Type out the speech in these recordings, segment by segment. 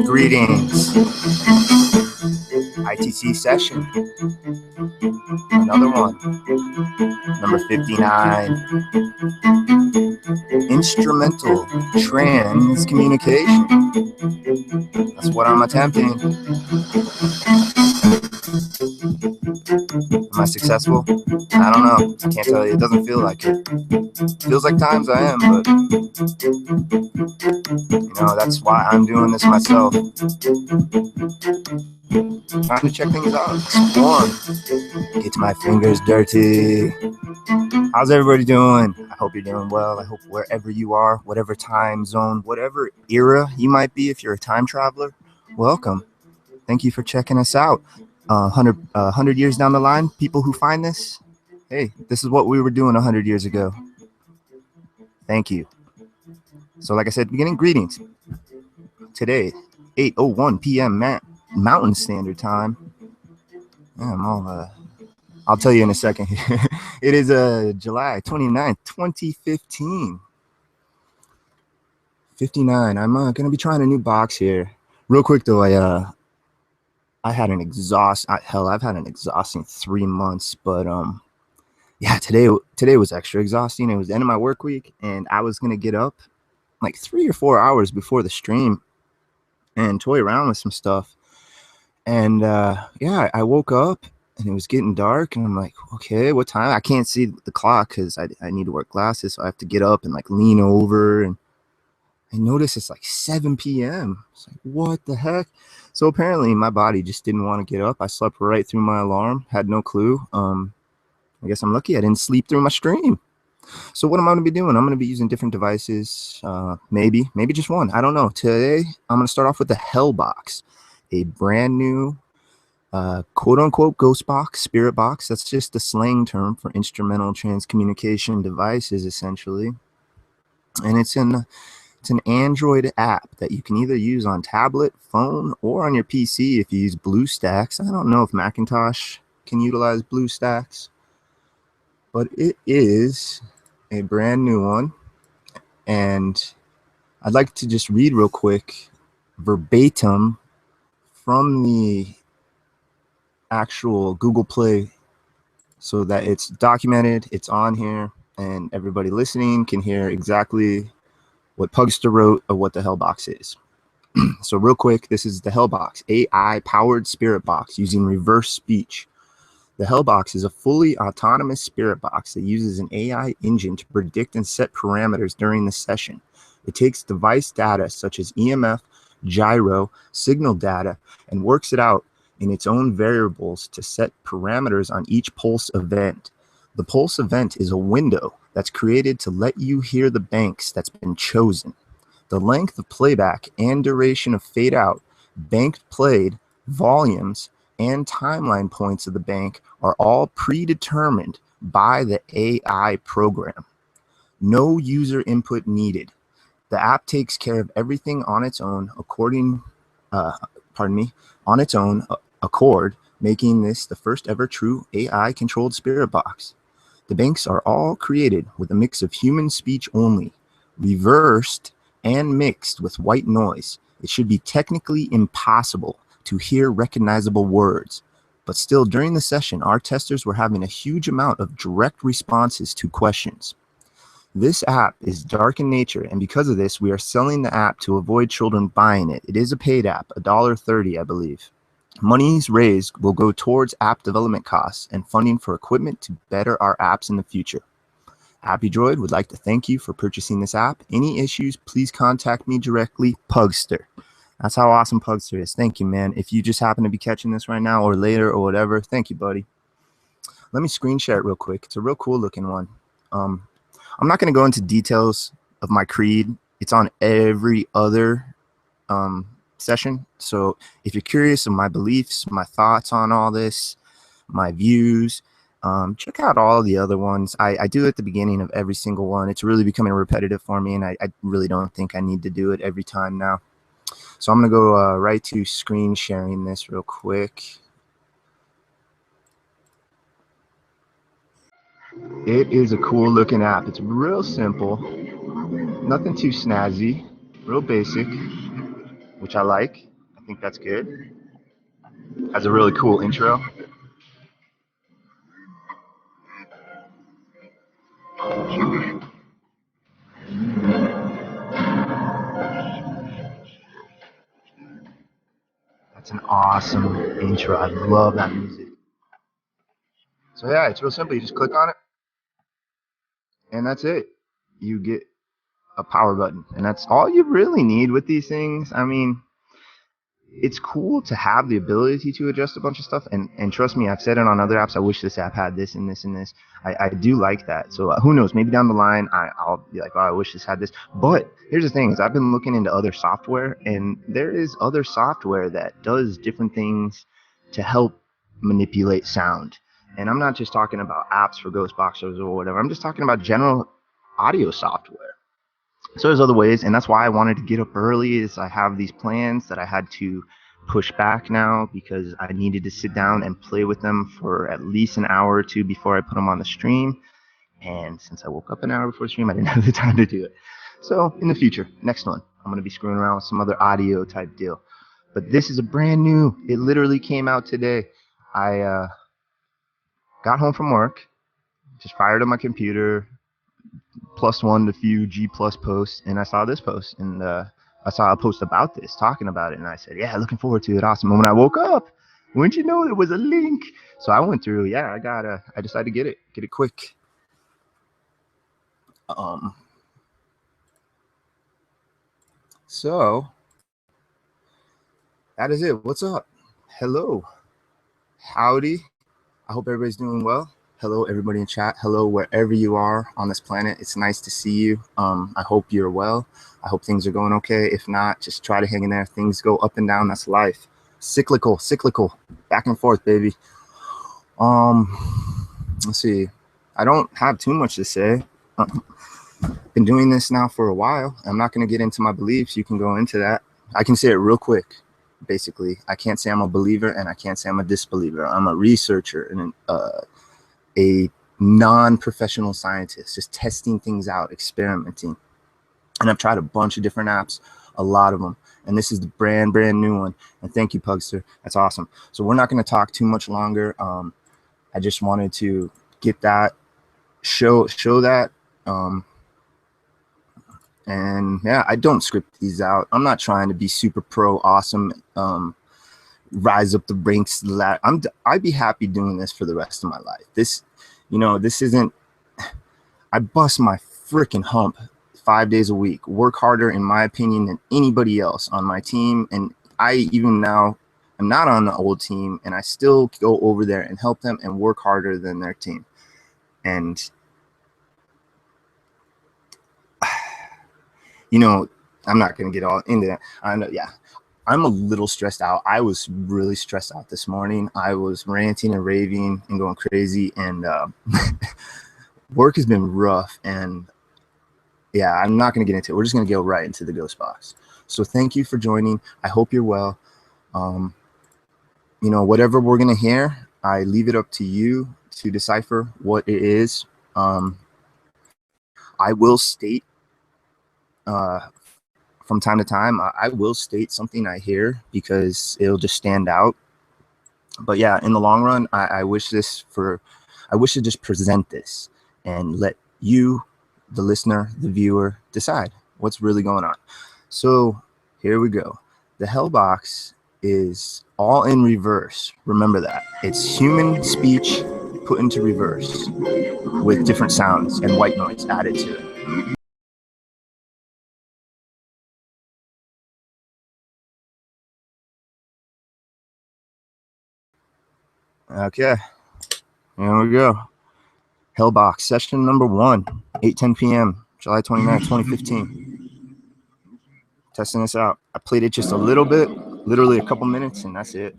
Greetings. ITC session. Another one. Number 59. Instrumental trans communication. That's what I'm attempting. Am I successful? I don't know. I can't tell you. It doesn't feel like it. Feels like times I am, but that's why I'm doing this myself. Time to check things out. Explore. Get my fingers dirty. How's everybody doing? I hope you're doing well. I hope wherever you are, whatever time zone, whatever era you might be, if you're a time traveler, welcome. Thank you for checking us out. 100 years down the line, people who find this, hey, this is what we were doing 100 years ago. Thank you. So like I said, beginning greetings. Today, 8:01 p.m. Mountain Standard Time. Yeah, I'll tell you in a second. It is July 29th, 2015. 59. I'm going to be trying a new box here. Real quick though, I've had an exhausting 3 months, but yeah, today was extra exhausting. It was the end of my work week, and I was gonna get up like 3 or 4 hours before the stream and toy around with some stuff. And yeah, I woke up and it was getting dark, and I'm like, okay, what time? I can't see the clock because I need to wear glasses, so I have to get up and like lean over, and I notice it's like 7 p.m. It's like, what the heck? So apparently my body just didn't want to get up. I slept right through my alarm, had no clue. I guess I'm lucky I didn't sleep through my stream. So what am I going to be doing? I'm going to be using different devices, maybe just one. I don't know. Today, I'm going to start off with the HellBox, a brand new quote-unquote ghost box, spirit box. That's just a slang term for instrumental transcommunication devices, essentially. And it's an Android app that you can either use on tablet, phone, or on your PC if you use BlueStacks. I don't know if Macintosh can utilize BlueStacks, but it is a brand new one. And I'd like to just read real quick verbatim from the actual Google Play so that it's documented, it's on here, and everybody listening can hear exactly what Pugster wrote of what the HellBox is. So real quick, this is the HellBox, AI-powered spirit box using reverse speech. The HellBox is a fully autonomous spirit box that uses an AI engine to predict and set parameters during the session. It takes device data such as EMF, gyro, signal data, and works it out in its own variables to set parameters on each pulse event. The pulse event is a window that's created to let you hear the banks that's been chosen. The length of playback and duration of fade out, banked played, volumes, and timeline points of the bank are all predetermined by the AI program. No user input needed. The app takes care of everything on its own on its own accord, making this the first ever true AI controlled spirit box. The banks are all created with a mix of human speech only, reversed and mixed with white noise. It should be technically impossible to hear recognizable words, but still during the session, our testers were having a huge amount of direct responses to questions. This app is dark in nature, and because of this, we are selling the app to avoid children buying it. It is a paid app, $1.30, I believe. Monies raised will go towards app development costs and funding for equipment to better our apps in the future. AppyDroid would like to thank you for purchasing this app. Any issues, please contact me directly, Pugster. That's how awesome Pugster is. Thank you, man. If you just happen to be catching this right now or later or whatever, thank you, buddy. Let me screen share it real quick. It's a real cool looking one. I'm not going to go into details of my creed. It's on every other session. So if you're curious of my beliefs, my thoughts on all this, my views, check out all the other ones. I do it at the beginning of every single one. It's really becoming repetitive for me, and I really don't think I need to do it every time now. So I'm going to go right to screen sharing this real quick. It is a cool looking app. It's real simple, nothing too snazzy, real basic, which I like. I think that's good. Has a really cool intro. That's an awesome intro. I love that music. So yeah, it's real simple. You just click on it, and that's it. You get a power button, and that's all you really need with these things. I mean, it's cool to have the ability to adjust a bunch of stuff, and trust me, I've said it on other apps. I wish this app had this and this and this. I do like that. So who knows, maybe down the line I'll be like, oh, I wish this had this. But here's the thing, is I've been looking into other software, and there is other software that does different things to help manipulate sound. And I'm not just talking about apps for ghost boxers or whatever. I'm just talking about general audio software. So there's other ways, and that's why I wanted to get up early. Is I have these plans that I had to push back now because I needed to sit down and play with them for at least an hour or two before I put them on the stream. And since I woke up an hour before the stream, I didn't have the time to do it. So in the future, next one, I'm going to be screwing around with some other audio type deal. But this is a brand new. It literally came out today. I got home from work, just fired up my computer, +1 a few G+ posts, and I saw this post, and I saw a post about this, talking about it, and I said, yeah, looking forward to it, awesome. And when I woke up, wouldn't you know, it was a link. So I went through, yeah, I decided to get it quick. So that is it. What's up? Hello, howdy. I hope everybody's doing well. Hello, everybody in chat. Hello, wherever you are on this planet. It's nice to see you. I hope you're well. I hope things are going okay. If not, just try to hang in there. Things go up and down. That's life. Cyclical, back and forth, baby. Let's see. I don't have too much to say. Been doing this now for a while. I'm not going to get into my beliefs. You can go into that. I can say it real quick. Basically, I can't say I'm a believer, and I can't say I'm a disbeliever. I'm a researcher and a non-professional scientist, just testing things out, experimenting. And I've tried a bunch of different apps, a lot of them. And this is the brand new one. And thank you, Pugster. That's awesome. So we're not going to talk too much longer. I just wanted to get that, show that. And yeah, I don't script these out. I'm not trying to be super pro awesome, rise up the ranks. I'd be happy doing this for the rest of my life. This isn't, I bust my freaking hump 5 days a week, work harder, in my opinion, than anybody else on my team. And I even now, I'm not on the old team, and I still go over there and help them and work harder than their team. And I'm not going to get all into that. I know, yeah, I'm a little stressed out. I was really stressed out this morning. I was ranting and raving and going crazy, and work has been rough. And yeah, I'm not going to get into it. We're just going to go right into the ghost box. So thank you for joining. I hope you're well. Whatever we're going to hear, I leave it up to you to decipher what it is. I will state from time to time, I will state something I hear because it'll just stand out. But yeah, in the long run, I wish to just present this and let you, the listener, the viewer, decide what's really going on. So here we go. The HellBox is all in reverse. Remember that. It's human speech put into reverse with different sounds and white noise added to it. Okay, here we go. HellBox session number 1, 8:10 p.m., July 29th, 2015. Testing this out. I played it just a little bit, literally a couple minutes, and that's it.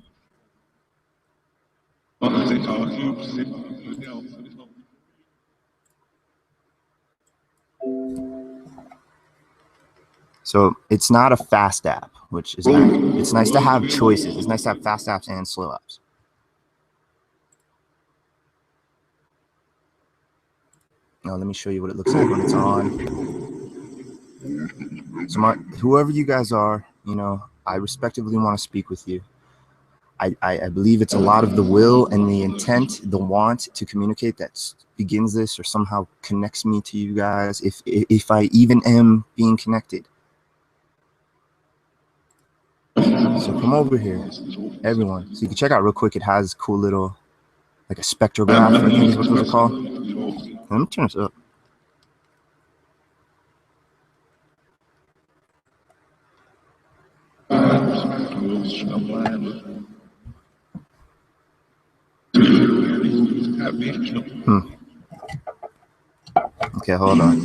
So it's not a fast app, which is nice. It's nice to have choices. It's nice to have fast apps and slow apps. Now let me show you what it looks like when it's on. So whoever you guys are, you know, I respectively want to speak with you. I believe it's a lot of the will and the intent, the want to communicate that begins this or somehow connects me to you guys, if I even am being connected. So come over here, everyone. So you can check out real quick. It has cool little, like a spectrograph, I think is what those are called. Let me turn this up. Okay, hold on.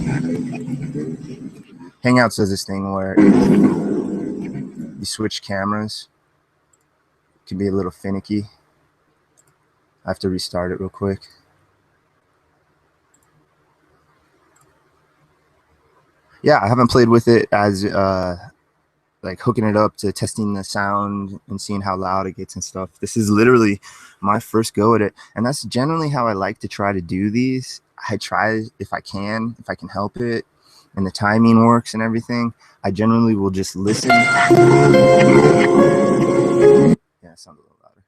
Hangouts does this thing where you switch cameras. It can be a little finicky. I have to restart it real quick. Yeah, I haven't played with it as like hooking it up to testing the sound and seeing how loud it gets and stuff. This is literally my first go at it, and that's generally how I like to try to do these. I try, if I can help it, and the timing works and everything, I generally will just listen. Yeah, it sounds a little louder.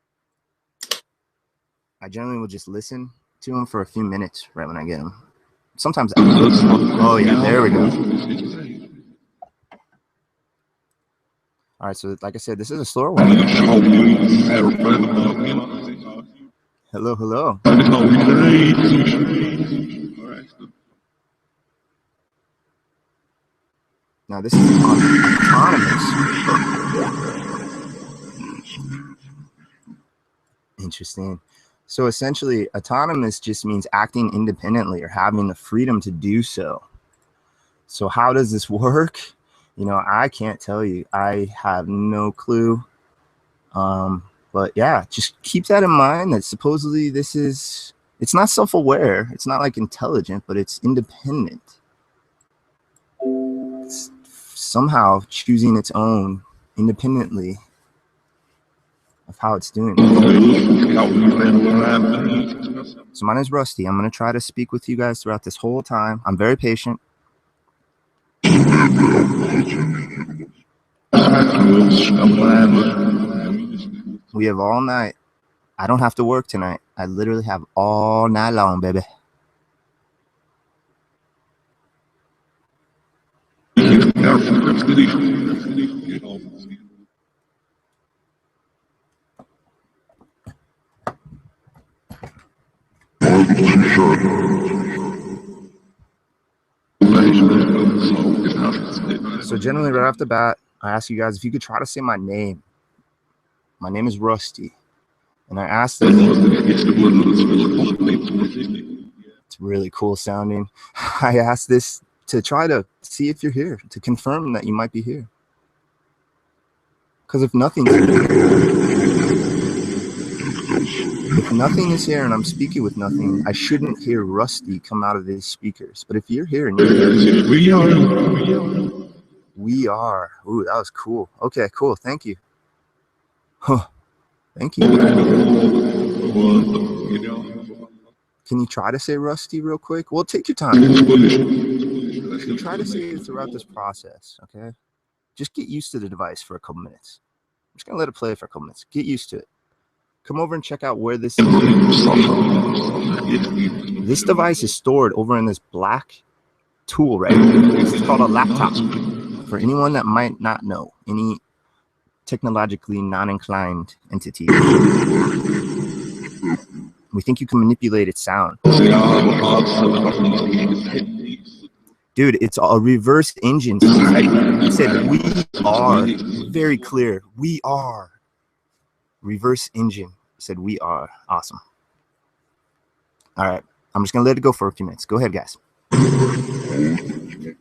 I generally will just listen to them for a few minutes right when I get them. Sometimes oh yeah, there we go. All right, so like I said, this is a slower one. Hello, hello. Now this is autonomous. Interesting. So essentially, autonomous just means acting independently or having the freedom to do so. So how does this work? You know, I can't tell you. I have no clue. But yeah, just keep that in mind that supposedly this is, it's not self-aware. It's not like intelligent, but it's independent. It's somehow choosing its own independently of how it's doing it. So my name is Rusty. I'm going to try to speak with you guys throughout this whole time. I'm very patient. We have all night. I don't have to work tonight. I literally have all night long, baby. So generally right off the bat, I ask you guys if you could try to say my name. My name is Rusty. And I asked this. It's really cool sounding. I asked this to try to see if you're here, to confirm that you might be here. Because if nothing is here and I'm speaking with nothing, I shouldn't hear Rusty come out of these speakers. But if you're here and you're here, we are. Ooh, that was cool. Okay, cool. Thank you. Huh. Thank you. Can you try to say Rusty real quick? Well, take your time. Try to say it throughout this process, okay? Just get used to the device for a couple minutes. I'm just going to let it play for a couple minutes. Get used to it. Come over and check out where this is. This device is stored over in this black tool right here. This is called a laptop. For anyone that might not know, any technologically non-inclined entity, we think you can manipulate its sound. Dude, it's a reverse engine. It said we are. Very clear. We are. Reverse engine. It said we are. Awesome. All right. I'm just going to let it go for a few minutes. Go ahead, guys.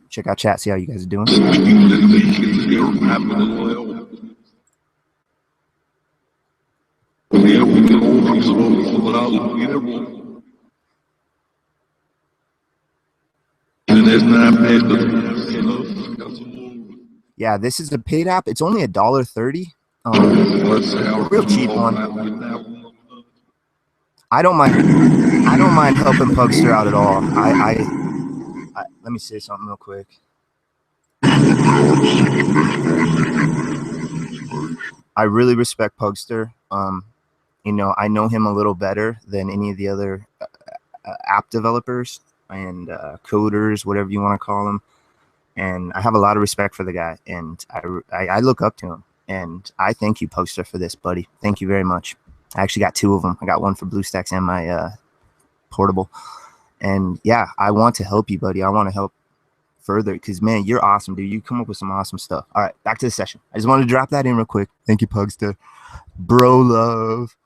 Check out chat, see how you guys are doing. Yeah, this is a paid app. It's only $1.30. Real cheap one. I don't mind helping Pugster out at all. Let me say something real quick. I really respect Pugster. You know, I know him a little better than any of the other app developers and coders, whatever you want to call them. And I have a lot of respect for the guy, and I look up to him. And I thank you, Pugster, for this, buddy. Thank you very much. I actually got 2 of them. I got one for BlueStacks and my portable. And yeah, I want to help you, buddy. I want to help further because, man, you're awesome, dude. You come up with some awesome stuff. All right, back to the session. I just wanted to drop that in real quick. Thank you, Pugster. Bro love.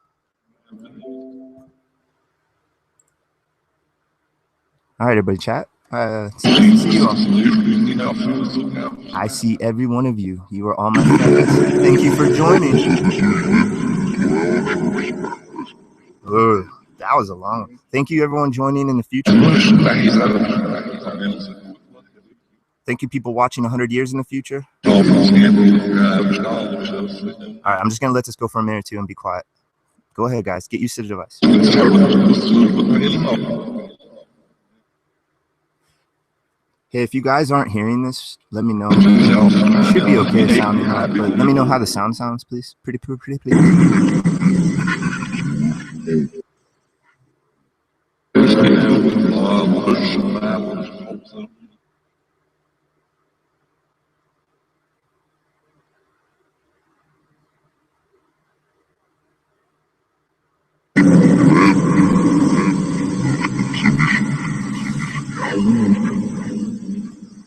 All right, everybody, chat. See you all. I see every one of you. You are all my friends. Thank you for joining. Oh, that was a long one. Thank you, everyone, joining in the future. Thank you, people watching 100 years in the future. All right, I'm just going to let this go for a minute or two and be quiet. Go ahead, guys. Get used to the device. Hey, if you guys aren't hearing this, let me know. It should be okay sounding right, but let me know how the sound sounds, please. Pretty, please.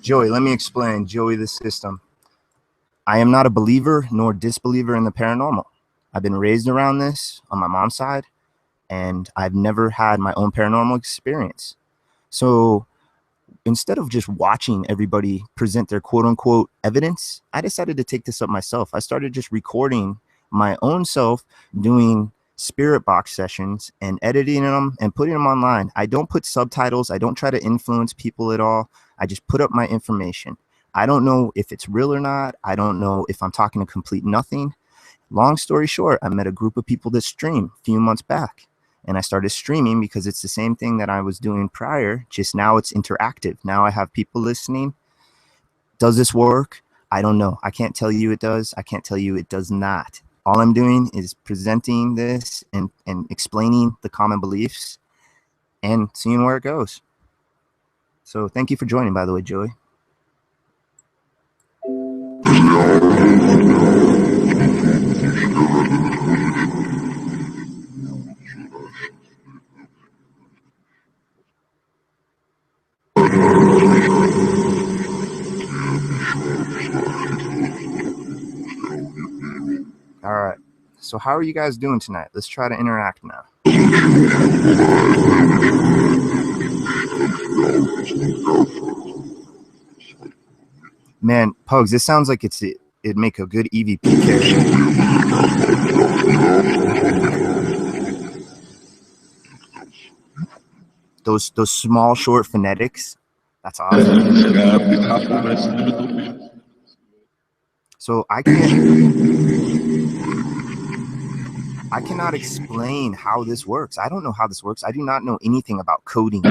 Joey, let me explain. Joey, the system. I am not a believer nor disbeliever in the paranormal. I've been raised around this on my mom's side, and I've never had my own paranormal experience. So instead of just watching everybody present their quote unquote evidence, I decided to take this up myself. I started just recording my own self doing spirit box sessions and editing them and putting them online. I don't put subtitles. I don't try to influence people at all. I just put up my information. I don't know if it's real or not. I don't know if I'm talking to complete nothing. Long story short, I met a group of people that stream a few months back. And I started streaming because it's the same thing that I was doing prior, just now it's interactive. Now I have people listening. Does this work? I don't know. I can't tell you it does. I can't tell you it does not. All I'm doing is presenting this and explaining the common beliefs and seeing where it goes. So thank you for joining, by the way, Joey. All right. So how are you guys doing tonight? Let's try to interact now. Man, Pugs, this sounds like it'd make a good EVP character. Those small short phonetics. That's awesome. So I cannot explain how this works. I don't know how this works. I do not know anything about coding.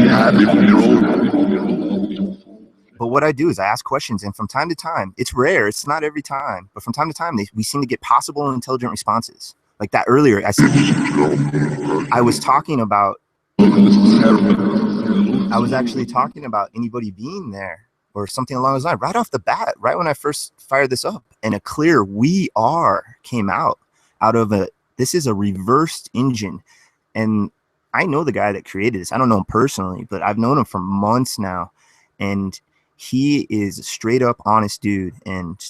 But what I do is I ask questions, and from time to time, it's rare, it's not every time, but from time to time, we seem to get possible and intelligent responses. Like that earlier, I was talking about, I was actually talking about anybody being there or something along those lines right off the bat, right when I first fired this up, and a clear "we are" came out of a, this is a reversed engine. And I know the guy that created this. I don't know him personally, but I've known him for months now. And he is a straight up honest dude. And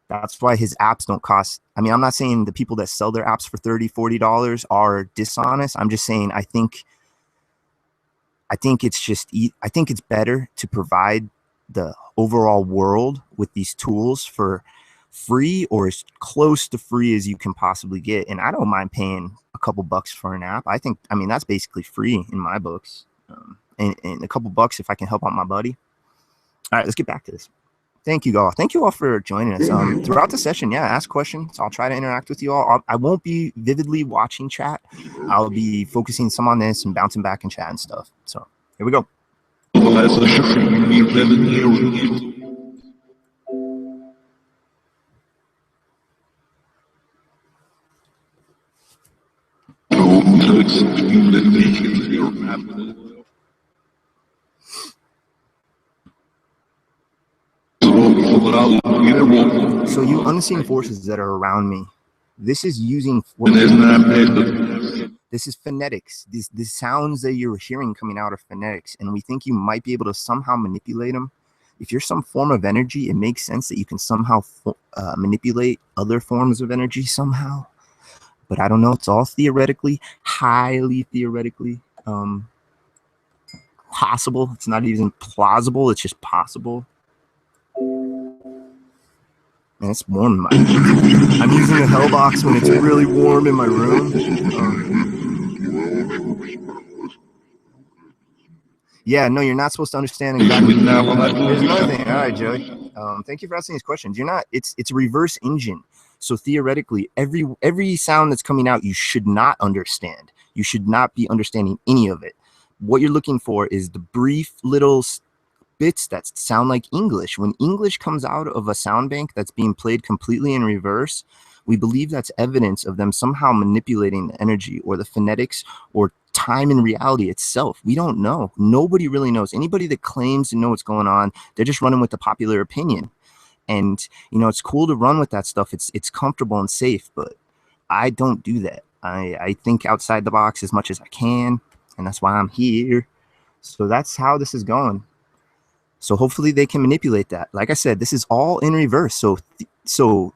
that's why his apps don't cost. I mean, I'm not saying the people that sell their apps for $30, $40 are dishonest. I'm just saying, I think it's better to provide the overall world with these tools for free, or as close to free as you can possibly get. And I don't mind paying a couple bucks for an app. I mean, that's basically free in my books. And a couple bucks if I can help out my buddy. All right, let's get back to this. Thank you all. Thank you all for joining us. Throughout the session, yeah, ask questions. I'll try to interact with you all. I won't be vividly watching chat. I'll be focusing some on this and bouncing back in chat and stuff. So here we go. So you unseen forces that are around me, this is using, this is phonetics. These sounds that you're hearing coming out are phonetics, and we think you might be able to somehow manipulate them. If you're some form of energy, it makes sense that you can somehow manipulate other forms of energy somehow. But I don't know. It's all theoretically, highly theoretically possible. It's not even plausible. It's just possible. Man, it's warm. I'm using a HellBox when it's really warm in my room. Yeah, no, you're not supposed to understand exactly. Here's another thing. All right, Joey. Thank you for asking these questions. You're not. It's a reverse engine. So theoretically, every sound that's coming out, you should not understand. You should not be understanding any of it. What you're looking for is the brief little bits that sound like English. When English comes out of a sound bank that's being played completely in reverse, we believe that's evidence of them somehow manipulating the energy or the phonetics or time and reality itself. We don't know. Nobody really knows. Anybody that claims to know what's going on, they're just running with the popular opinion. And, you know, it's cool to run with that stuff. It's comfortable and safe, but I don't do that. I think outside the box as much as I can, and that's why I'm here. So that's how this is going. So hopefully they can manipulate that. Like I said, this is all in reverse. So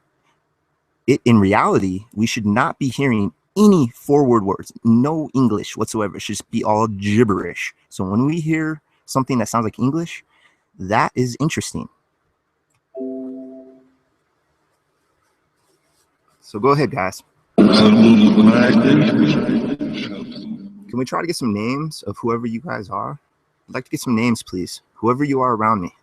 in reality, we should not be hearing any forward words, no English whatsoever. It should just be all gibberish. So when we hear something that sounds like English, that is interesting. So go ahead, guys. Can we try to get some names of whoever you guys are? I'd like to get some names, please. Whoever you are around me.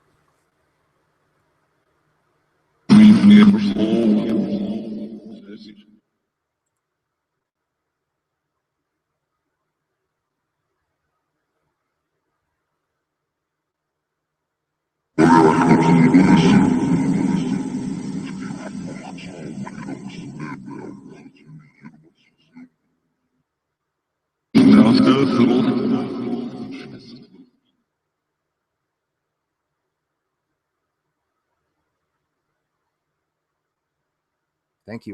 Thank you.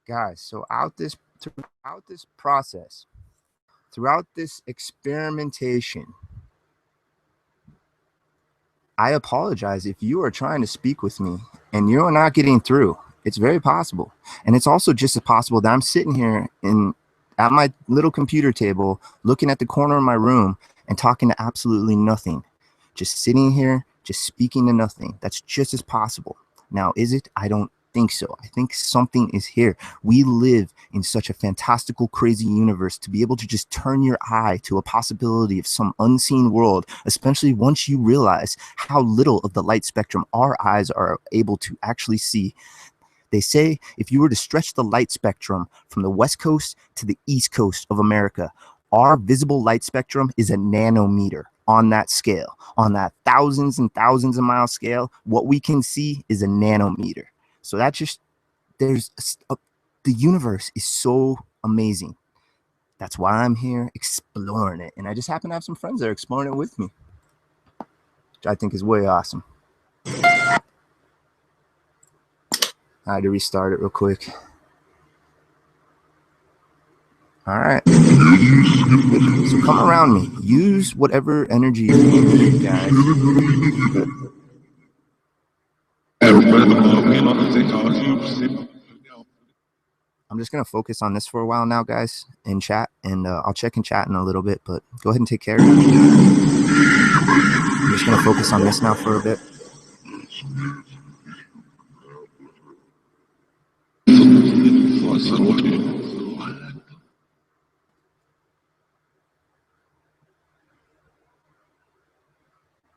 Guys, so throughout this process, throughout this experimentation, I apologize if you are trying to speak with me and you're not getting through. It's very possible. And it's also just as possible that I'm sitting here at my little computer table, looking at the corner of my room and talking to absolutely nothing. Just sitting here, just speaking to nothing. That's just as possible. Now, is it? I don't think so. I think something is here. We live in such a fantastical, crazy universe to be able to just turn your eye to a possibility of some unseen world, especially once you realize how little of the light spectrum our eyes are able to actually see. They say if you were to stretch the light spectrum from the West Coast to the East Coast of America, our visible light spectrum is a nanometer. On that scale, on that thousands and thousands of mile scale, what we can see is a nanometer. So that just, the universe is so amazing. That's why I'm here exploring it. And I just happen to have some friends that are exploring it with me, which I think is way awesome. I had to restart it real quick. All right. So come around me. Use whatever energy you need, guys. I'm just going to focus on this for a while now, guys, in chat, and I'll check in chat in a little bit, but go ahead and take care. I'm just going to focus on this now for a bit.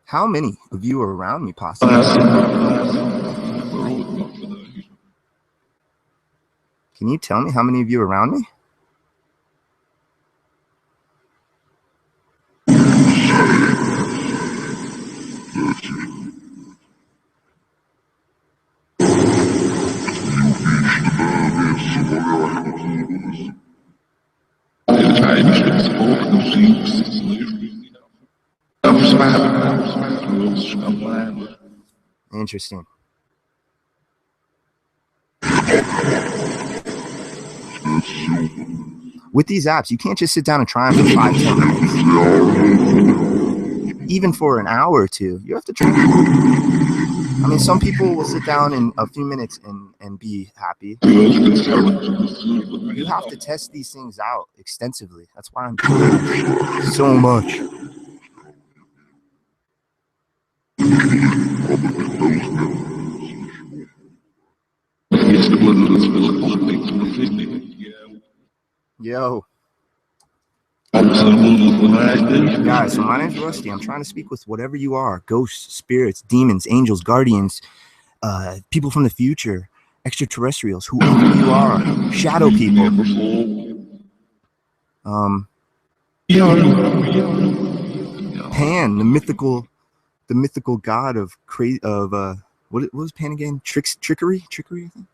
How many of you are around me, possibly? Can you tell me how many of you are around me? Interesting. With these apps, you can't just sit down and try them for 5-10 minutes. Even for an hour or two, you have to try. I mean, some people will sit down in a few minutes and be happy. You have to test these things out extensively. That's why I'm doing so much. Yo. Guys, so my name's Rusty. I'm trying to speak with whatever you are. Ghosts, spirits, demons, angels, guardians, people from the future, extraterrestrials, whoever you are, shadow people. Pan, the mythical god of what was Pan again? Trickery, I think.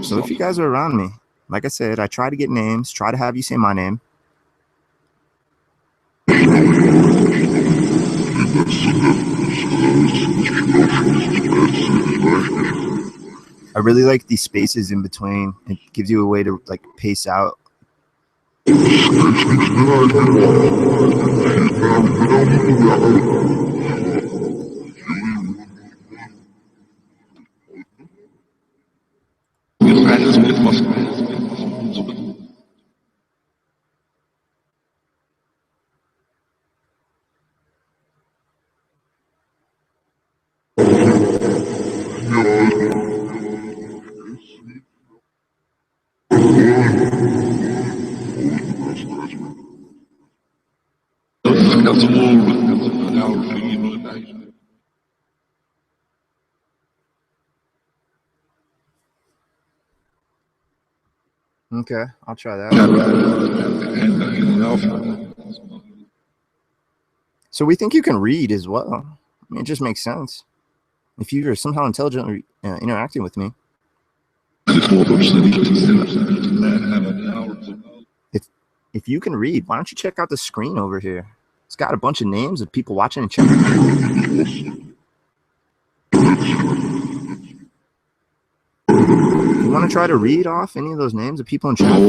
So if you guys are around me, like I said, I try to get names, try to have you say my name. I really like these spaces in between. It gives you a way to like pace out. Okay, I'll try that. So we think you can read as well. I mean, it just makes sense. If you are somehow intelligently interacting with me. If you can read, why don't you check out the screen over here? It's got a bunch of names of people watching and checking. You want to try to read off any of those names of people in chat?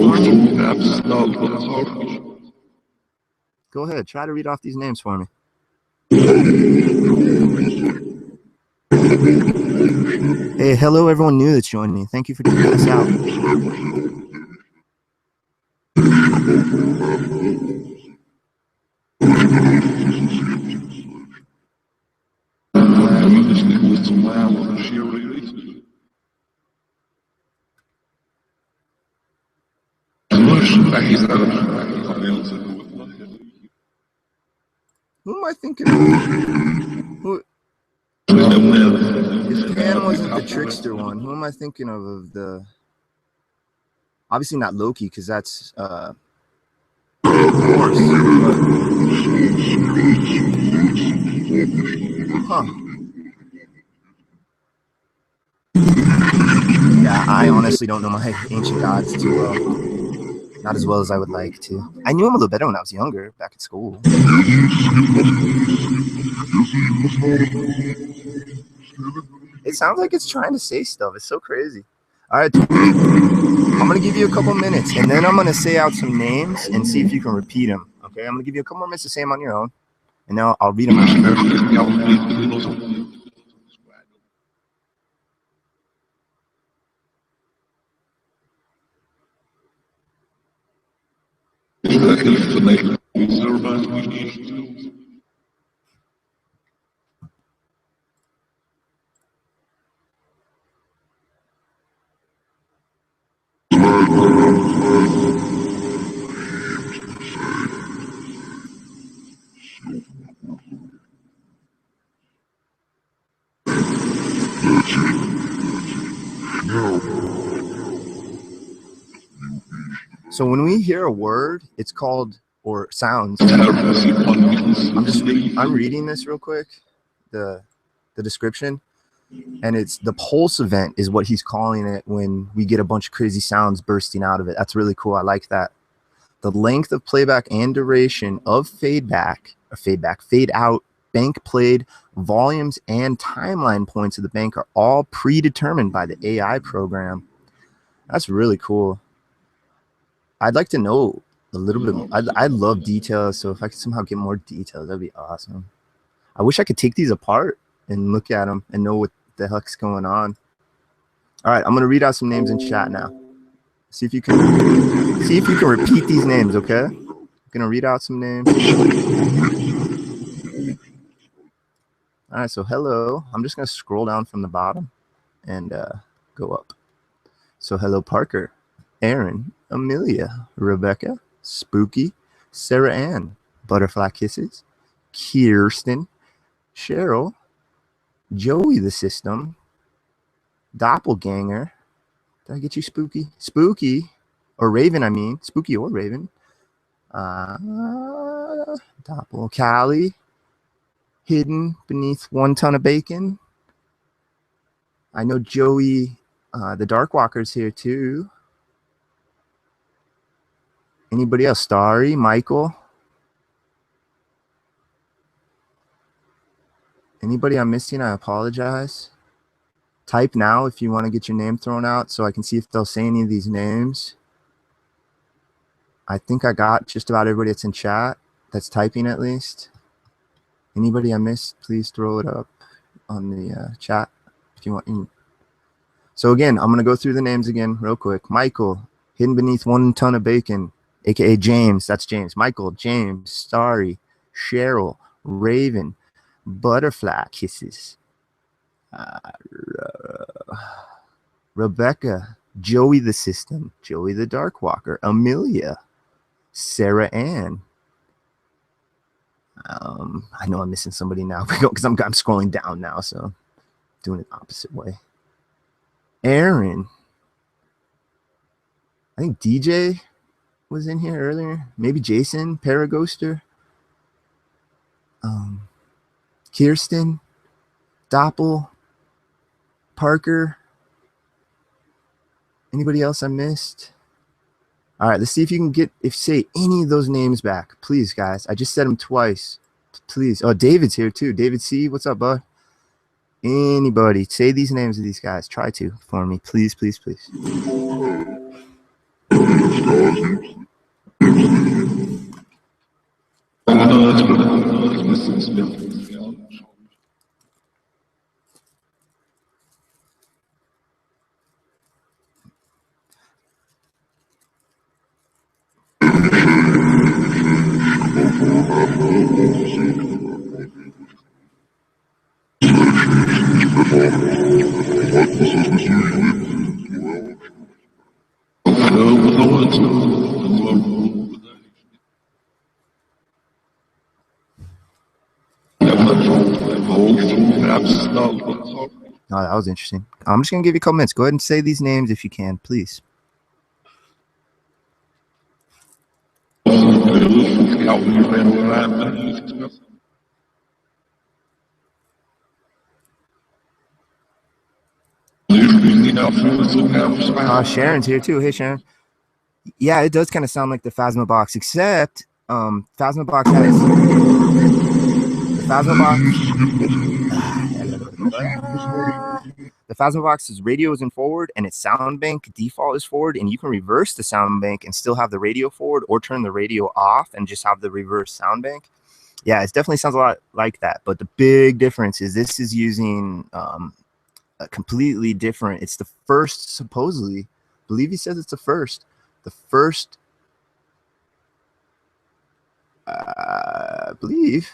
Go ahead, try to read off these names for me. Hey, hello everyone new that's joining me. Thank you for checking us out. Who am I thinking of? If Pan wasn't the trickster one, who am I thinking of the... Obviously not Loki, because that's... of course. Huh. Yeah, I honestly don't know my ancient gods too well. Not as well as I would like to. I knew him a little better when I was younger, back at school. It sounds like it's trying to say stuff. It's so crazy. All right, I'm gonna give you a couple minutes, and then I'm gonna say out some names and see if you can repeat them. Okay, I'm gonna give you a couple more minutes to say them on your own, and now I'll read them out. So when we hear a word, it's called, or sounds. I'm reading this real quick, the description, and it's the pulse event is what he's calling it when we get a bunch of crazy sounds bursting out of it. That's really cool. I like that. The length of playback and duration of fade out, bank played, volumes, and timeline points of the bank are all predetermined by the AI program. That's really cool. I'd like to know a little bit. I love details, so if I could somehow get more details, that'd be awesome. I wish I could take these apart and look at them and know what the heck's going on. All right, I'm gonna read out some names in chat now. See if you can repeat these names, okay? I'm gonna read out some names. All right, so hello. I'm just gonna scroll down from the bottom and go up. So hello, Parker, Aaron, Amelia, Rebecca, Spooky, Sarah Ann, Butterfly Kisses, Kirsten, Cheryl, Joey the System, Doppelganger. Did I get you, Spooky? Spooky, or Raven, I mean. Spooky or Raven. Doppel, Callie, Hidden Beneath 1 Ton of Bacon. I know Joey, the Darkwalker's here too. Anybody else? Starry, Michael. Anybody I'm missing? I apologize. Type now if you want to get your name thrown out so I can see if they'll say any of these names. I think I got just about everybody that's in chat, that's typing at least. Anybody I missed, please throw it up on the chat if you want. So again, I'm going to go through the names again real quick. Michael, Hidden Beneath 1 Ton of Bacon, a.k.a. James. That's James. Michael, James, Starry, Cheryl, Raven, Butterfly Kisses, Rebecca, Joey the System, Joey the Darkwalker, Amelia, Sarah Ann. I know I'm missing somebody now because I'm scrolling down now, so doing it the opposite way. Aaron. I think DJ was in here earlier. Maybe Jason, Paraghoster. Kirsten, Doppel, Parker. Anybody else I missed? All right, let's see if you can say any of those names back. Please, guys. I just said them twice. Please. Oh, David's here too. David C. What's up, bud? Anybody. Say these names of these guys. Try to for me. Please, please, please. Oh, that was interesting. I'm just going to give you a couple minutes. Go ahead and say these names if you can, please. Sharon's here too. Hey, Sharon. Yeah, it does kind of sound like the Phasma Box, except Phasma Box has the Phasmabox's radio is in forward and its sound bank default is forward, and you can reverse the sound bank and still have the radio forward, or turn the radio off and just have the reverse sound bank. Yeah, it definitely sounds a lot like that. But the big difference is this is using a completely different. It's the first, supposedly, I believe he says it's the first. I believe.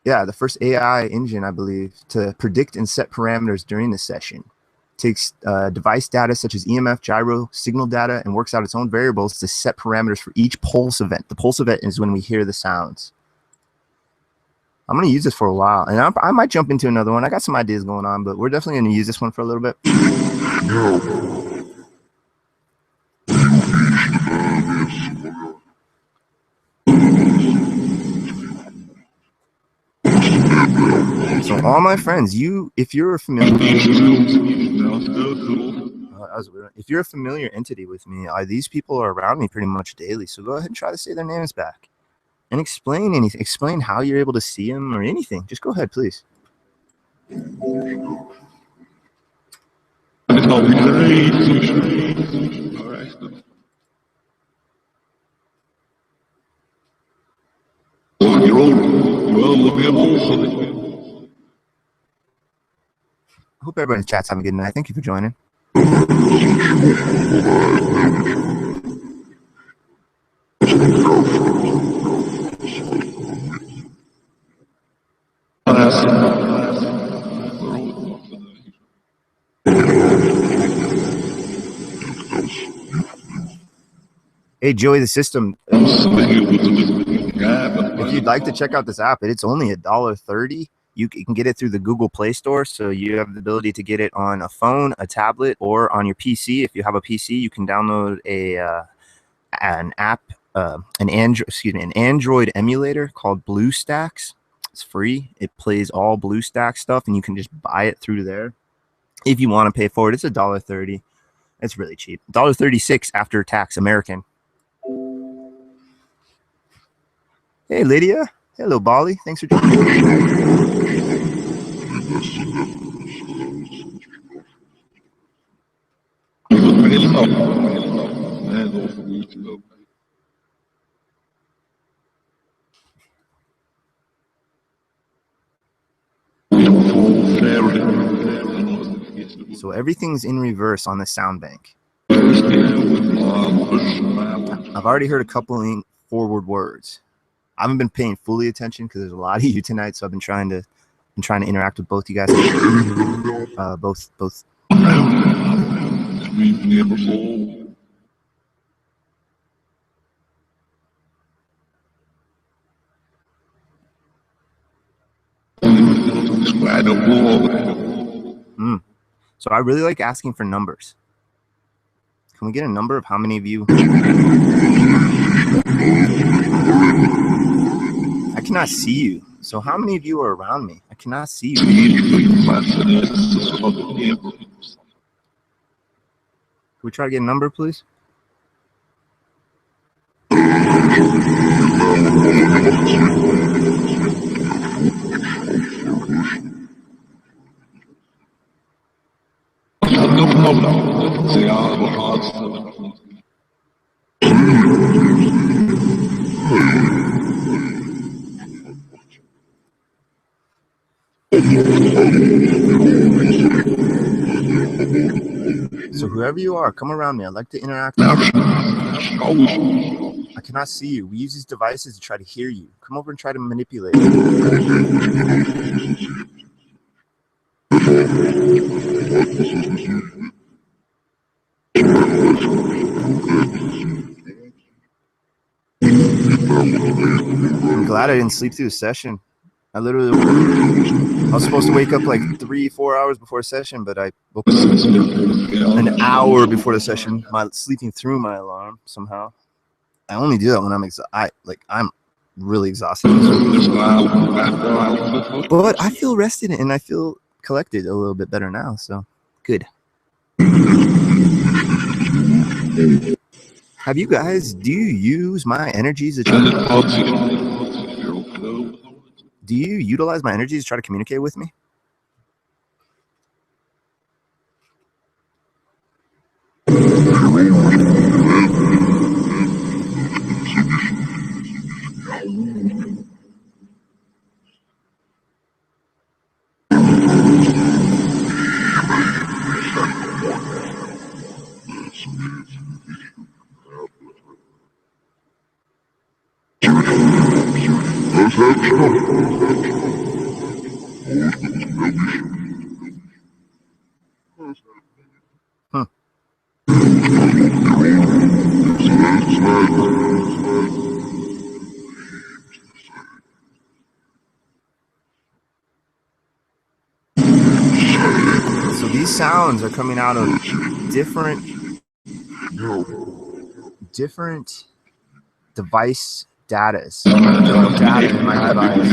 Yeah, the first AI engine, I believe, to predict and set parameters during the session. Takes device data such as EMF, gyro, signal data, and works out its own variables to set parameters for each pulse event. The pulse event is when we hear the sounds. I'm going to use this for a while, and I might jump into another one. I got some ideas going on, but we're definitely going to use this one for a little bit. So all my friends, if you're a familiar entity with me, these people are around me pretty much daily. So go ahead and try to say their names back and explain anything. Explain how you're able to see them or anything. Just go ahead, please. I hope everybody in the chat's having a good night. Thank you for joining. Hey, Joey, the system. If you'd like to check out this app, it's only $1.30. You can get it through the Google Play Store, so you have the ability to get it on a phone, a tablet, or on your PC. If you have a PC, you can download an Android emulator called BlueStacks. It's free. It plays all BlueStack stuff, and you can just buy it through there. If you want to pay for it, it's $1.30. It's really cheap. $1.36 after tax, American. Hey, Lydia. Hello, Bali. Thanks for joining. So everything's in reverse on the sound bank. I've already heard a couple forward words. I haven't been paying fully attention because there's a lot of you tonight, so I've been trying to interact with both you guys. Both. So I really like asking for numbers. Can we get a number of how many of you? I cannot see you. So how many of you are around me? I cannot see you. Can we try to get a number, please? So whoever you are, come around me. I'd like to interact with you. I cannot see you. We use these devices to try to hear you. Come over and try to manipulate it. I'm glad I didn't sleep through the session. I was supposed to wake up like 3-4 hours before session, but I woke up an hour before the session. Sleeping through my alarm somehow. I only do that when I'm really exhausted. But I feel rested and I feel collected a little bit better now. So good. Have you guys? Do you use my energies to try to? Do you utilize my energies to try to communicate with me? Hmm. So these sounds are coming out of different device data in my device.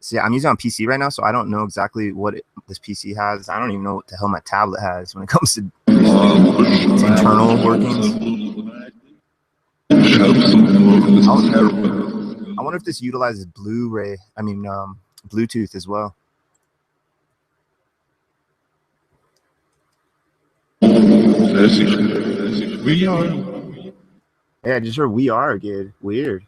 See, I'm using on PC right now, so I don't know exactly what this PC has. I don't even know what the hell my tablet has when it comes to its internal workings. I wonder if this utilizes Bluetooth as well. Yeah, I just heard we are good. Weird.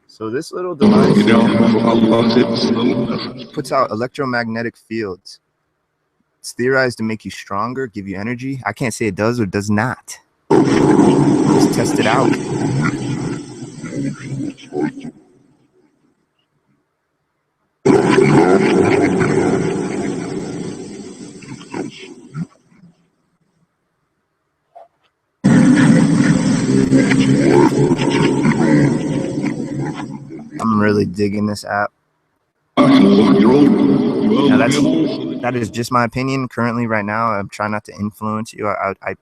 So this little device puts out electromagnetic fields. It's theorized to make you stronger, give you energy. I can't say it does or does not. Let's test it out. I'm really digging this app. Now that is just my opinion currently right now. I'm trying not to influence you. I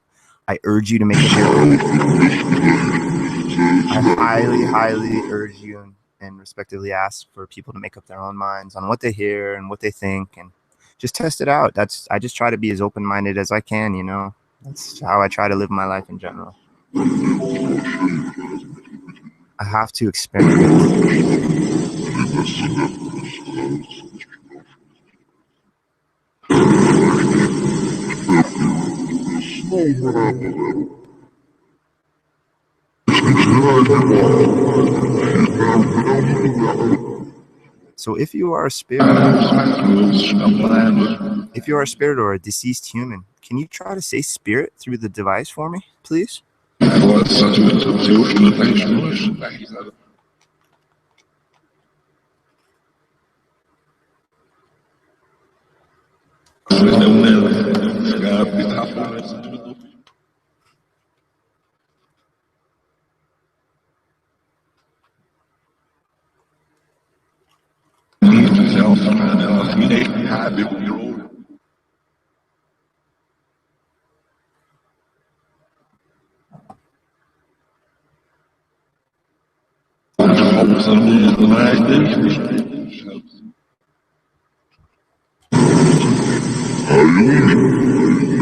urge you to make it your own. I highly urge you and respectively ask for people to make up their own minds on what they hear and what they think, and just test it out. I just try to be as open-minded as I can, you know. That's how I try to live my life in general. I have to experiment. So if you are a spirit, or a deceased human, can you try to say spirit through the device for me, please?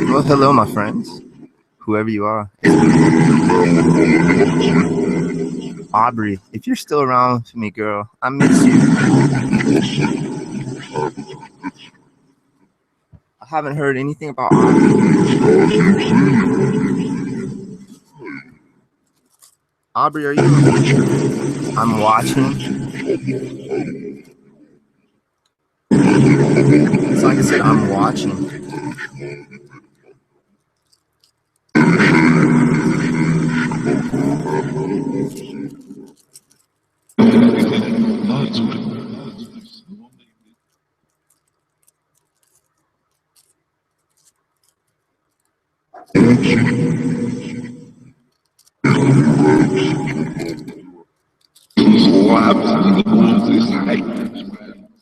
Well, hello, my friends, whoever you are. Aubrey, if you're still around with me, girl, I miss you. I haven't heard anything about Aubrey. Aubrey, are you? I'm watching. It's like I said, I'm watching.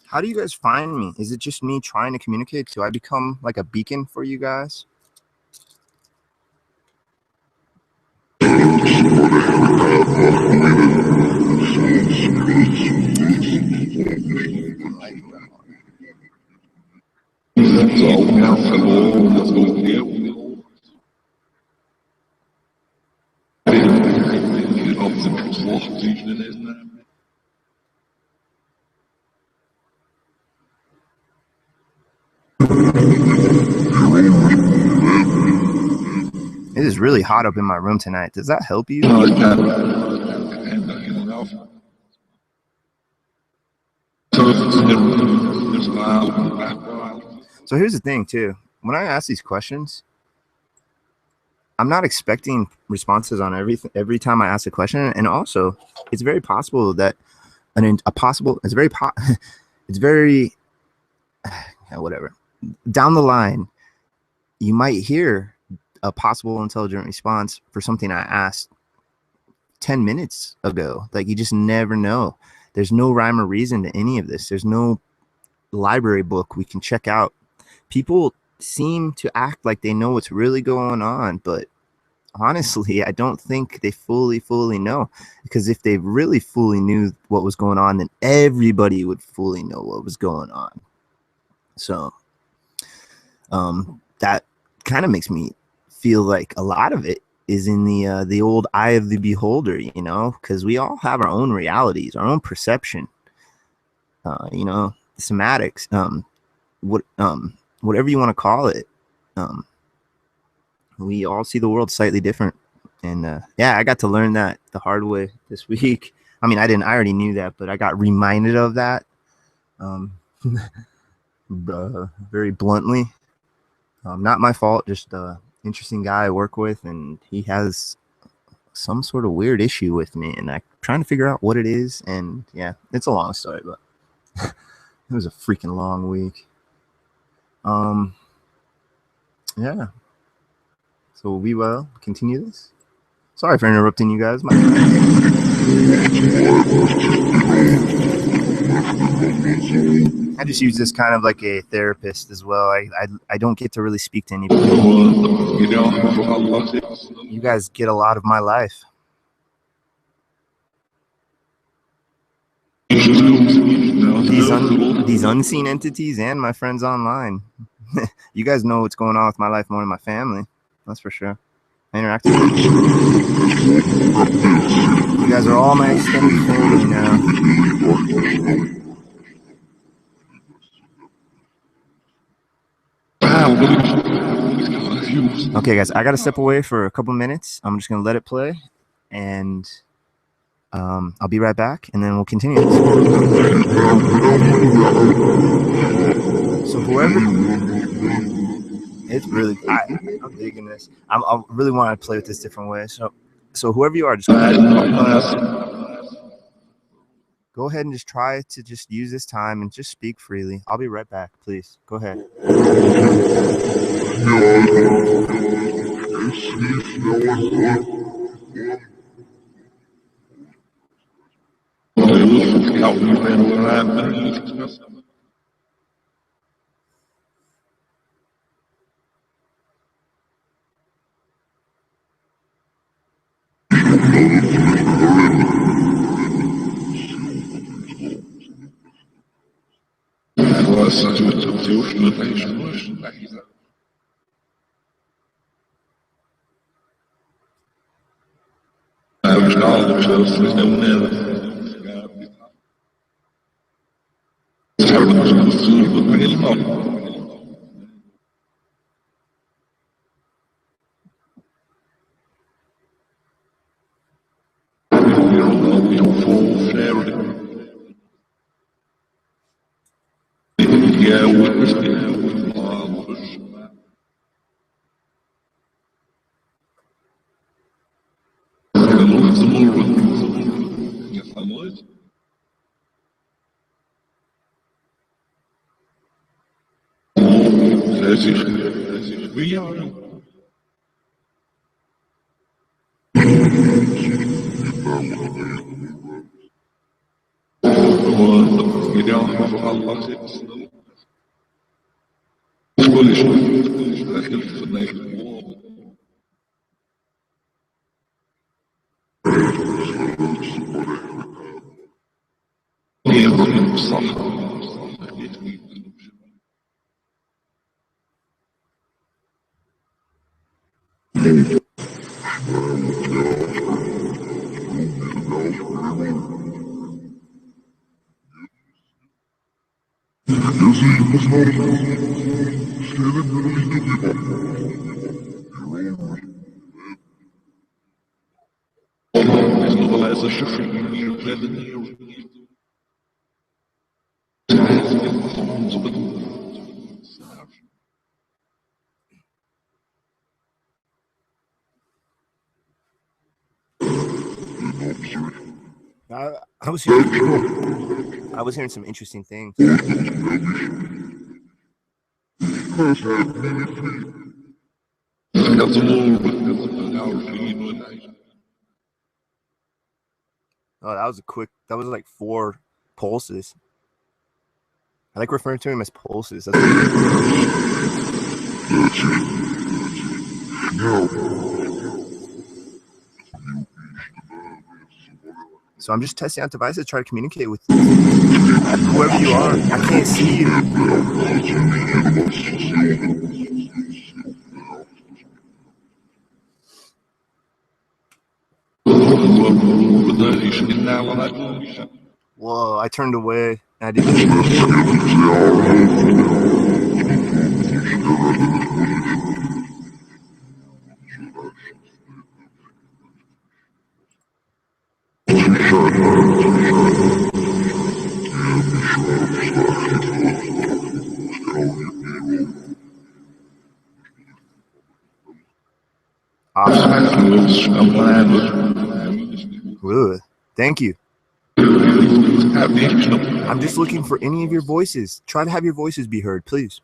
How do you guys find me? Is it just me trying to communicate? Do I become like a beacon for you guys? It is really hot up in my room tonight. Does that help you? So here's the thing too. When I ask these questions, I'm not expecting responses on every time I ask a question, and also it's very possible that it's very yeah, whatever. Down the line, you might hear a possible intelligent response for something I asked 10 minutes ago. Like, you just never know. There's no rhyme or reason to any of this. There's no library book we can check out. People seem to act like they know what's really going on, but honestly, I don't think they fully know, because if they really fully knew what was going on, then everybody would fully know what was going on. So that kind of makes me feel like a lot of it is in the old eye of the beholder, you know, because we all have our own realities, our own perception, you know, somatics, whatever you want to call it. We all see the world slightly different, and yeah, I got to learn that the hard way this week. I mean, I already knew that, but I got reminded of that very bluntly. Not my fault, just interesting guy I work with, and he has some sort of weird issue with me, and I'm trying to figure out what it is. And yeah, it's a long story, but it was a freaking long week. Yeah, so we will continue this. Sorry for interrupting you guys. I just use this kind of like a therapist as well. I don't get to really speak to anybody. You guys get a lot of my life. These unseen entities and my friends online. You guys know what's going on with my life more than my family. That's for sure. I interact with you. You guys are all my extended family now. Okay, guys, I gotta step away for a couple minutes. I'm just gonna let it play, and I'll be right back, and then we'll continue. So whoever, it's really, I'm digging this. I really want to play with this different way. So whoever you are, just go ahead and just try to just use this time and just speak freely. I'll be right back, please. Go ahead. I was hearing, I was hearing some interesting things. Oh, that was a quick. That was like 4 pulses. I like referring to him as pulses. That's so I'm just testing out devices to try to communicate with whoever you are. I can't see you. Whoa, I turned away. I didn't. Good. Thank you. I'm just looking for any of your voices. Try to have your voices be heard, please.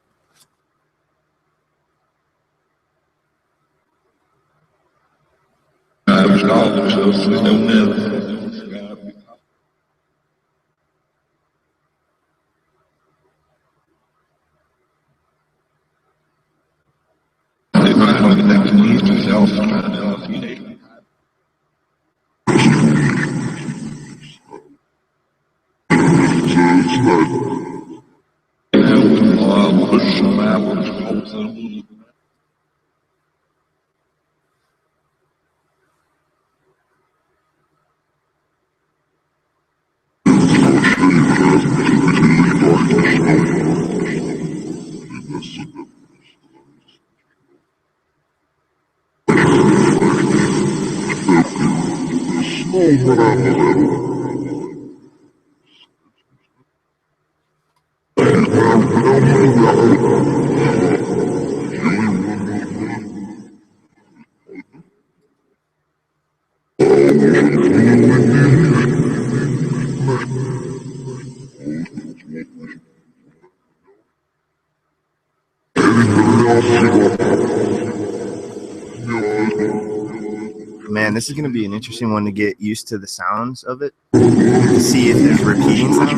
Man, this is going to be an interesting one to get used to the sounds of it, to see if there's repeating sounds.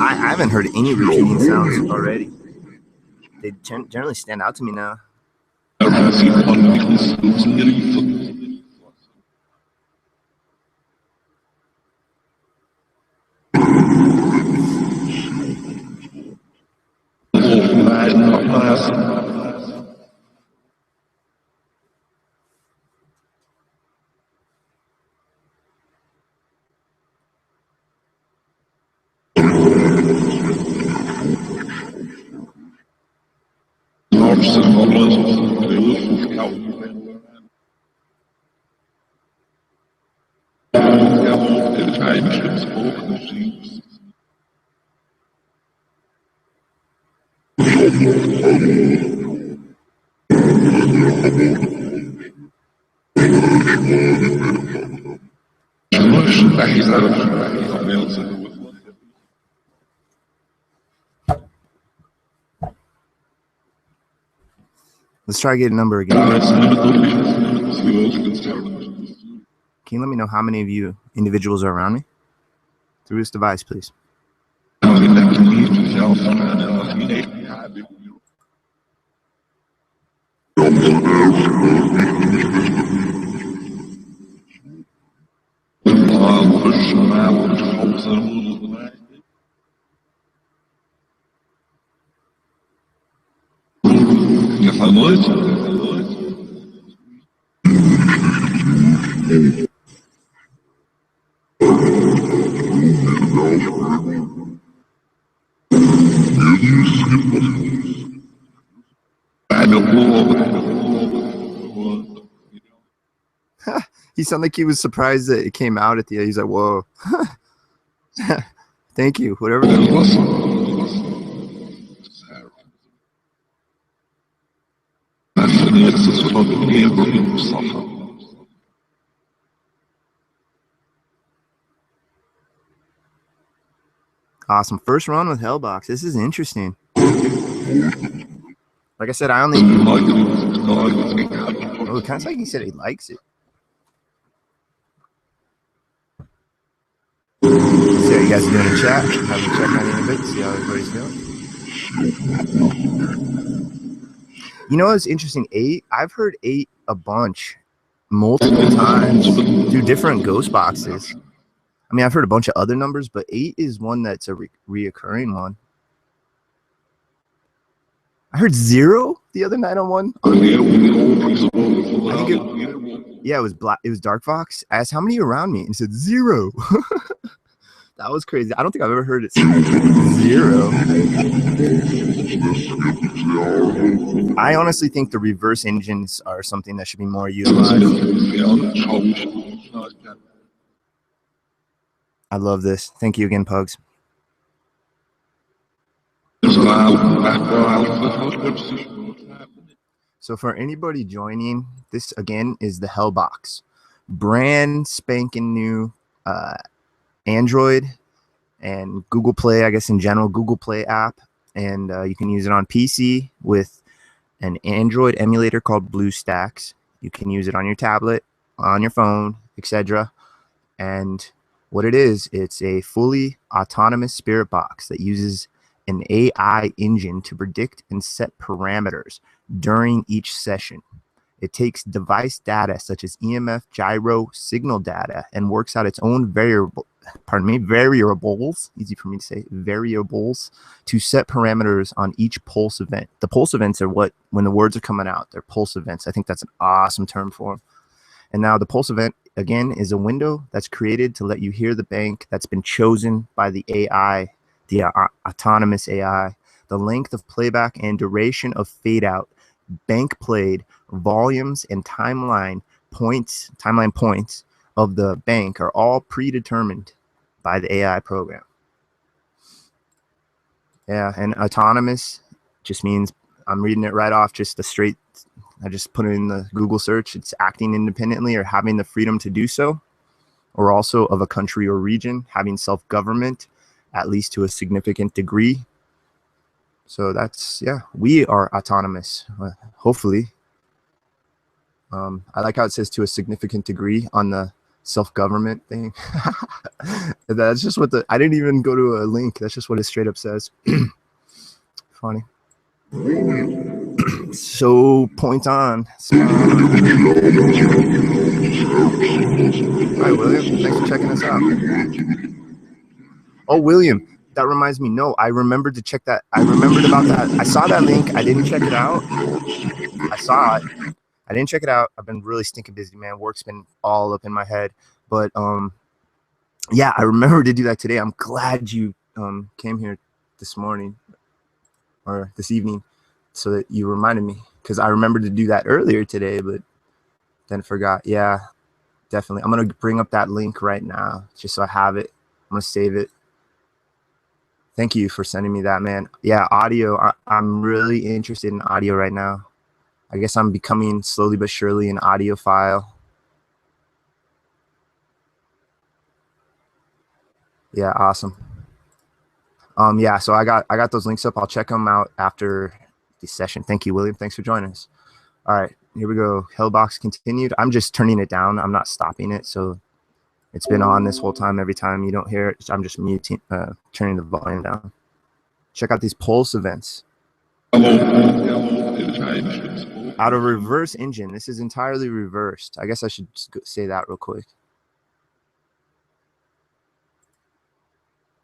I haven't heard any repeating sounds already. They generally stand out to me now. Let's try to get a number again. Can you let me know how many of you individuals are around me through this device, please? He sounded like he was surprised that it came out at the end. He's like, whoa. Thank you. Whatever that was. Awesome. First run with HellBox. This is interesting. Like I said, I only... Oh, it kind of like he said he likes it. See how you guys are doing in chat. Have a check on you in a bit, see how everybody's feeling. You know what's interesting? 8, I've heard 8 a bunch, multiple times, through different ghost boxes. I mean, I've heard a bunch of other numbers, but 8 is one that's a reoccurring one. I heard 0 the other night on one. I think it was black. It was Dark Fox. I asked how many around me, and he said 0. That was crazy. I don't think I've ever heard it say 0. I honestly think the reverse engines are something that should be more utilized. I love this. Thank you again, Pugs. So for anybody joining, this again is the HellBox, brand spanking new Android and Google Play, I guess in general, Google Play app. And you can use it on PC with an Android emulator called BlueStacks. You can use it on your tablet, on your phone, etc. And what it is, it's a fully autonomous spirit box that uses an AI engine to predict and set parameters during each session. It takes device data such as EMF, gyro, signal data, and works out its own variables, easy for me to say, variables, to set parameters on each pulse event. The pulse events are what, when the words are coming out, they're pulse events. I think that's an awesome term for them. And now the pulse event, again, is a window that's created to let you hear the bank that's been chosen by the AI, the autonomous AI, the length of playback and duration of fade out, bank played, volumes, and timeline points of the bank are all predetermined by the AI program. Yeah, and autonomous just means, I'm reading it right off, just a straight, I just put it in the Google search. It's acting independently or having the freedom to do so, or also of a country or region, having self-government, at least to a significant degree. So that's, yeah, we are autonomous, hopefully. I like how it says to a significant degree on the self-government thing. That's just what I didn't even go to a link. That's just what it straight up says. Funny. So point on. All right, William, thanks for checking us out. Oh, William, that reminds me. No, I remembered to check that. I remembered about that. I saw that link. I didn't check it out. I saw it. I didn't check it out. I've been really stinking busy, man. Work's been all up in my head. But yeah, I remember to do that today. I'm glad you came here this morning or this evening so that you reminded me, because I remembered to do that earlier today, but then forgot. Yeah, definitely. I'm going to bring up that link right now just so I have it. I'm going to save it. Thank you for sending me that, man. Yeah, audio. I'm really interested in audio right now. I guess I'm becoming slowly but surely an audiophile. Yeah, awesome. Yeah, so I got those links up. I'll check them out after the session. Thank you, William. Thanks for joining us. All right, here we go. HellBox continued. I'm just turning it down. I'm not stopping it. So it's been on this whole time. Every time you don't hear it, I'm just muting, turning the volume down. Check out these pulse events. Out of reverse engine. This is entirely reversed. I guess I should say that real quick.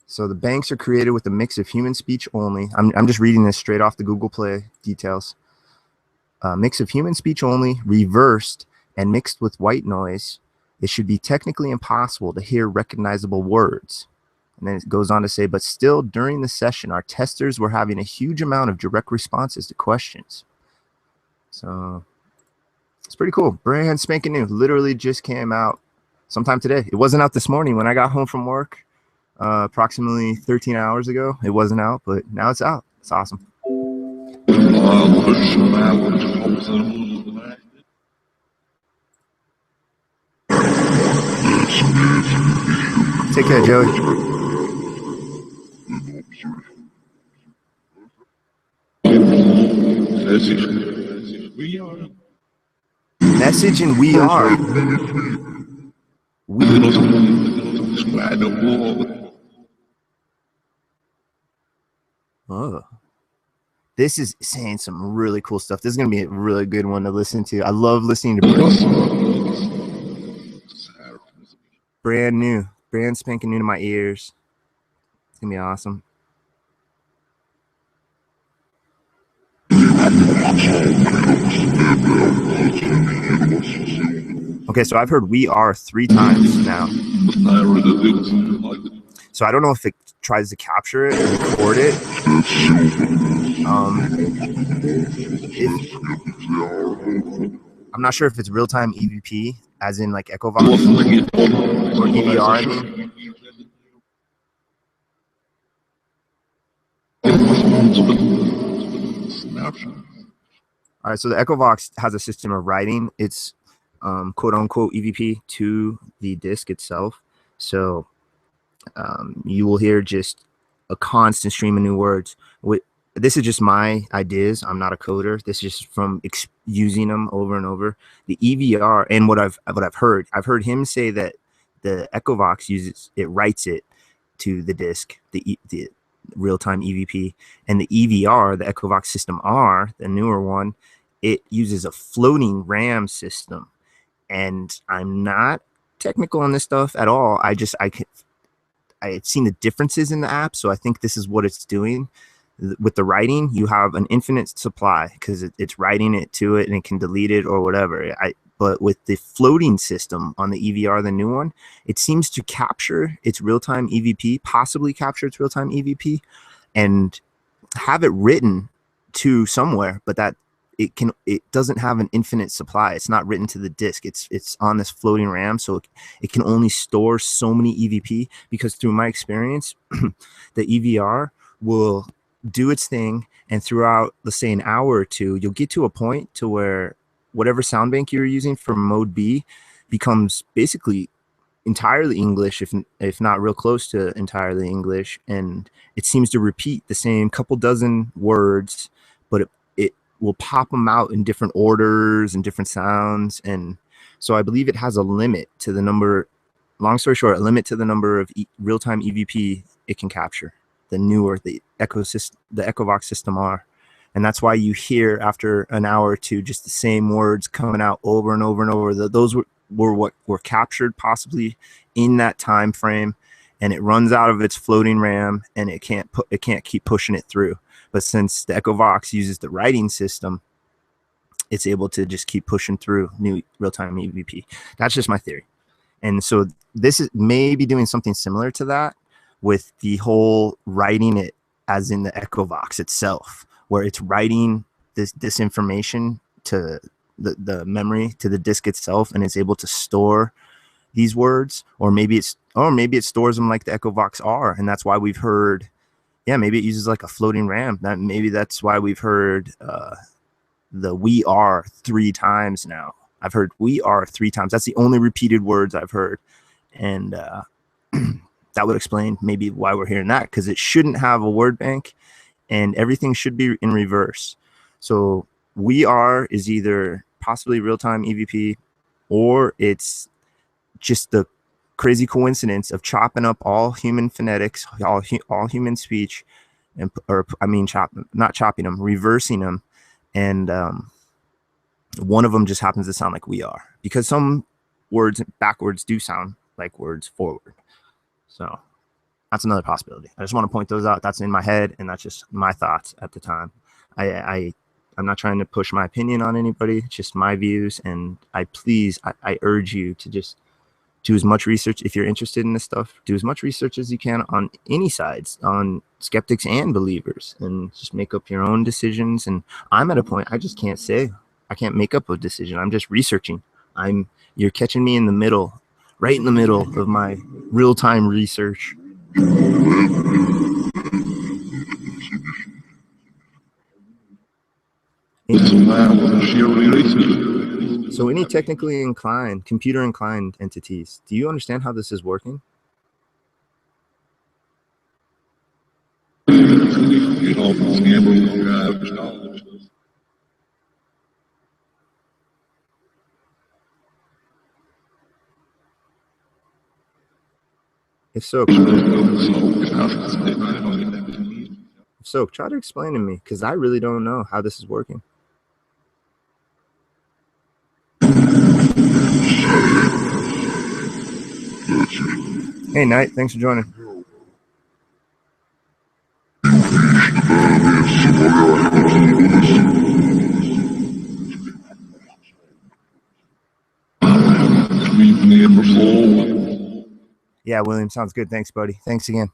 So the banks are created with a mix of human speech only. I'm just reading this straight off the Google Play details. Mix of human speech only, reversed, and mixed with white noise. It should be technically impossible to hear recognizable words. And then it goes on to say, but still during the session, our testers were having a huge amount of direct responses to questions. So it's pretty cool. Brand spanking new. Literally just came out sometime today. It wasn't out this morning when I got home from work. Approximately 13 hours ago. It wasn't out, but now it's out. It's awesome. Take care, Joey. message in we are. Oh. This is saying some really cool stuff. This is going to be a really good one to listen to. I love listening to brand new, brand spanking new to my ears. It's going to be awesome. Okay, so I've heard we are 3 times now. So I don't know if it tries to capture it and record it. I'm not sure if it's real-time EVP, as in like Echovox or EVR, I mean. All right, so the Echovox has a system of writing its quote-unquote EVP to the disk itself. So you will hear just a constant stream of new words. This is just my ideas. I'm not a coder. This is just from using them over and over. The EVR and what I've heard him say that the Echovox writes it to the disk, the real-time EVP, and the EVR, the Echovox System-R, the newer one, it uses a floating RAM system. And I'm not technical on this stuff at all. I had seen the differences in the app, so I think this is what it's doing. With the writing, you have an infinite supply because it's writing it to it and it can delete it or whatever. But with the floating system on the EVR, the new one, it seems to capture its real-time EVP, possibly capture its real-time EVP, and have it written to somewhere, but that it doesn't have an infinite supply. It's not written to the disk. It's on this floating RAM, so it can only store so many EVP, because through my experience, the EVR will do its thing, and throughout, let's say, an hour or two, you'll get to a point to where whatever sound bank you're using for mode B becomes basically entirely English, if not real close to entirely English, and it seems to repeat the same couple dozen words, but it will pop them out in different orders and different sounds. And so I believe it has a limit to the number, long story short, a limit to the number of real-time EVP it can capture. The newer, the Echovox System-R. And that's why you hear after an hour or two just the same words coming out over and over and over. Those were what were captured possibly in that time frame, and it runs out of its floating RAM, and it can't keep pushing it through. But since the Echovox uses the writing system, it's able to just keep pushing through new real-time EVP. That's just my theory. And so this is maybe doing something similar to that, with the whole writing it as in the Echovox itself, where it's writing this information to the memory, to the disk itself, and it's able to store these words, or maybe it stores them like the Echovox R, and that's why we've heard, yeah, maybe it uses like a floating RAM. Maybe that's why we've heard the we are 3 times now. I've heard we are 3 times. That's the only repeated words I've heard, and that would explain maybe why we're hearing that, because it shouldn't have a word bank, and everything should be in reverse. So we are is either possibly real-time EVP, or it's just the crazy coincidence of chopping up all human phonetics, all human speech, and not chopping them, reversing them, and one of them just happens to sound like we are, because some words backwards do sound like words forward. So that's another possibility. I just want to point those out. That's in my head, and that's just my thoughts at the time. I'm not trying to push my opinion on anybody. It's just my views, and I urge you to just do as much research. If you're interested in this stuff, do as much research as you can on any sides, on skeptics and believers, and just make up your own decisions. And I'm at a point I just can't say. I can't make up a decision. I'm just researching. You're catching me in the middle, right in the middle of my real-time research. So any technically inclined, computer inclined entities, do you understand how this is working? If so, try to explain to me, because I really don't know how this is working. Hey, Knight, thanks for joining. Yeah, William, sounds good. Thanks, buddy. Thanks again.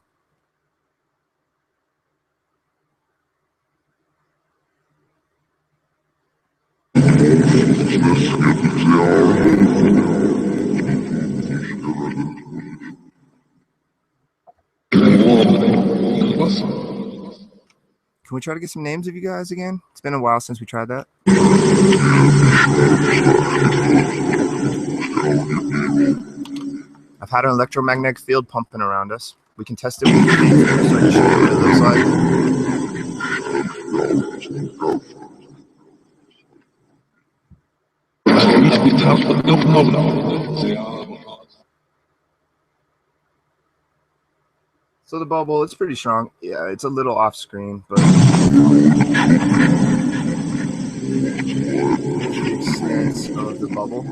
Can we try to get some names of you guys again? It's been a while since we tried that. I've had an electromagnetic field pumping around us. We can test it with the phaser, so I can show you what it looks like. So the bubble, it's pretty strong. Yeah, it's a little off screen, but the extent of the bubble,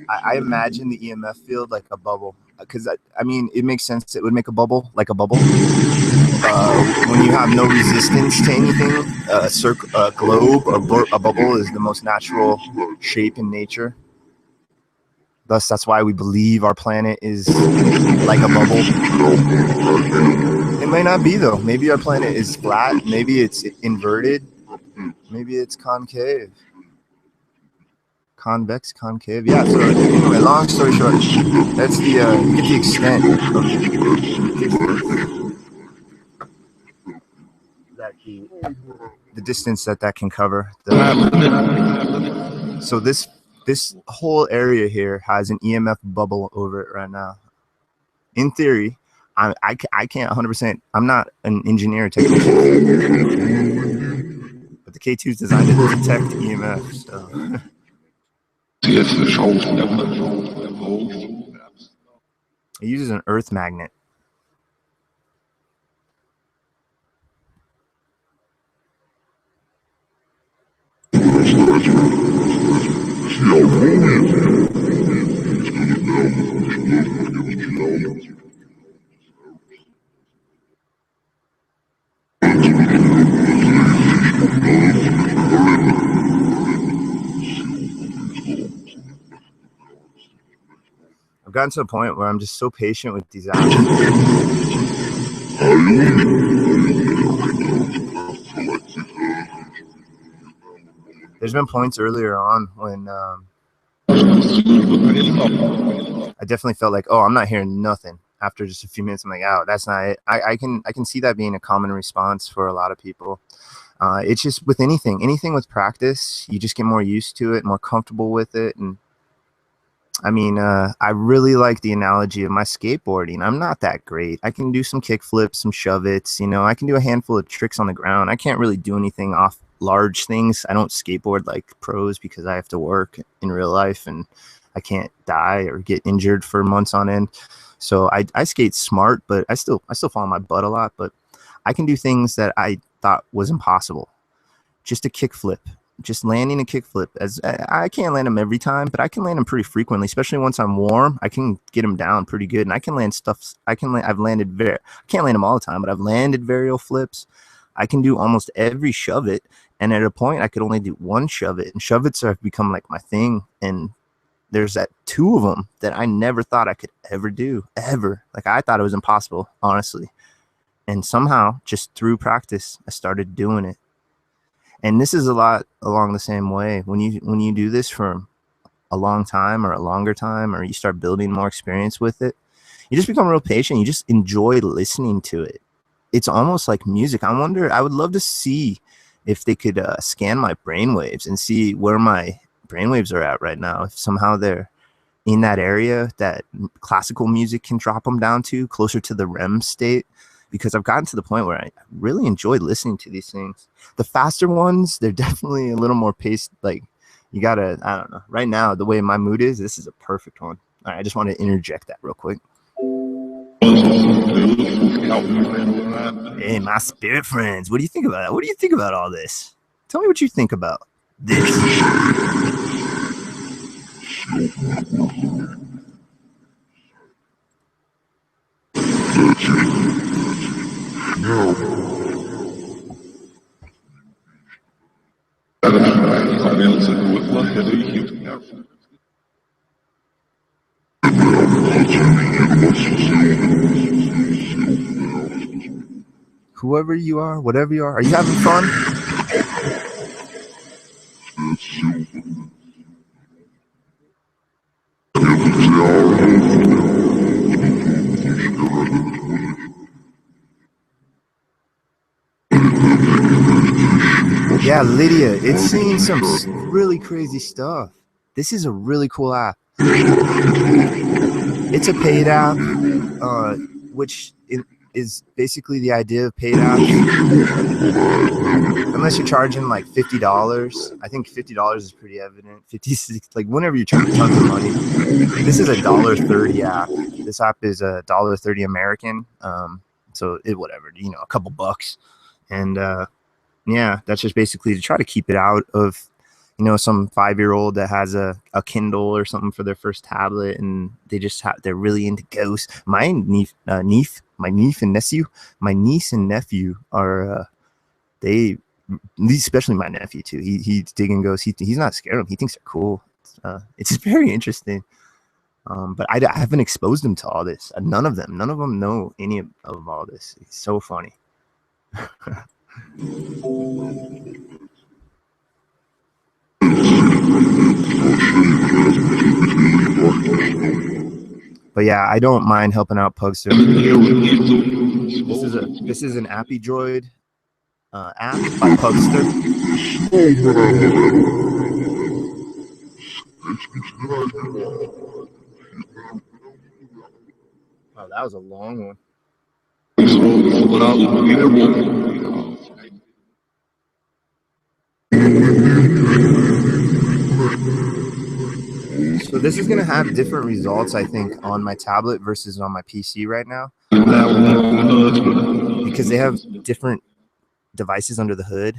I imagine the EMF field like a bubble, because I mean, it makes sense. It would make a bubble like a bubble. When you have no resistance to anything, a globe or a bubble is the most natural shape in nature. Thus, that's why we believe our planet is like a bubble. It may not be, though. Maybe our planet is flat. Maybe it's inverted. Maybe it's concave. Convex, concave. Yeah, so anyway, long story short, that's the, you get the extent of the distance that can cover. So this whole area here has an EMF bubble over it right now. In theory, I can't 100%. I'm not an engineer or technician, but the K2 is designed to detect EMF. So. It uses an earth magnet. I've gotten to a point where I'm just so patient with these apps. There's been points earlier on when I definitely felt like, oh, I'm not hearing nothing. After just a few minutes, I'm like, oh, that's not it. I can see that being a common response for a lot of people. It's just with anything with practice, you just get more used to it, more comfortable with it. And I mean, I really like the analogy of my skateboarding. I'm not that great. I can do some kick flips, some shove-its, I can do a handful of tricks on the ground. I can't really do anything off large things. I don't skateboard like pros because I have to work in real life and I can't die or get injured for months on end. So I skate smart, but I still fall on my butt a lot, but I can do things that I thought was impossible. Just a kick flip. Just landing a kickflip, as I can't land them every time, but I can land them pretty frequently, especially once I'm warm. I can get them down pretty good, and I can land stuff. I can't land them all the time, but I've landed varial flips. I can do almost every shove it, and at a point I could only do one shove it, and shove its have become like my thing. And there's two of them that I never thought I could ever do, ever. Like I thought it was impossible, honestly. And somehow, just through practice, I started doing it. And this is a lot along the same way. When you do this for a long time or a longer time, or you start building more experience with it, you just become real patient. You just enjoy listening to it. It's almost like music. I would love to see if they could scan my brainwaves and see where my brainwaves are at right now. If somehow they're in that area that classical music can drop them down to, closer to the REM state. Because I've gotten to the point where I really enjoy listening to these things. The faster ones, they're definitely a little more paced. Like you gotta, I don't know. Right now, the way my mood is, this is a perfect one. All right, I just want to interject that real quick. Hey, my spirit friends, what do you think about that? What do you think about all this? Tell me what you think about this. Whoever you are, whatever you are you having fun? Yeah, Lydia, it's seeing some really crazy stuff. This is a really cool app. It's a paid app, which is basically the idea of paid apps. Unless you're charging like $50, I think $50 is pretty evident. 56, like whenever you charge tons of money. This is a $1.30 app. This app is a $1.30 American. So it whatever, you know, a couple bucks, and yeah, that's just basically to try to keep it out of, you know, some 5-year-old that has a Kindle or something for their first tablet, and they're really into ghosts. My niece and nephew are especially my nephew too. He's digging ghosts. He's not scared of them. He thinks they're cool. It's very interesting. But I haven't exposed them to all this. None of them know any of all this. It's so funny. But yeah, I don't mind helping out Pugster. This is an AppyDroid app by Pugster. Oh, that was a long one. So this is going to have different results, I think, on my tablet versus on my PC right now, because they have different devices under the hood,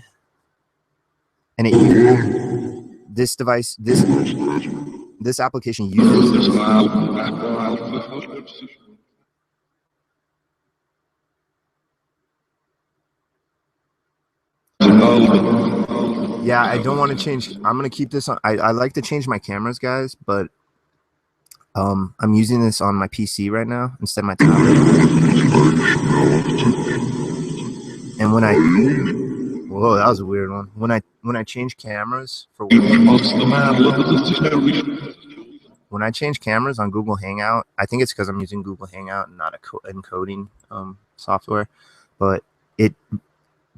and this application uses yeah, I don't want to change. I'm going to keep this on. I like to change my cameras, guys, but I'm using this on my PC right now instead of my tablet. And whoa, that was a weird one. When I change cameras when I change cameras on Google Hangout, I think it's because I'm using Google Hangout and not encoding software, but it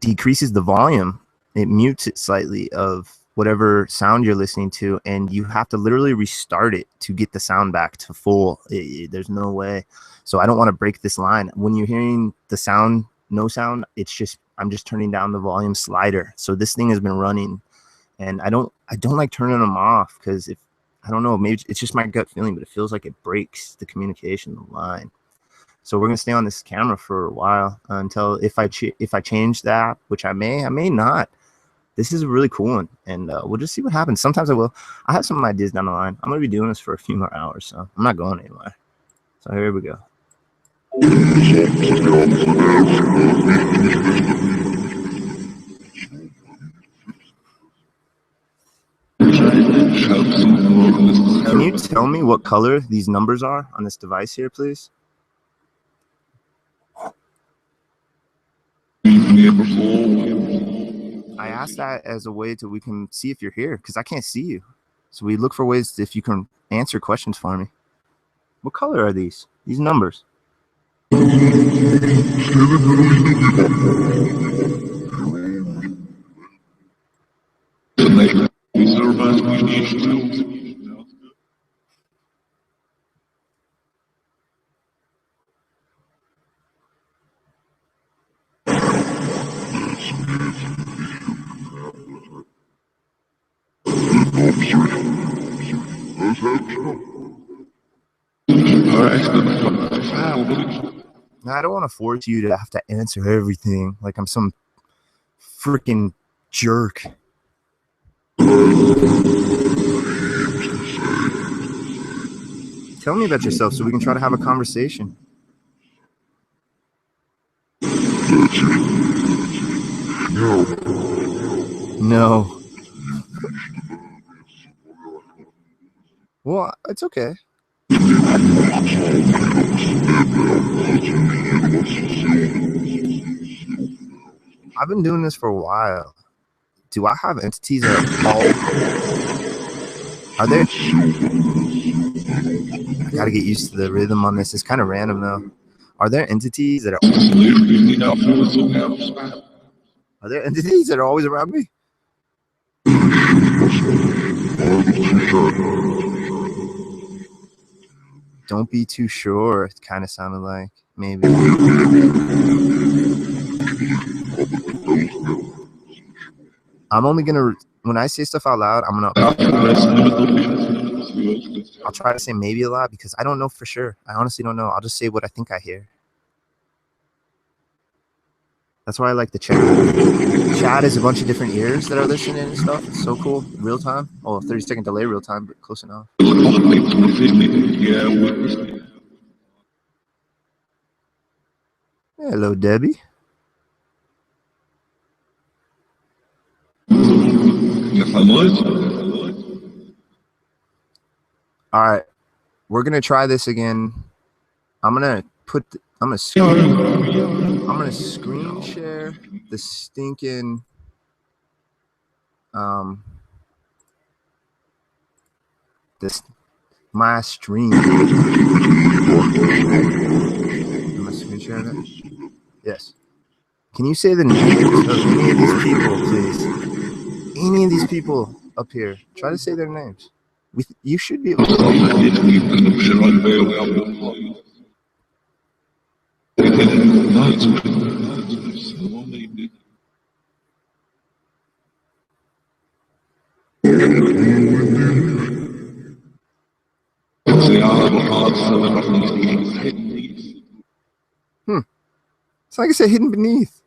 decreases the volume. It mutes it slightly of whatever sound you're listening to, and you have to literally restart it to get the sound back to full. There's no way. So I don't want to break this line. When you're hearing the sound, no sound, I'm just turning down the volume slider. So this thing has been running, and I don't like turning them off, because if I don't know, maybe it's just my gut feeling, but it feels like it breaks the communication line. So we're gonna stay on this camera for a while until if I change that, which I may not. This is a really cool one, and we'll just see what happens. Sometimes I will. I have some ideas down the line. I'm gonna be doing this for a few more hours, so I'm not going anywhere. So here we go. Can you tell me what color these numbers are on this device here, please? I asked that as a way we can see if you're here, because I can't see you. So we look for ways if you can answer questions for me. What color are these numbers? Now, I don't want to force you to have to answer everything like I'm some freaking jerk. Tell me about yourself so we can try to have a conversation. No. Well, it's okay. I've been doing this for a while. Do I have entities that are there? I gotta get used to the rhythm on this. It's kind of random though. Are there entities that are always around me? Don't be too sure. It kind of sounded like maybe. I'm only gonna, when I say stuff out loud, I'll try to say maybe a lot because I don't know for sure. I honestly don't know. I'll just say what I think I hear. That's why I like the chat. Chat is a bunch of different ears that are listening and stuff. It's so cool. Real time. Oh, 30-second delay real time, but close enough. Hello, Debbie. All right. We're going to try this again. I'm going to screen share the stinking my stream. Am I screen sharing it? Yes. Can you say the names of any of these people, please? Any of these people up here. Try to say their names. You should be able to. It's like I said, hidden beneath.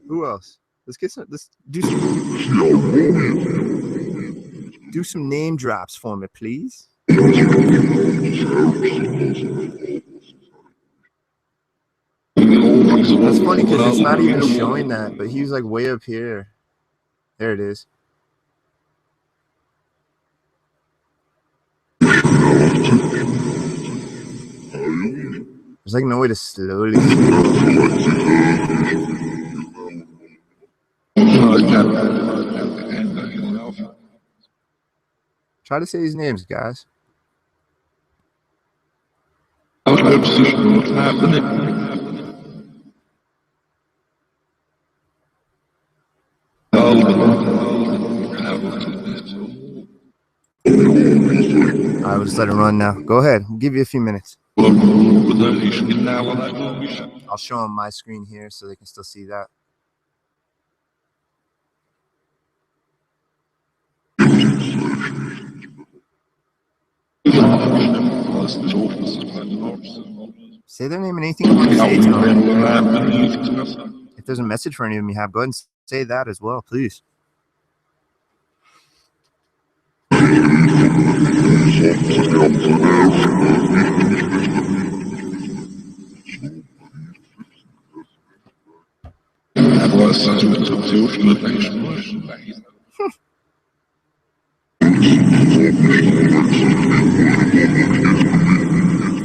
Who else? Let's get some. Let's do some name drops for me, please. That's funny because it's not even showing that, but he's like way up here. There it is. There's like no way to slowly. Try to say his names, guys. I will just let it run now. Go ahead. I'll give you a few minutes. I'll show them my screen here so they can still see that. Say their name and anything you want to say to them. If there's a message for any of them you have, go ahead and say that as well, please.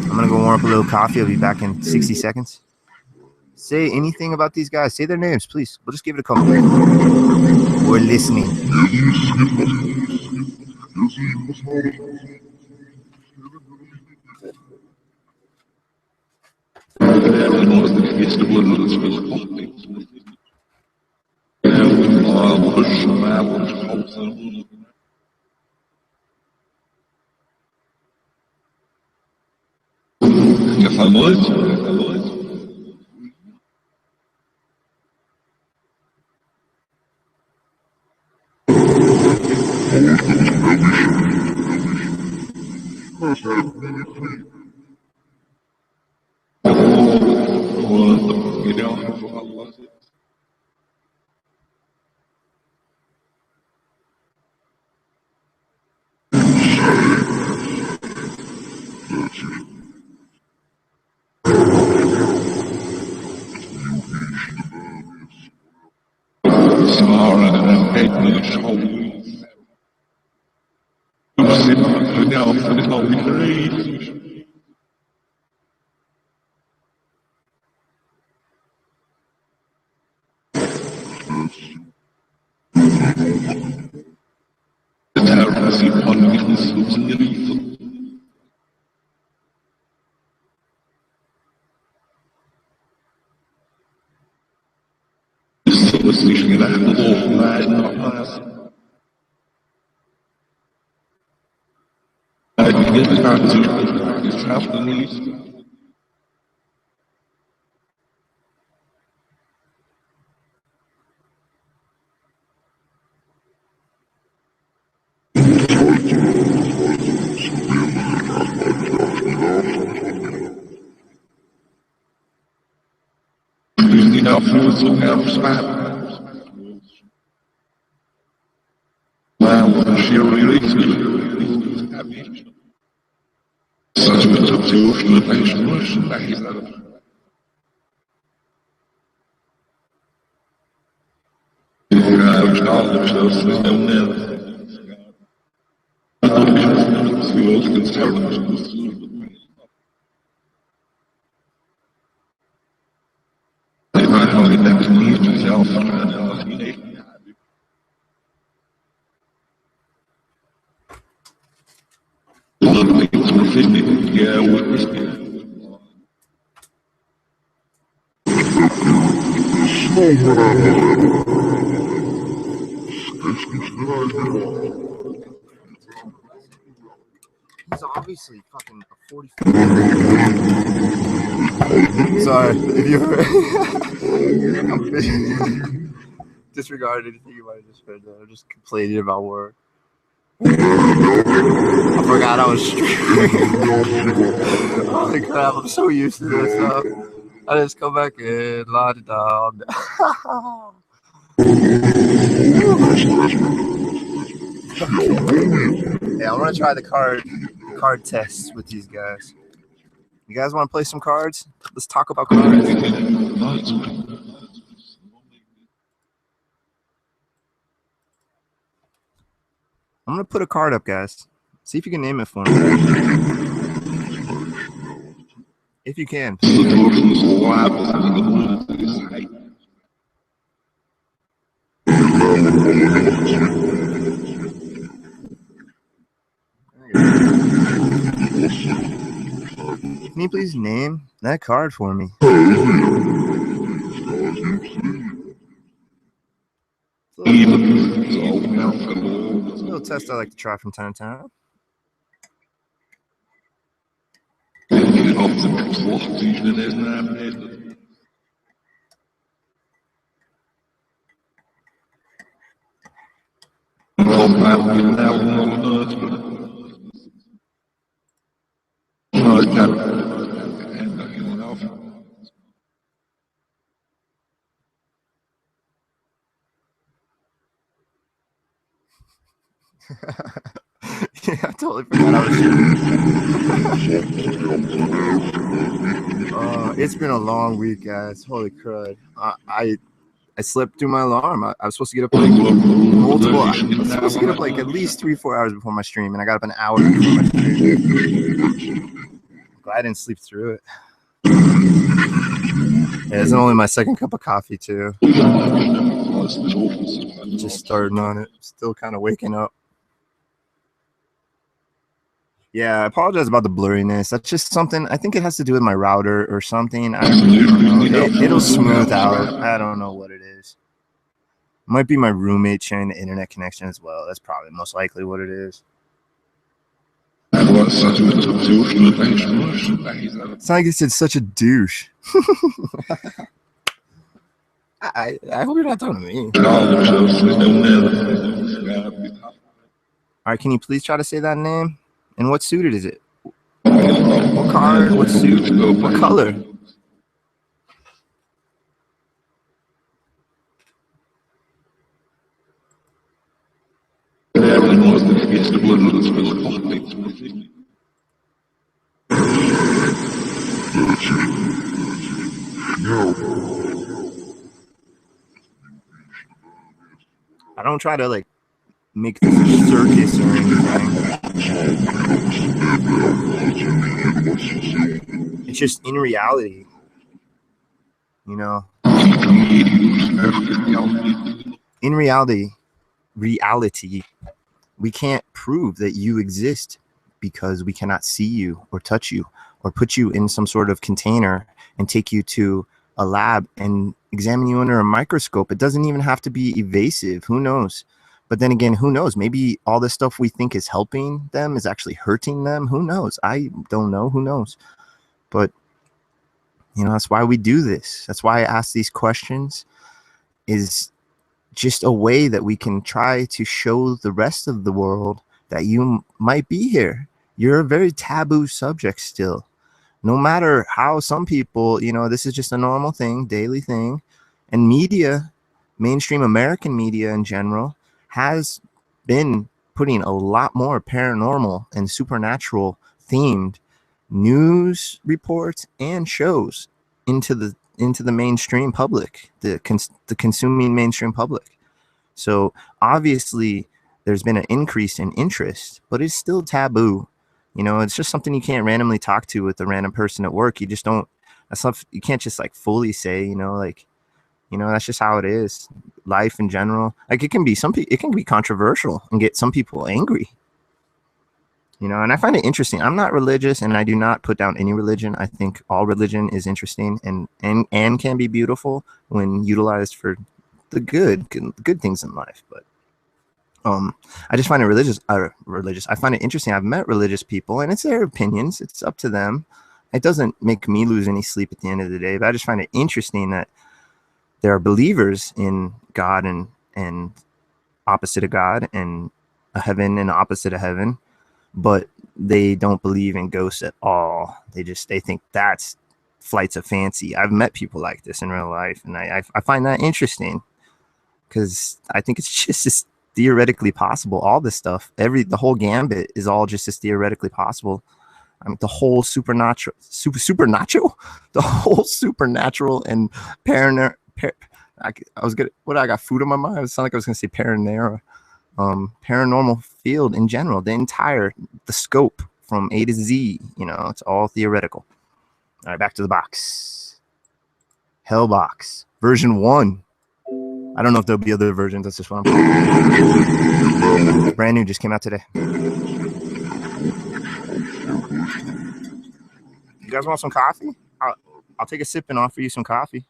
I'm gonna go warm up a little coffee. I'll be back in 60 seconds. Say anything about these guys. Say their names, please. We'll just give it a couple minutes. We're listening. He's obviously fucking a 45. Sorry, if you heard. Disregard anything you might have just heard there. I'm just complaining about work. I forgot I was streaming. Holy crap, I'm so used to this stuff. I just come back in, la da da. Yeah, I'm gonna try the card tests with these guys. You guys want to play some cards? Let's talk about cards. I'm gonna put a card up, guys. See if you can name it for me. If you can. Can you please name that card for me? It's a little test I like to try from time to time. Yeah, I totally forgot I was shooting. It's been a long week, guys. Holy crud. I slept through my alarm. I was supposed to get up like multiple. I was supposed to get up like at least 3-4 hours before my stream, and I got up an hour before my stream. Glad I didn't sleep through it. Yeah, it's only my second cup of coffee too. Just starting on it. Still kind of waking up. Yeah, I apologize about the blurriness. That's just something. I think it has to do with my router or something. I don't know. It'll smooth out. I don't know what it is. Might be my roommate sharing the internet connection as well. That's probably most likely what it is. It's not like it's such a douche. I hope you're not talking to me. All right, can you please try to say that name? And what suited is it? What card? What suit? What color? I don't try to like make this a circus or anything. just in reality, you know, in reality, we can't prove that you exist because we cannot see you or touch you or put you in some sort of container and take you to a lab and examine you under a microscope. It doesn't even have to be evasive. Who knows? But then again, who knows? Maybe all this stuff we think is helping them is actually hurting them. Who knows? I don't know. Who knows? But, you know, that's why we do this. That's why I ask these questions, is just a way that we can try to show the rest of the world that you might be here. You're a very taboo subject still. No matter how some people, you know, this is just a normal thing, daily thing. And media, mainstream American media in general, has been putting a lot more paranormal and supernatural themed news reports and shows into the mainstream public, the consuming mainstream public. So obviously there's been an increase in interest, but it's still taboo. You know, it's just something you can't randomly talk to with a random person at work. You just don't, that's stuff you can't just like fully say, you know, like, you know, that's just how it is. Life in general, like it can be controversial and get some people angry, you know. And I find it interesting. I'm not religious and I do not put down any religion. I think all religion is interesting and can be beautiful when utilized for the good things in life. But I just find it religious. I find it interesting. I've met religious people, and it's their opinions. It's up to them. It doesn't make me lose any sleep at the end of the day. But I just find it interesting that there are believers in God and opposite of God, and a heaven and opposite of heaven, but they don't believe in ghosts at all. They think that's flights of fancy. I've met people like this in real life, and I find that interesting because I think it's just as theoretically possible. All this stuff, the whole gambit is all just as theoretically possible. I mean, the whole supernatural, the whole supernatural and paranormal. I got food in my mind. It sounded like I was gonna say paranormal field in general. The scope from A to Z. You know, it's all theoretical. All right, back to the box. HellBox version 1. I don't know if there'll be other versions. That's just what I'm playing. Brand new, just came out today. You guys want some coffee? I'll take a sip and offer you some coffee.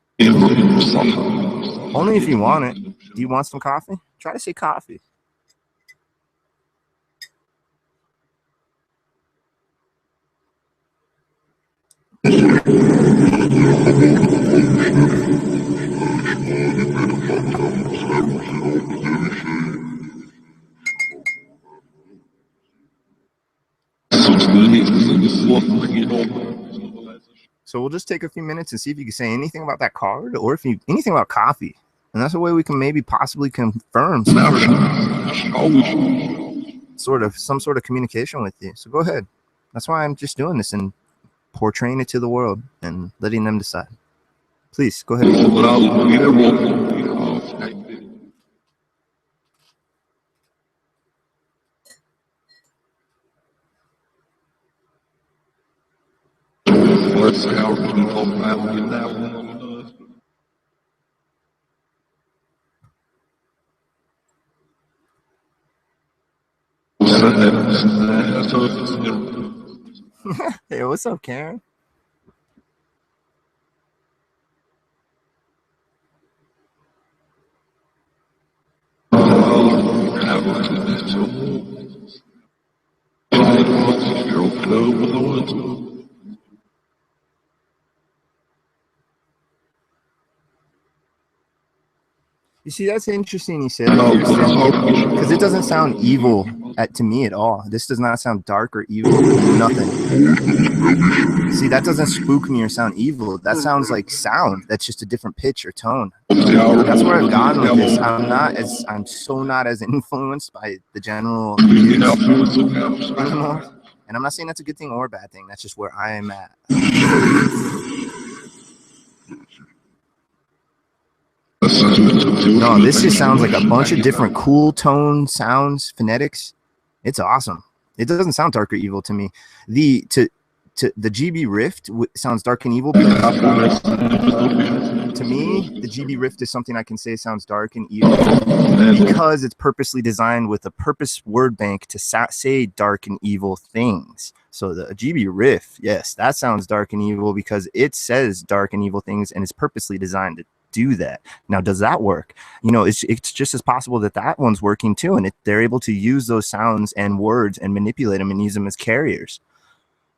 Only if you want it. Do you want some coffee? Try to say coffee. So we'll just take a few minutes and see if you can say anything about that card, or if you anything about coffee, and that's a way we can maybe possibly confirm some sort of communication with you. So go ahead. That's why I'm just doing this and portraying it to the world and letting them decide. Please go ahead. Hey, what's up, Karen? You see, that's interesting you said, because it doesn't sound evil to me at all. This does not sound dark or evil. Nothing. See, that doesn't spook me or sound evil. That sounds like sound. That's just a different pitch or tone. That's where I've gone with this. I'm so not as influenced by the general views anymore. And I'm not saying that's a good thing or a bad thing. That's just where I am at. No, this just sounds like a bunch of different cool tone sounds, phonetics. It's awesome. It doesn't sound dark or evil to me. the GB Rift sounds dark and evil because to me, the GB Rift is something I can say sounds dark and evil because it's purposely designed with a purpose word bank to say dark and evil things. So the GB Rift, yes, that sounds dark and evil because it says dark and evil things and is purposely designed to do that. Now, does that work? You know, it's just as possible that that one's working too, and they're able to use those sounds and words and manipulate them and use them as carriers.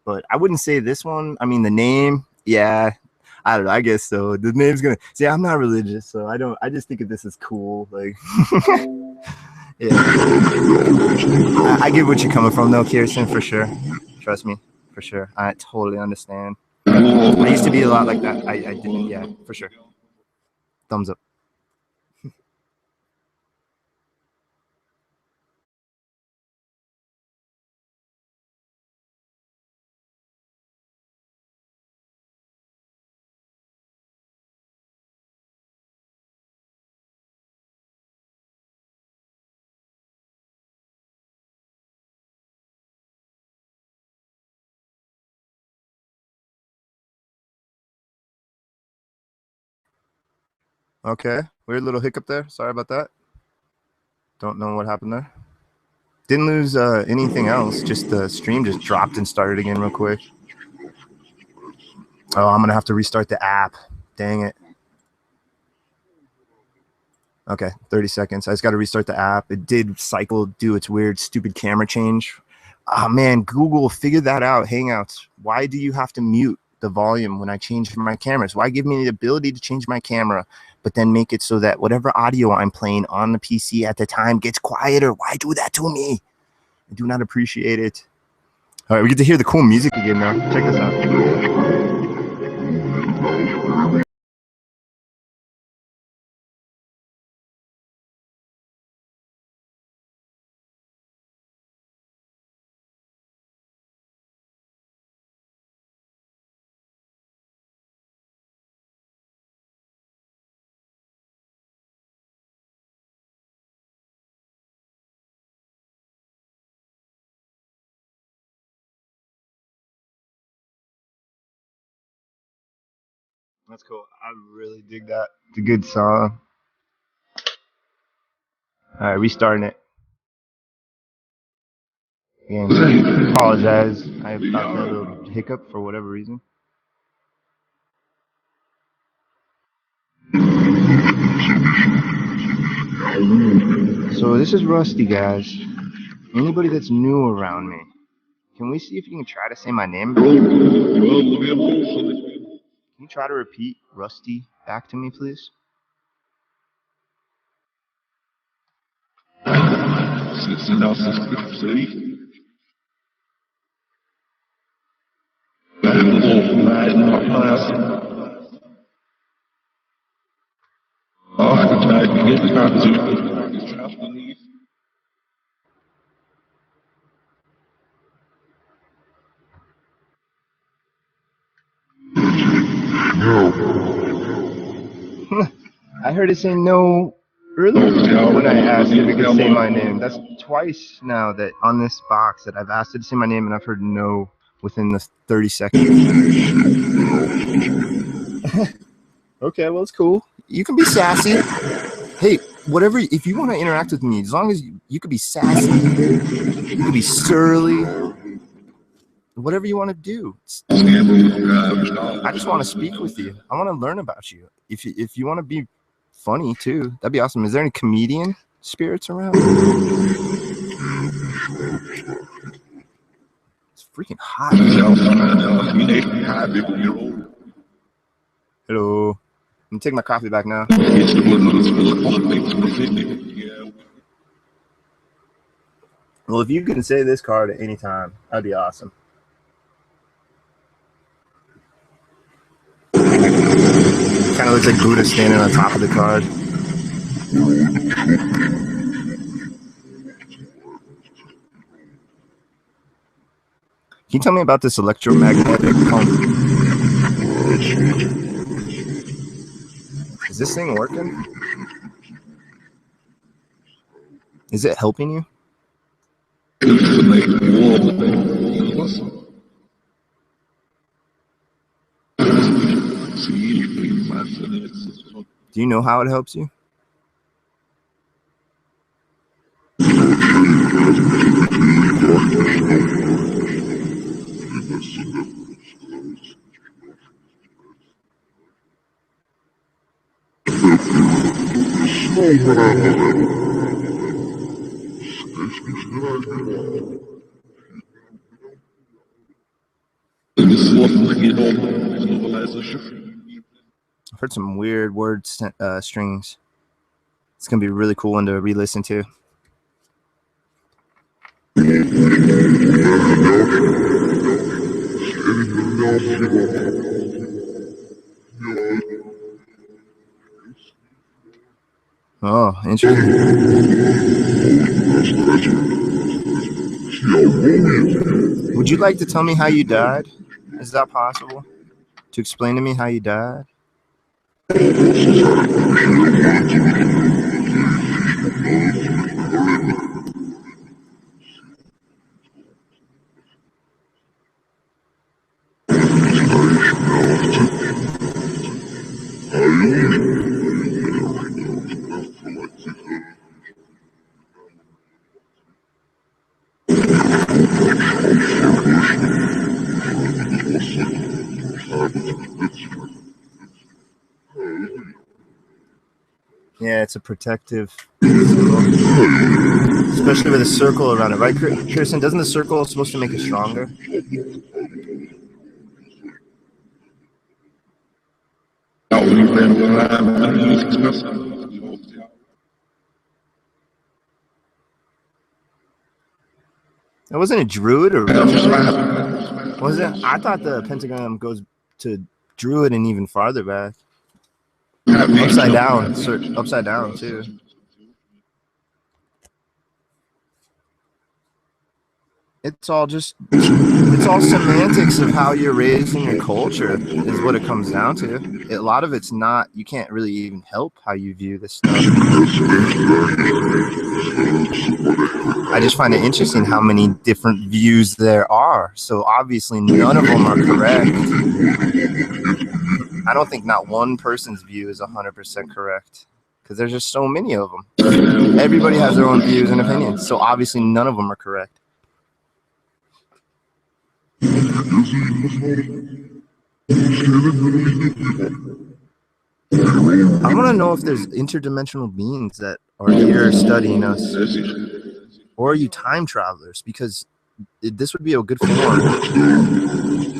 But I wouldn't say this one. I mean, the name, yeah, I don't know. I guess so. The name's gonna see. I'm not religious, so I don't. I just think of this as cool. Like, yeah, I get what you're coming from, though, Kirsten, for sure. Trust me, for sure. I totally understand. I used to be a lot like that. I didn't. Yeah, for sure. Thumbs up. Okay, weird little hiccup there. Sorry about that. Don't know what happened there. Didn't lose anything else. Just the stream just dropped and started again real quick. Oh, I'm gonna have to restart the app. Dang it. Okay, 30 seconds. I just got to restart the app. It did do its weird, stupid camera change. Oh man, Google, figure that out. Hangouts. Why do you have to mute the volume when I change my cameras? Why give me the ability to change my camera, but then make it so that whatever audio I'm playing on the PC at the time gets quieter? Why do that to me? I do not appreciate it. All right, we get to hear the cool music again now. Check this out. That's cool. I really dig that. It's a good song. All right, restarting it. Again, apologize. I thought there was a little hiccup for whatever reason. So this is Rusty, guys. Anybody that's new around me, can we see if you can try to say my name? Can you try to repeat Rusty back to me, please? I heard it say no earlier when I asked if it could say my name. That's twice now that on this box that I've asked it to say my name and I've heard no within the 30 seconds. Okay, well, it's cool. You can be sassy. Hey, whatever, if you want to interact with me, as long as you could be sassy, you could be surly, whatever you want to do. I just want to speak with you. I want to learn about you. If you want to be funny too, that'd be awesome. Is there any comedian spirits around? It's freaking hot. Hello. I'm taking my coffee back now. Well, if you can say this card at any time, that'd be awesome. Kind of looks like Buddha standing on top of the card. Can you tell me about this electromagnetic pump? Is this thing working? Is it helping you? Do you know how it helps you? I've heard some weird word strings. It's gonna be a really cool one to re-listen to. Oh, interesting. Would you like to tell me how you died? Is that possible? To explain to me how you died? Yeah, it's a protective symbol. Especially with a circle around it, right, Kirsten? Doesn't the circle supposed to make it stronger? It wasn't a druid or was it? I thought the pentagram goes to druid and even farther back. Upside down, upside down too. It's all semantics of how you're raised in your culture is what it comes down to. A lot of it's not, you can't really even help how you view this stuff. I just find it interesting how many different views there are. So obviously none of them are correct. I don't think not one person's view is 100% correct because there's just so many of them. Everybody has their own views and opinions. So obviously none of them are correct. I want to know if there's interdimensional beings that are here studying us. Or are you time travelers? Because this would be a good form.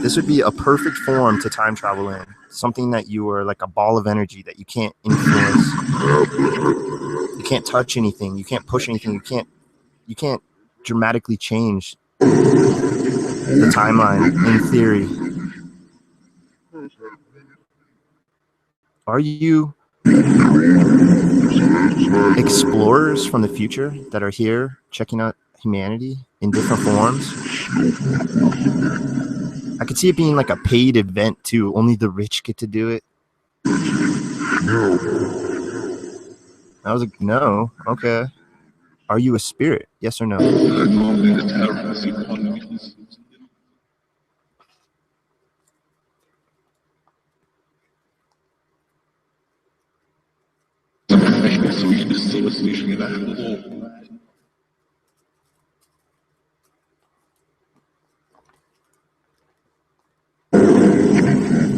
This would be a perfect form to time travel in. Something that you are like a ball of energy that you can't influence. You can't touch anything. You can't push anything. You can't dramatically change the timeline in theory. Are you explorers from the future that are here checking out humanity in different forms? I could see it being like a paid event too. Only the rich get to do it. I was like, no. Okay. Are you a spirit? Yes or no?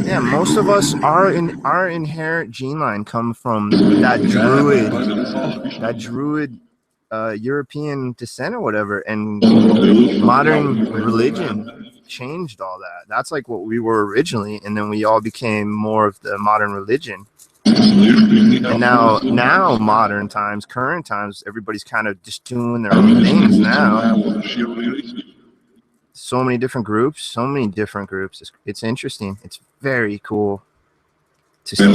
Yeah, most of us our inherent gene line come from that druid European descent or whatever, and modern religion changed all that. That's like what we were originally, and then we all became more of the modern religion. And now modern times, current times, everybody's kind of just doing their own things now. So many different groups. It's interesting. It's very cool to study.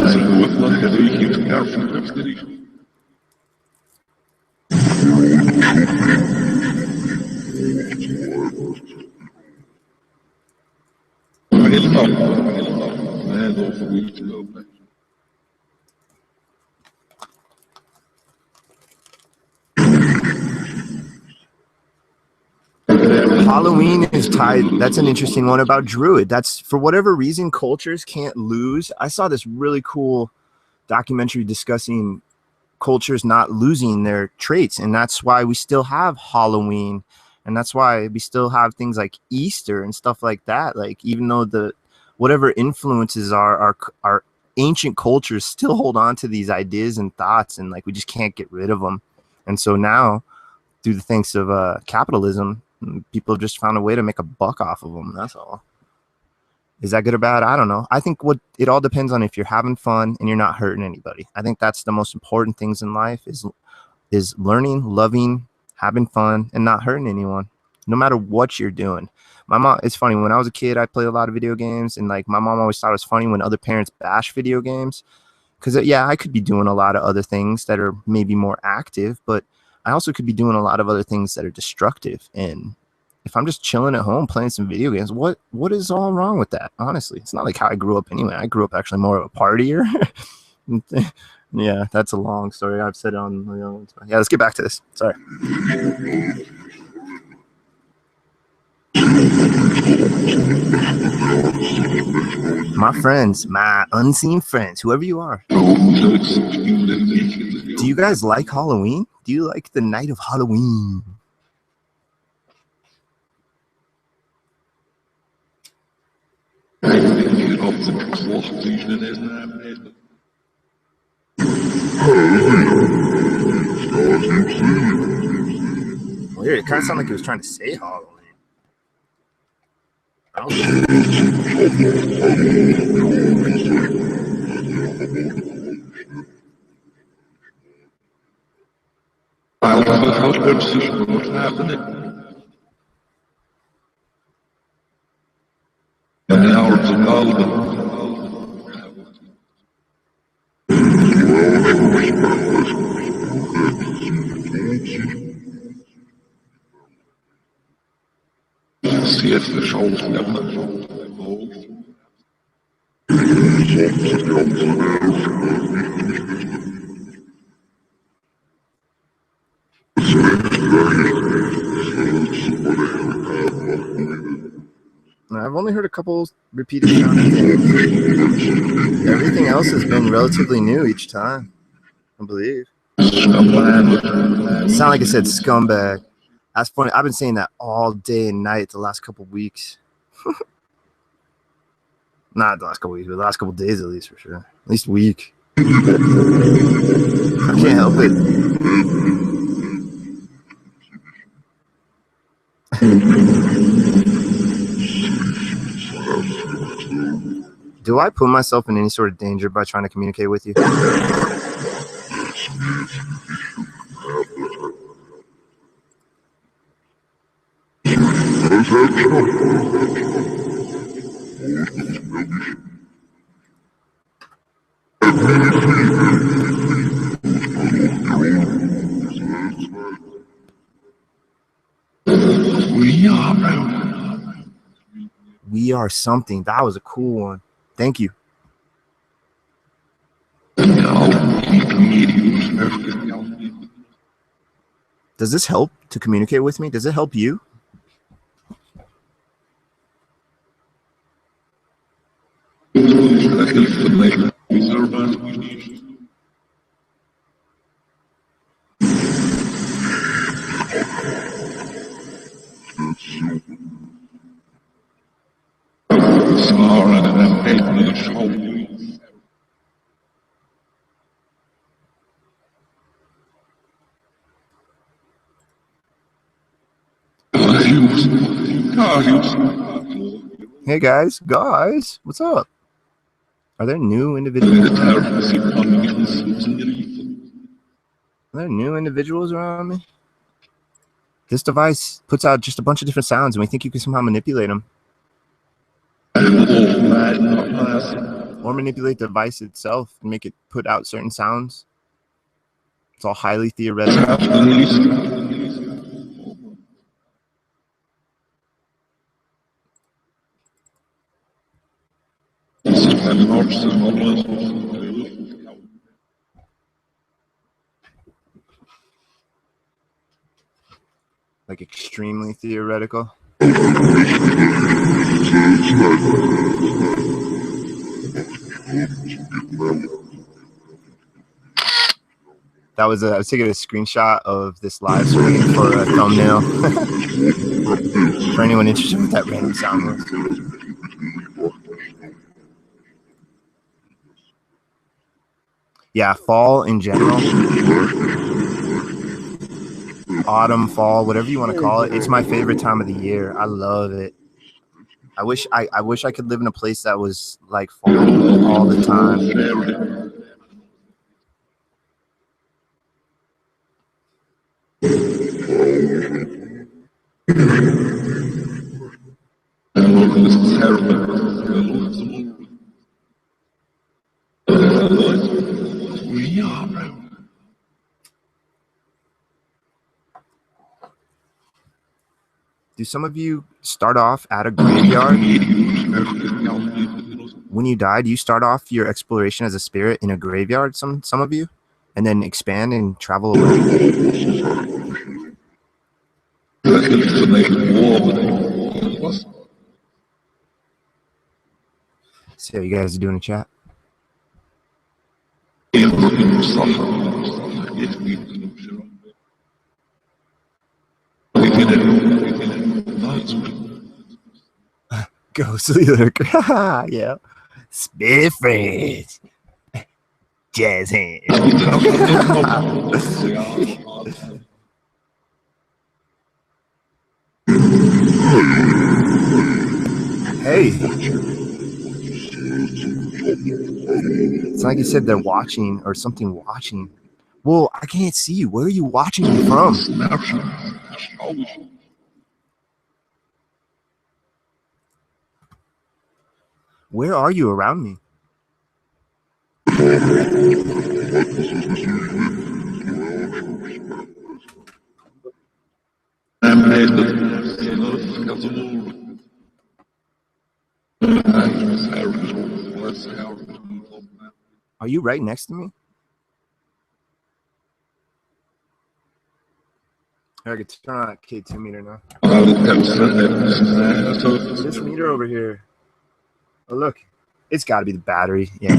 Halloween is tied. That's an interesting one about Druid. That's for whatever reason, cultures can't lose. I saw this really cool documentary discussing cultures not losing their traits, and that's why we still have Halloween, and that's why we still have things like Easter and stuff like that. Like, even though the whatever influences our ancient cultures still hold on to these ideas and thoughts, and like we just can't get rid of them. And so now, through the thanks of capitalism, people have just found a way to make a buck off of them. That's all. Is that good or bad? I don't know. I think it all depends on if you're having fun and you're not hurting anybody. I think that's the most important things in life is learning, loving, having fun, and not hurting anyone, no matter what you're doing. My mom, it's funny, when I was a kid, I played a lot of video games, and like my mom always thought it was funny when other parents bash video games. Because, yeah, I could be doing a lot of other things that are maybe more active, but I also could be doing a lot of other things that are destructive. And if I'm just chilling at home playing some video games, what is all wrong with that? Honestly, it's not like how I grew up anyway. I grew up actually more of a partier. Yeah, that's a long story. I've said it on my own. Yeah, let's get back to this. Sorry. My friends, my unseen friends, whoever you are. Do you guys like Halloween? Do you like the night of Halloween? Weird. It kind of sounded like he was trying to say Halloween. I've only heard a couple repeated sounding things. Everything else has been relatively new each time, I believe. Sound like I said scumbag. That's funny. I've been saying that all day and night the last couple weeks. Not the last couple weeks, but the last couple days at least, for sure. At least a week. I can't help it. Do I put myself in any sort of danger by trying to communicate with you? We are something. That was a cool one. Thank you. Does this help to communicate with me? Does it help you? Hey guys, what's up? Are there new individuals around me? This device puts out just a bunch of different sounds, and we think you can somehow manipulate them. Or manipulate the device itself and make it put out certain sounds. It's all highly theoretical. Like extremely theoretical. That was I was taking a screenshot of this live stream for a thumbnail. For anyone interested in what that random sound was. Yeah, fall in general. Autumn, fall, whatever you want to call it. It's my favorite time of the year. I love it. I wish I could live in a place that was like fall all the time. Do some of you start off at a graveyard? When you die, do you start off your exploration as a spirit in a graveyard, some of you? And then expand and travel away? See how you guys are doing in chat. Ghost leader. Yeah. Spit friends. Jazz hands. Hey. It's like you said they're watching or something watching. Well, I can't see you. Where are you watching me from? Where are you around me? Are you right next to me? I can turn on that K2 meter now. This meter over here. Oh, look. It's got to be the battery. Yeah.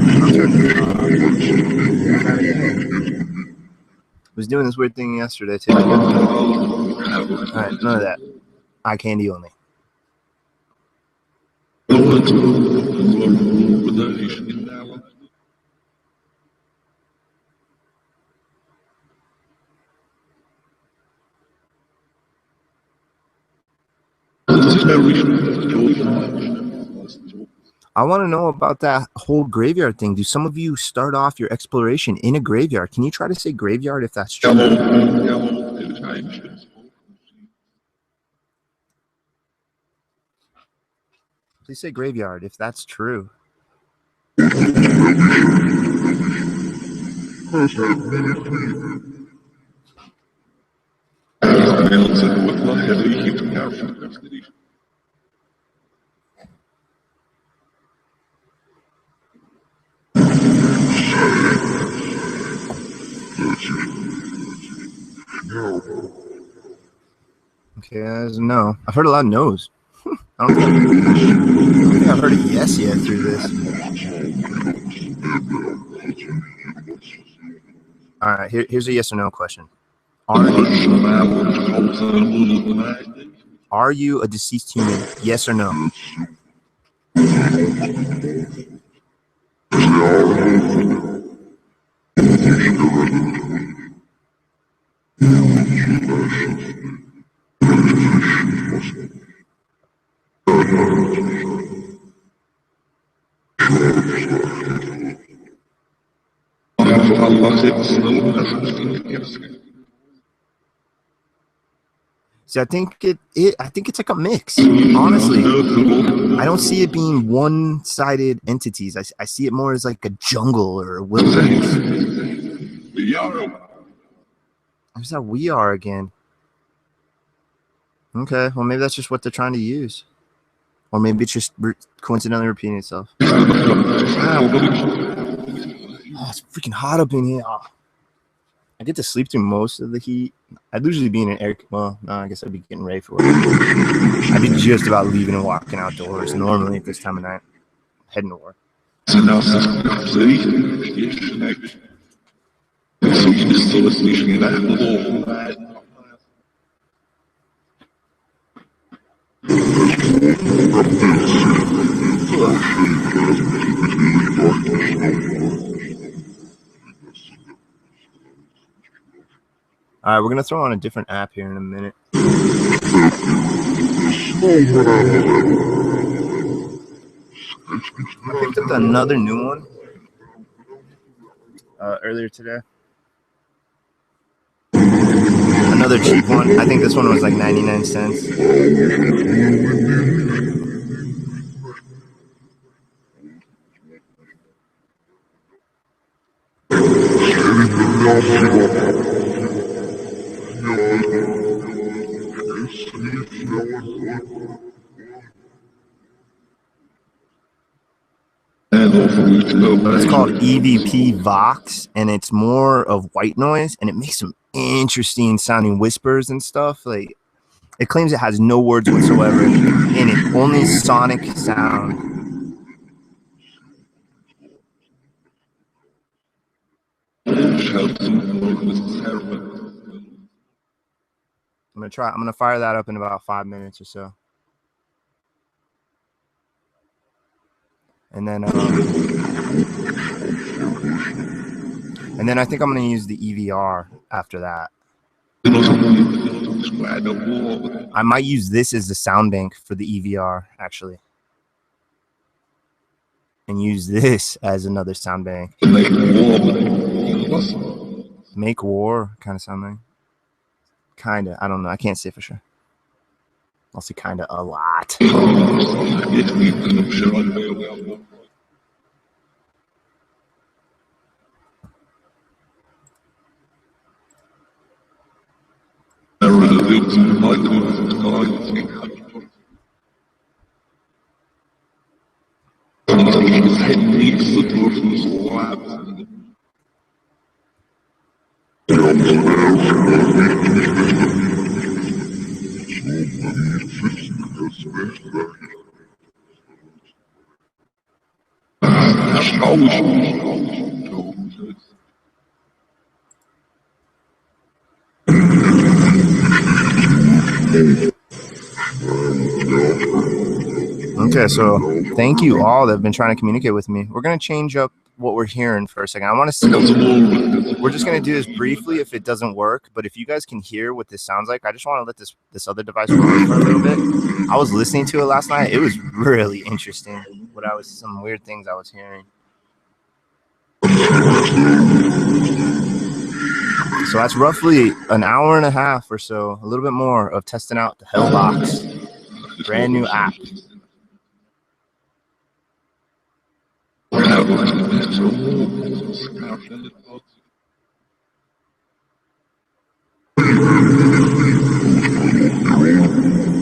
Was doing this weird thing yesterday, too. All right, none of that. Eye candy only. I want to know about that whole graveyard thing. Do some of you start off your exploration in a graveyard? Can you try to say graveyard if that's true? Please say graveyard if that's true. Okay, that's a no. I've heard a lot of no's. I don't think I've heard a yes yet through this. All right, here's a yes or no question. Are you a deceased human? Yes or no? See, I think it's like a mix. Honestly, I don't see it being one-sided entities. I see it more as like a jungle or a wilderness. There's that we are again. Okay, well maybe that's just what they're trying to use, or maybe it's just coincidentally repeating itself. Oh, it's freaking hot up in here. Oh. I get to sleep through most of the heat. I'd usually be in an air. Well, no, I guess I'd be getting ready for work. I'd be just about leaving and walking outdoors normally at this time of night, heading to work. All right, we're going to throw on a different app here in a minute. I picked up another new one earlier today. Another cheap one. I think this one was like 99 cents. It's called EVP Vox, and it's more of white noise, and it makes some interesting sounding whispers and stuff. Like, it claims it has no words whatsoever in it, only sonic sound. I'm gonna fire that up in about 5 minutes or so. And then I think I'm gonna use the EVR after that. I might use this as the sound bank for the EVR actually, and use this as another sound bank. Make war kind of sound bank. Kinda, I don't know. I can't say for sure. I'll say kinda a lot. Okay, so thank you all that have been trying to communicate with me. We're going to change up what we're hearing for a second. I want to see, we're just going to do this briefly if it doesn't work, but if you guys can hear what this sounds like, I just want to let this other device run for a little bit. I was listening to it last night. It was really interesting. Some weird things I was hearing. So that's roughly an hour and a half or so, a little bit more of testing out the HellBox, brand new app.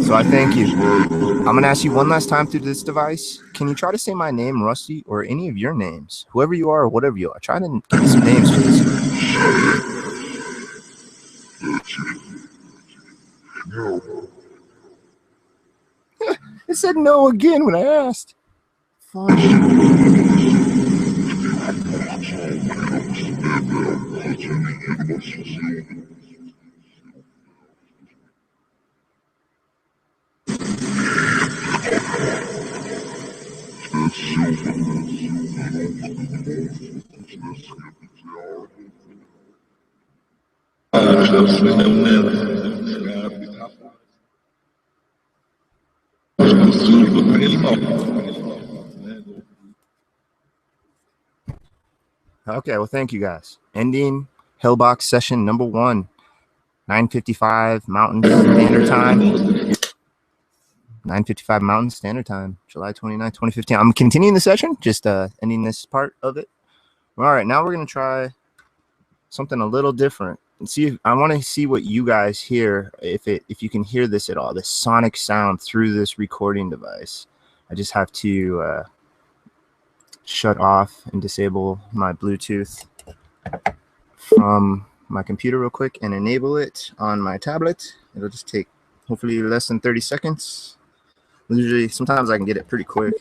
So I thank you. I'm going to ask you one last time through this device. Can you try to say my name, Rusty, or any of your names? Whoever you are or whatever you are. Try to get some names for this. It said no again when I asked. Okay, well, thank you guys. Ending HellBox session number 1, 9:55 Mountain Standard Time. 9:55 Mountain Standard Time, July 29, 2015. I'm continuing the session, just ending this part of it. All right, now we're going to try something a little different. And see, I want to see what you guys hear, if you can hear this at all, the sonic sound through this recording device. I just have to shut off and disable my Bluetooth from my computer real quick and enable it on my tablet. It'll just take hopefully less than 30 seconds. Usually, sometimes I can get it pretty quick.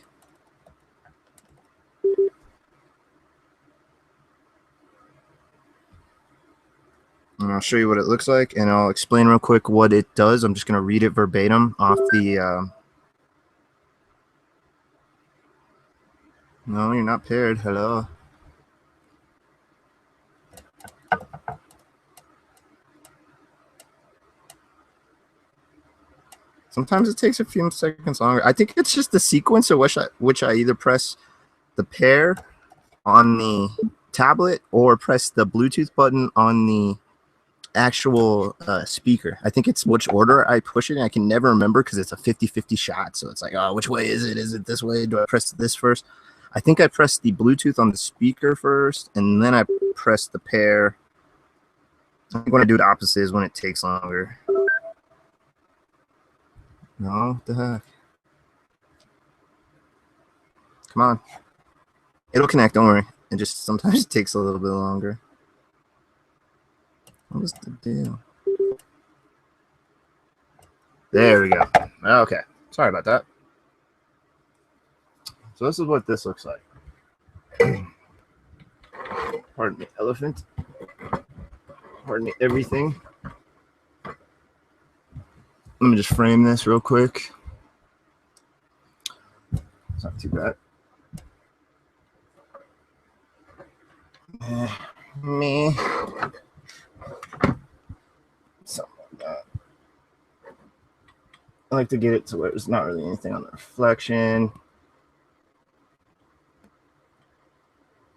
And I'll show you what it looks like, and I'll explain real quick what it does. I'm just going to read it verbatim off the... No, you're not paired. Hello. Sometimes it takes a few seconds longer. I think it's just the sequence of which I either press the pair on the tablet or press the Bluetooth button on the actual speaker. I think it's which order I push it in. I can never remember because it's a 50-50 shot. So it's like, oh, which way is it? Is it this way? Do I press this first? I think I pressed the Bluetooth on the speaker first, and then I press the pair. I think when I do it opposite is when it takes longer. No, what the heck? Come on. It'll connect, don't worry. It just sometimes takes a little bit longer. What was the deal? There we go. Okay. Sorry about that. So this is what this looks like. Pardon me, elephant. Pardon me, everything. Let me just frame this real quick. It's not too bad. Me. Something like that. I like to get it to where there's not really anything on the reflection.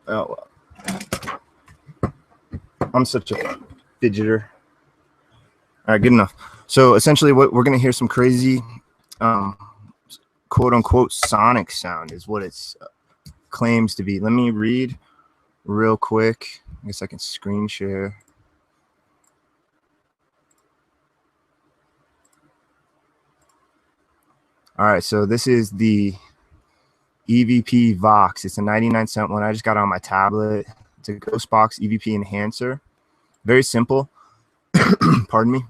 Oh, well. I'm such a fidgeter. All right, good enough. So essentially what we're going to hear some crazy quote unquote sonic sound is what it claims to be. Let me read real quick. I guess I can screen share. All right, so this is the EVP Vox. It's a 99-cent one. I just got it on my tablet. It's a Ghostbox EVP enhancer. Very simple. Pardon me.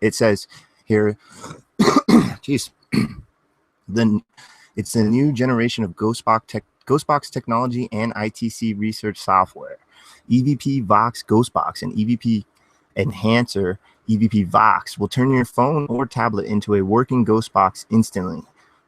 It says here, geez, then it's a new generation of Ghostbox technology and ITC research software. EVP Vox Ghostbox and EVP enhancer EVP Vox will turn your phone or tablet into a working Ghostbox instantly.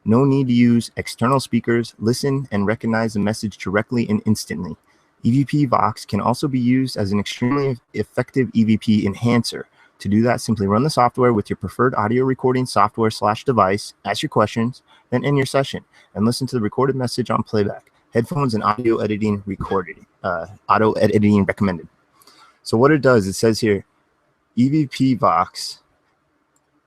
No need to use external speakers. Listen and recognize the message directly and instantly. EVP Vox can also be used as an extremely effective EVP enhancer. To do that, simply run the software with your preferred audio recording software / device, ask your questions, then end your session, and listen to the recorded message on playback. Headphones and audio editing recorded. Auto editing recommended. So what it does, it says here, EVP Vox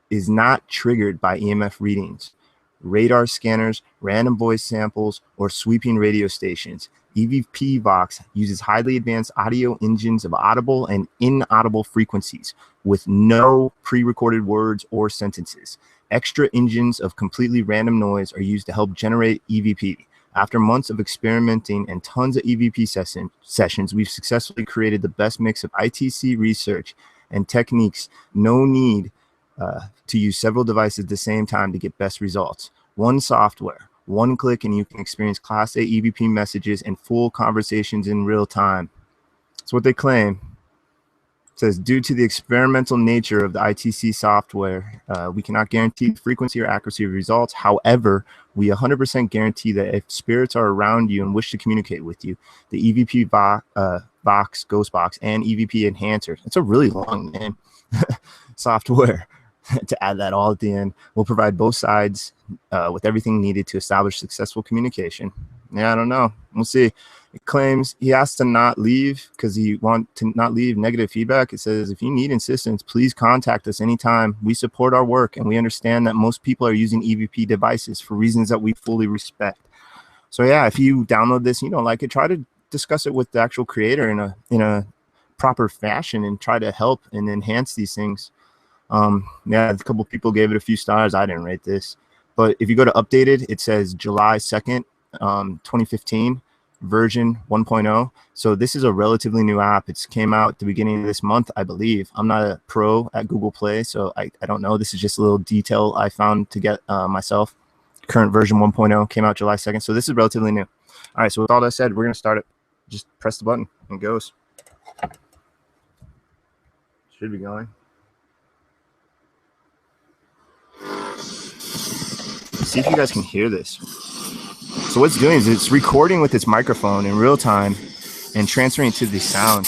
is not triggered by EMF readings, radar scanners, random voice samples, or sweeping radio stations. EVP Vox uses highly advanced audio engines of audible and inaudible frequencies with no pre-recorded words or sentences. Extra engines of completely random noise are used to help generate EVP. After months of experimenting and tons of EVP sessions, we've successfully created the best mix of ITC research and techniques. No need to use several devices at the same time to get best results. One software. One click and you can experience Class A EVP messages and full conversations in real time. That's what they claim. It says, due to the experimental nature of the ITC software, we cannot guarantee the frequency or accuracy of results. However, we 100% guarantee that if spirits are around you and wish to communicate with you, the EVP Vox, Ghostbox, and EVP Enhancer, it's a really long name, software, to add that all at the end, will provide both sides with everything needed to establish successful communication. Yeah, I don't know. We'll see. It claims he has to not leave because he wants to not leave negative feedback. It says, if you need assistance, please contact us anytime. We support our work, and we understand that most people are using EVP devices for reasons that we fully respect. So yeah, if you download this and you don't like it, try to discuss it with the actual creator in a proper fashion and try to help and enhance these things. Yeah, a couple people gave it a few stars. I didn't rate this, but if you go to updated, it says July 2nd, 2015, version 1.0. So this is a relatively new app. It's came out at the beginning of this month, I believe. I'm not a pro at Google Play, so I don't know. This is just a little detail I found to get myself. Current version 1.0 came out July 2nd. So this is relatively new. All right, so with all that said, we're going to start it. Just press the button and it goes. Should be going. See if you guys can hear this. So what it's doing is it's recording with its microphone in real time and transferring it to the sound.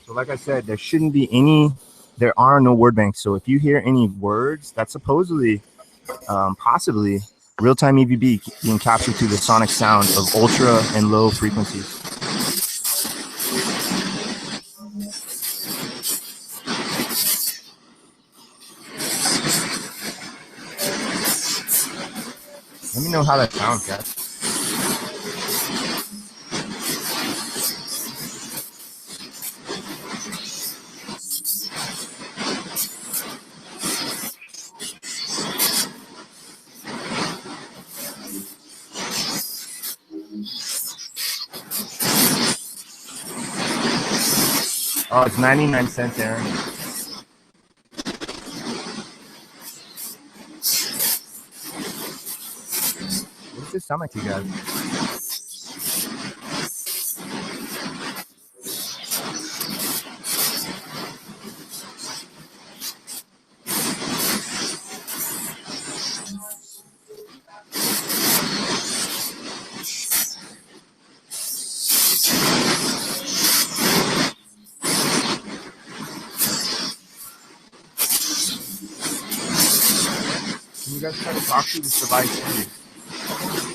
So like I said, there shouldn't be there are no word banks. So if you hear any words, that's supposedly, possibly, real-time EVP being captured through the sonic sound of ultra and low frequencies. Let me know how that sounds, guys. Oh, it's 99 cents, Aaron. What does this sound like to you guys? Can you guys try to talk to this device?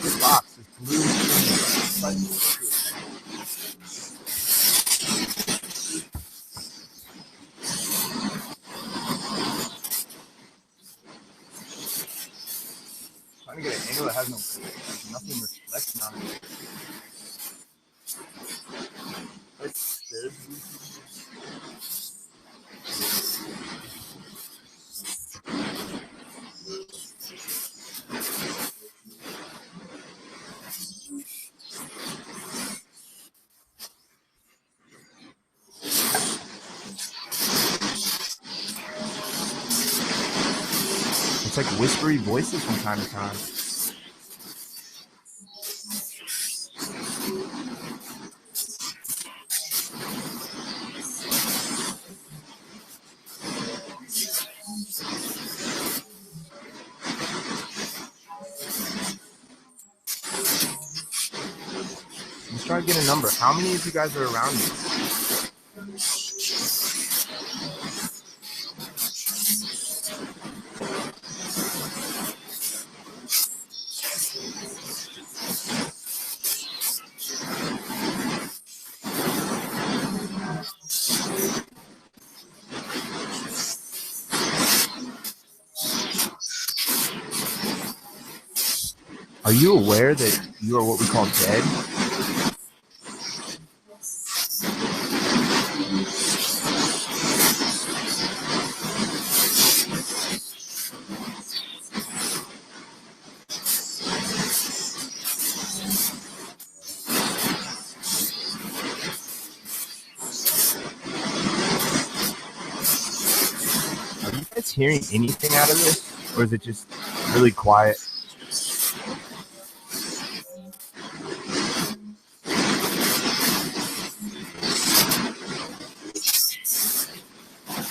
This box is blue. Trying to get an angle that has nothing reflecting on it. It's like whispery voices from time to time. Let's try to get a number. How many of you guys are around me? Are you aware that you are what we call dead? Are you guys hearing anything out of this? Or is it just really quiet?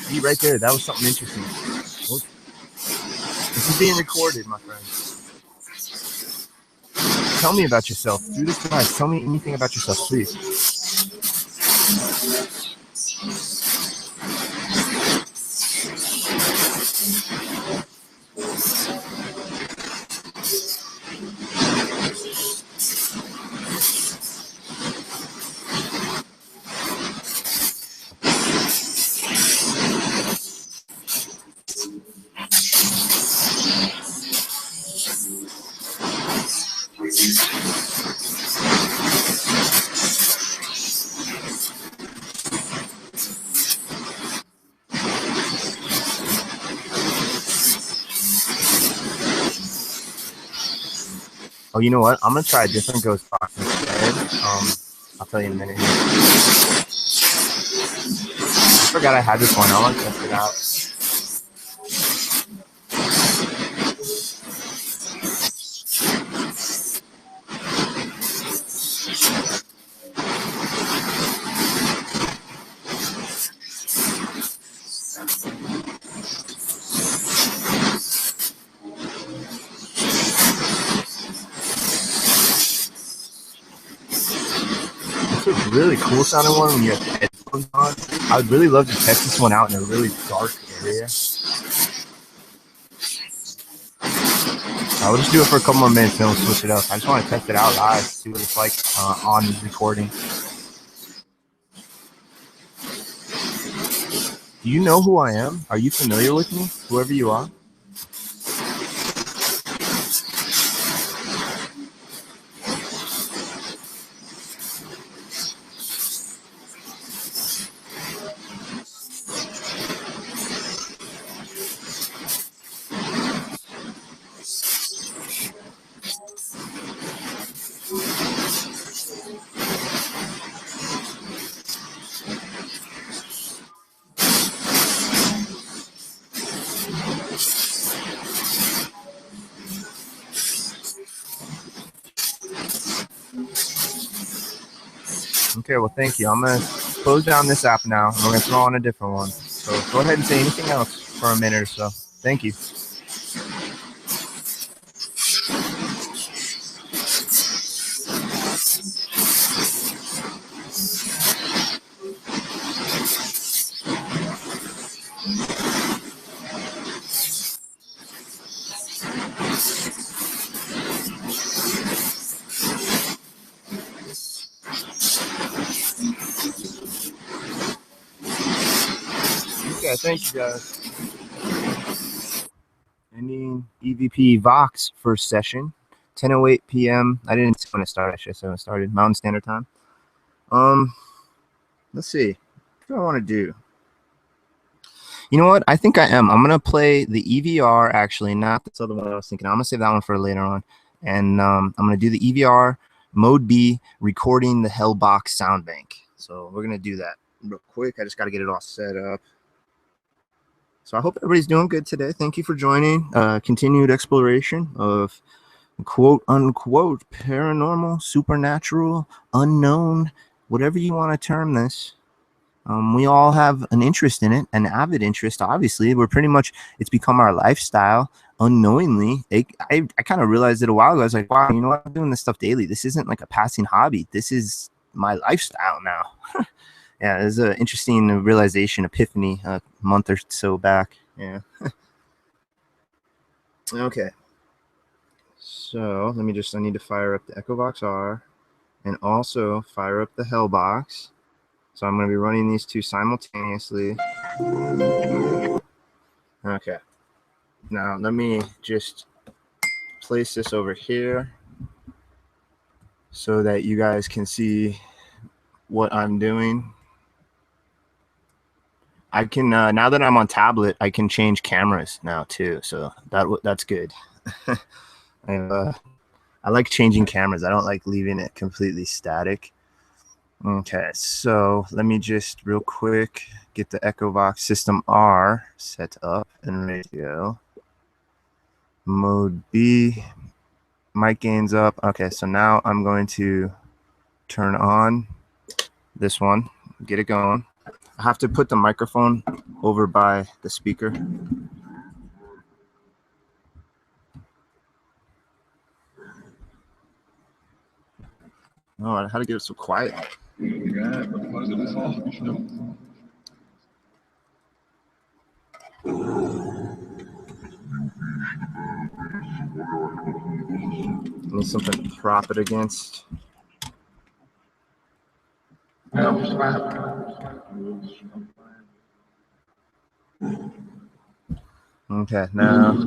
See, right there, that was something interesting. This is being recorded, my friend. Tell me about yourself. Through this device, tell me anything about yourself, please. Oh, you know what? I'm gonna try a different ghost box instead. I'll tell you in a minute. I forgot I had this one. I want to test it out. It's a really cool sounding one when you have headphones on. I would really love to test this one out in a really dark area. I will just do it for a couple more minutes, then we'll switch it up. I just want to test it out live, see what it's like on recording. Do you know who I am? Are you familiar with me, whoever you are? Okay, well, thank you. I'm going to close down this app now, and we're going to throw on a different one. So go ahead and say anything else for a minute or so. Thank you. Okay, thank you, guys. Ending EVP Vox first session, 10:08 p.m. I didn't say when it started. I should say when it started. Mountain Standard Time. Let's see. What do I want to do? You know what? I think I am. I'm gonna play the EVR actually, not this other one I was thinking. I'm gonna save that one for later on, and I'm gonna do the EVR mode B, recording the HellBox sound bank. So we're gonna do that real quick. I just got to get it all set up. So I hope everybody's doing good today. Thank you for joining. Continued exploration of quote unquote paranormal, supernatural, unknown, whatever you want to term this. We all have an interest in it, an avid interest, obviously. We're pretty much, it's become our lifestyle unknowingly. I kind of realized it a while ago. I was like, wow, you know what? I'm doing this stuff daily. This isn't like a passing hobby. This is my lifestyle now. Yeah, it's an interesting realization, epiphany a month or so back. Yeah. Okay. So let me just, I need to fire up the Echovox R and also fire up the HellBox. So I'm going to be running these two simultaneously. Okay. Now let me just place this over here so that you guys can see what I'm doing. I can, now that I'm on tablet, I can change cameras now too. So that's good. I like changing cameras. I don't like leaving it completely static. Okay, so let me just real quick get the Echovox System-R set up and ready to go. Mode B, mic gains up. Okay, so now I'm going to turn on this one, get it going. I have to put the microphone over by the speaker. Oh, how to get it so quiet. Need something to prop it against. Okay, now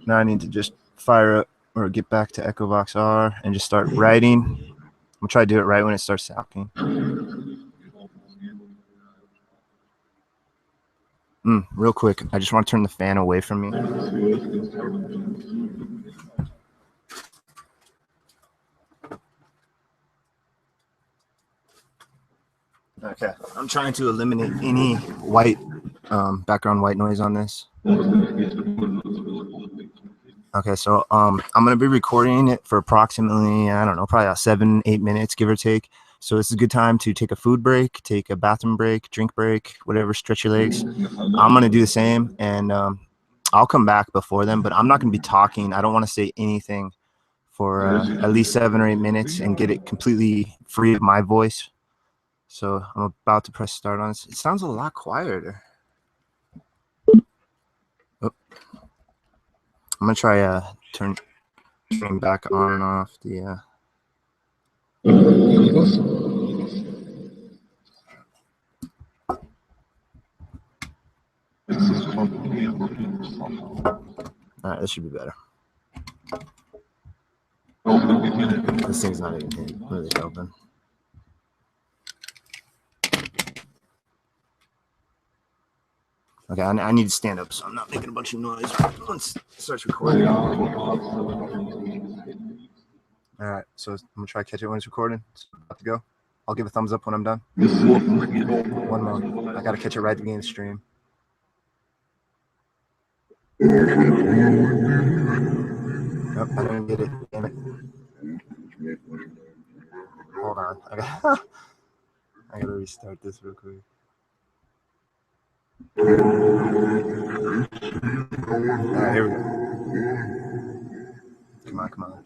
I need to just fire up or get back to Echovox R and just start writing. I'll try to do it right when it starts talking. Real quick, I just want to turn the fan away from me. Okay, I'm trying to eliminate any white background white noise on this. Okay, so I'm gonna be recording it for approximately, I don't know, probably about 7-8 minutes, give or take. So it's a good time to take a food break, take a bathroom break, drink break, whatever, stretch your legs. I'm gonna do the same, and I'll come back before them, but I'm not gonna be talking. I don't want to say anything for at least 7 or 8 minutes and get it completely free of my voice. So I'm about to press start on this. It sounds a lot quieter. Oh. I'm gonna try turning back on and off the all right, this should be better. This thing's not even really open. Okay, I need to stand up so I'm not making a bunch of noise once it starts recording. All right, so I'm gonna try to catch it when it's recording. It's about to go. I'll give a thumbs up when I'm done. One more. I gotta catch it right at the beginning of the stream. Nope, I didn't get it. Damn it. Hold on. I gotta restart this real quick. All right, here we go. Come on, come on.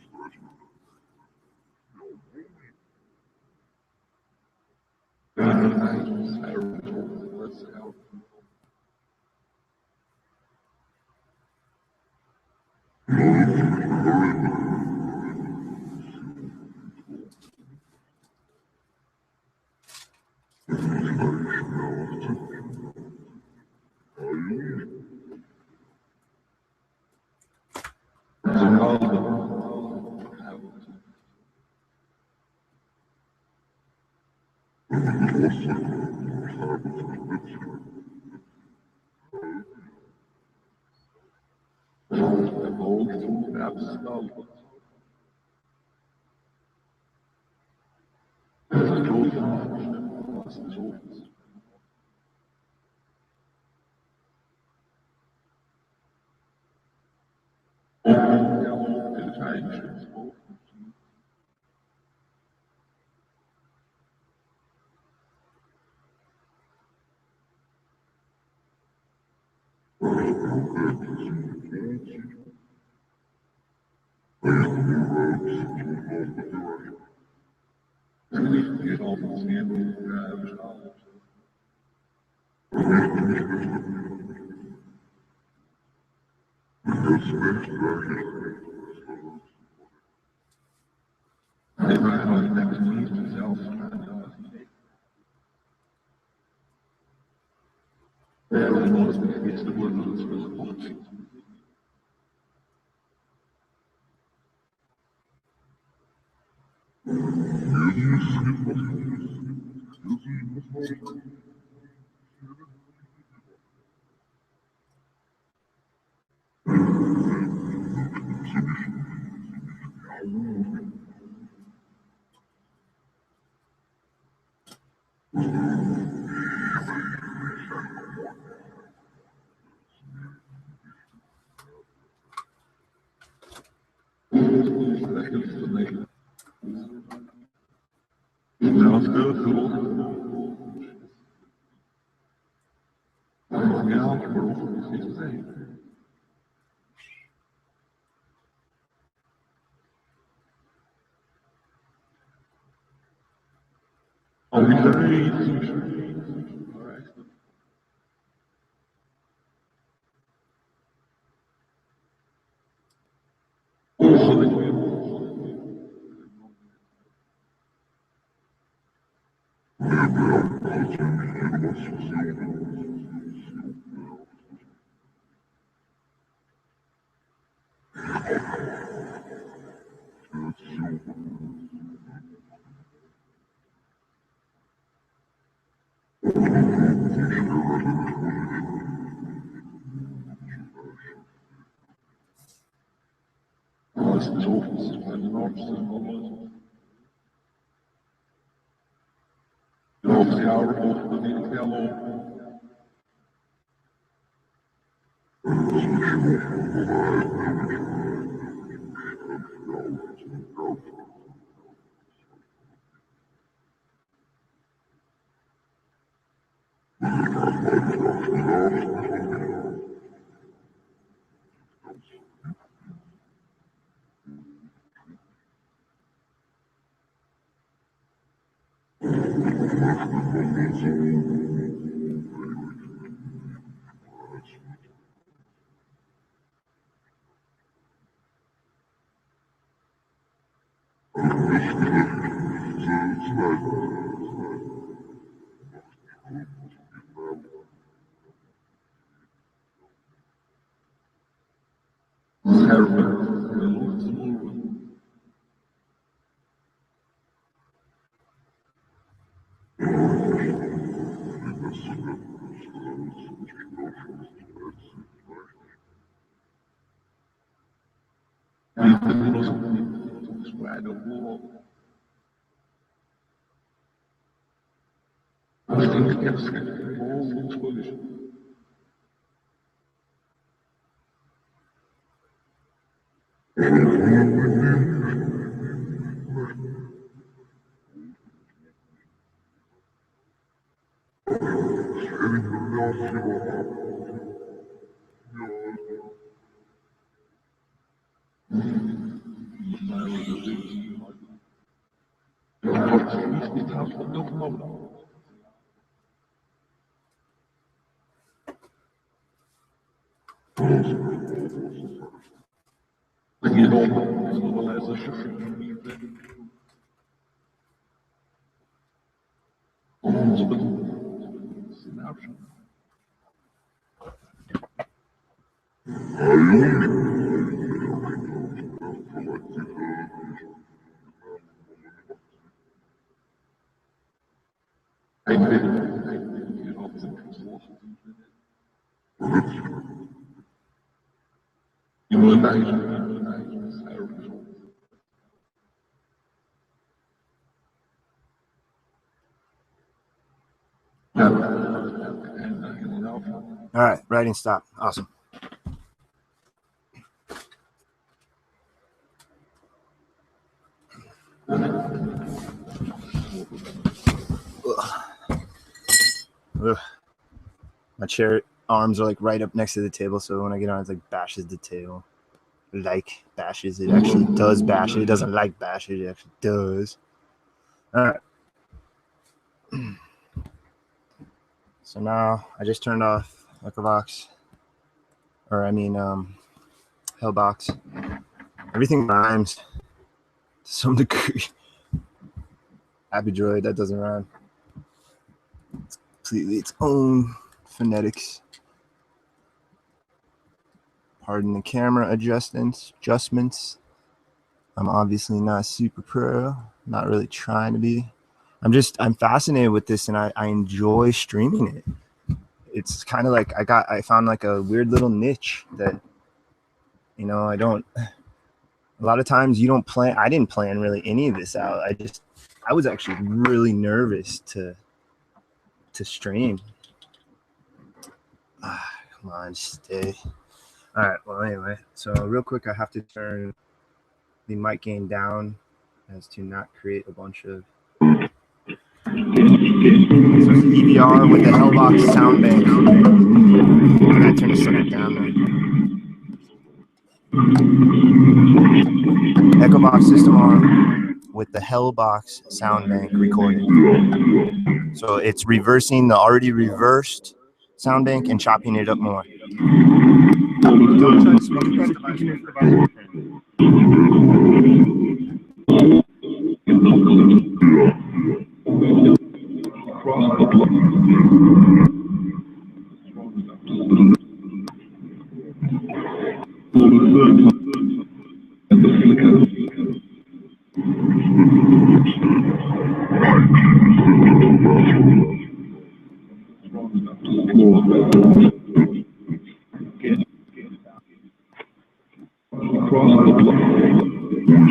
All right, writing stop. Awesome. Ugh. My chair arms are like right up next to the table, so when I get on, it's like bashes the table. Like bashes, it actually does bash it. It doesn't like bash it, it actually does. All right. So now I just turned off Echovox, or I mean HellBox. Everything rhymes to some degree. AppyDroid, that doesn't rhyme. It's completely its own phonetics. Pardon the camera adjustments. I'm obviously not super pro, not really trying to be. I'm fascinated with this, and I enjoy streaming it. It's kind of like I found like a weird little niche that, you know, a lot of times you don't plan. I didn't plan really any of this out. I was actually really nervous to stream. Come on, stay. All right, well, anyway, so real quick, I have to turn the mic gain down as to not create a bunch of. So it's EVR with the HellBox sound bank. I'm gonna turn the sucker down now. Echovox System-R with the HellBox sound bank recording. So it's reversing the already reversed sound bank and chopping it up more. Don't touch the device.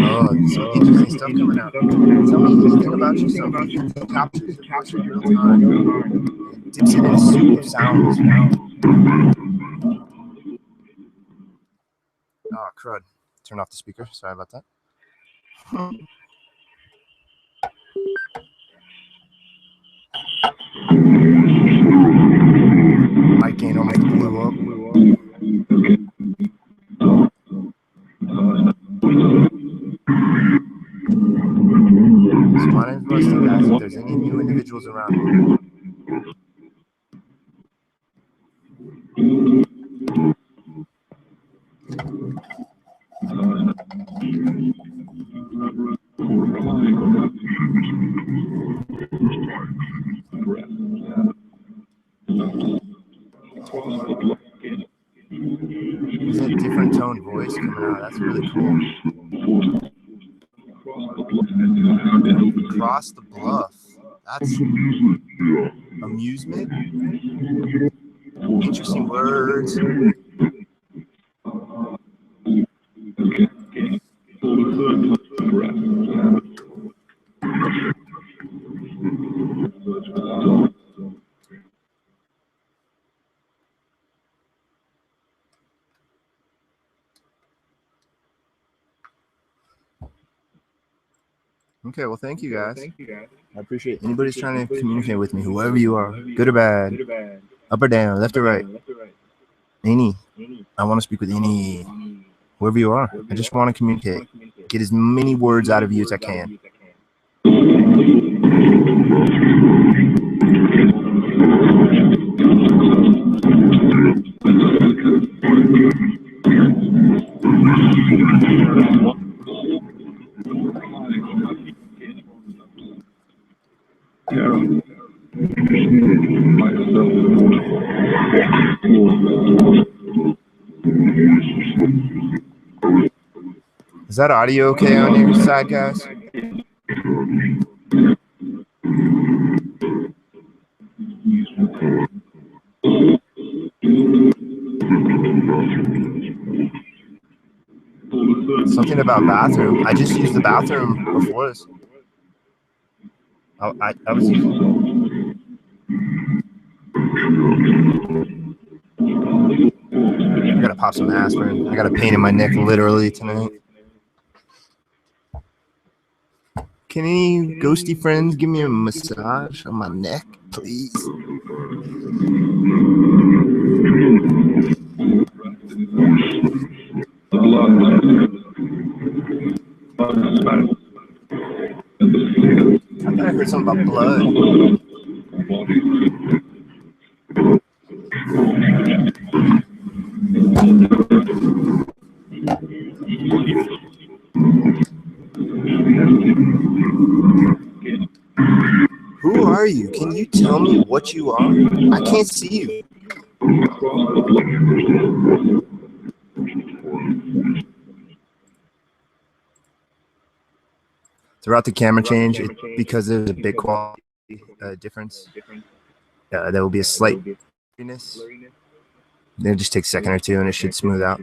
Oh, so interesting stuff coming out. Tell me anything about yourself. Anything that captures your voice in real time and dips it in a soup of sounds. Oh, crud. Turn off the speaker. Sorry about that. Mic gain almost blew up. So my name's Rusty, guys. If there's any new individuals around me, there's a different tone voice coming out. That's really cool. Across the bluff. That's amusement. Interesting words. Okay, well, thank you guys. I appreciate it. Anybody's trying to communicate with me, whoever you are, good or bad, up or down, left or right, any. I want to speak with any, whoever you are. I just want to communicate. Get as many words out of you as I can. Is that audio okay on your side, guys? Something about bathroom. I just used the bathroom before this. I was using. I gotta pop some aspirin. I got a pain in my neck literally tonight. Can any ghosty friends give me a massage on my neck, please? I thought I heard something about blood. Who are you? Can you tell me what you are? I can't see you. Throughout the camera change, because there's a big quality difference, there will be a slight blurriness. It'll just take a second or two and it should smooth out.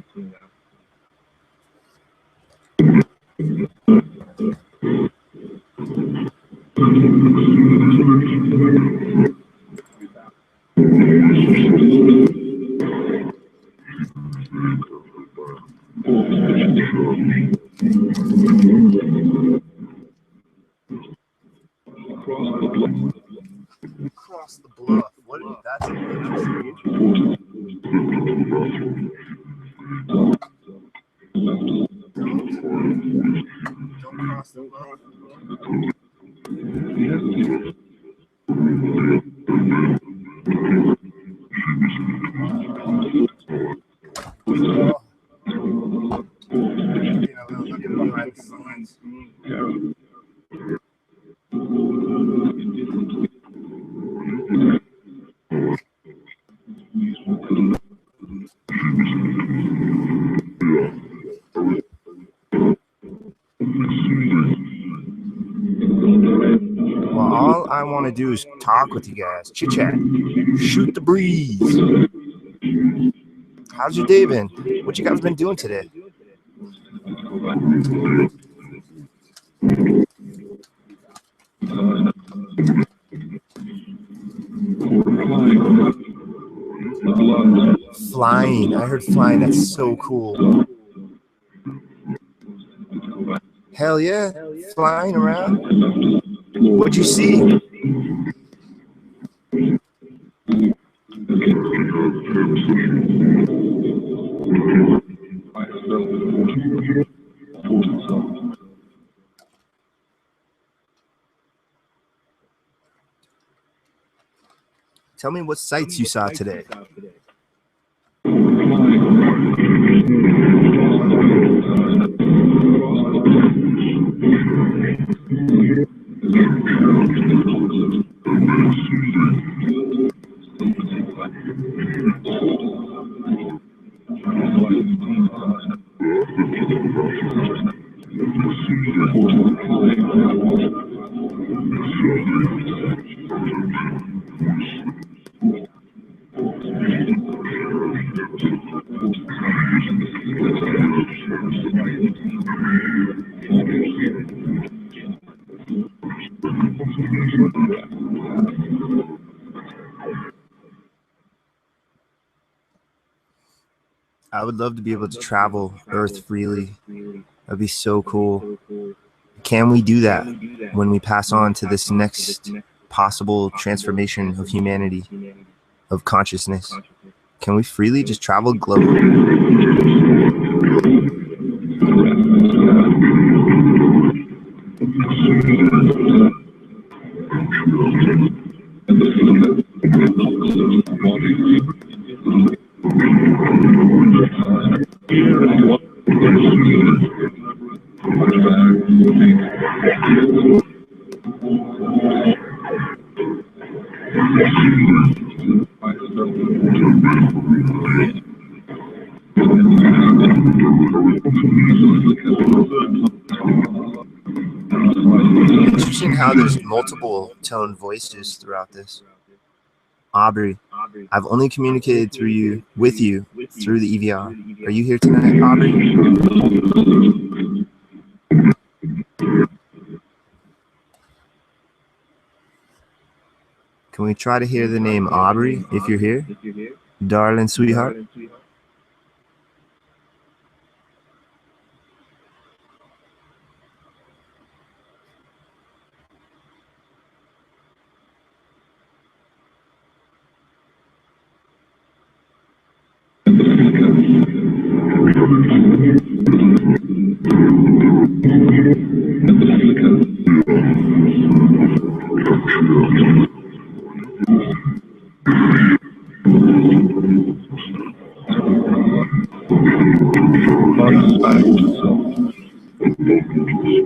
Across the bluff. What is that? Don't cross the bluff. Well, all I want to do is talk with you guys, chit chat, shoot the breeze. How's your day been? What you guys been doing today? Flying. I heard flying. That's so cool. Hell yeah. Flying around. What'd you see? Tell me what sights you saw today. I would love to be able to travel Earth freely. That'd be so cool. Can we do that when we pass on to this next possible transformation of humanity, of consciousness? Can we freely just travel the globe? Interesting how there's multiple tone voices throughout this. Aubrey, I've only communicated with you through the EVR. Are you here tonight, Aubrey? Can we try to hear the name Aubrey if you're here? Darling sweetheart.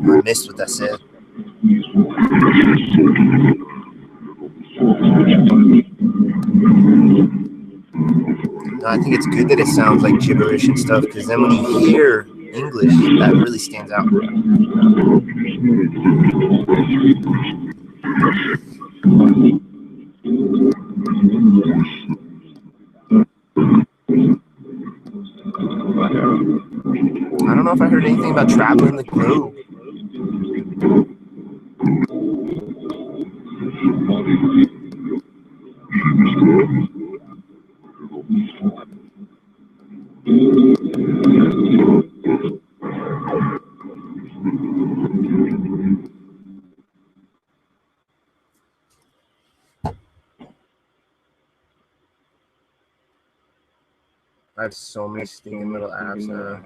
I missed what that said. No, I think it's good that it sounds like gibberish and stuff, because then when you hear English, that really stands out. I don't know if I heard anything about traveling the globe. I have so many stinking little apps now.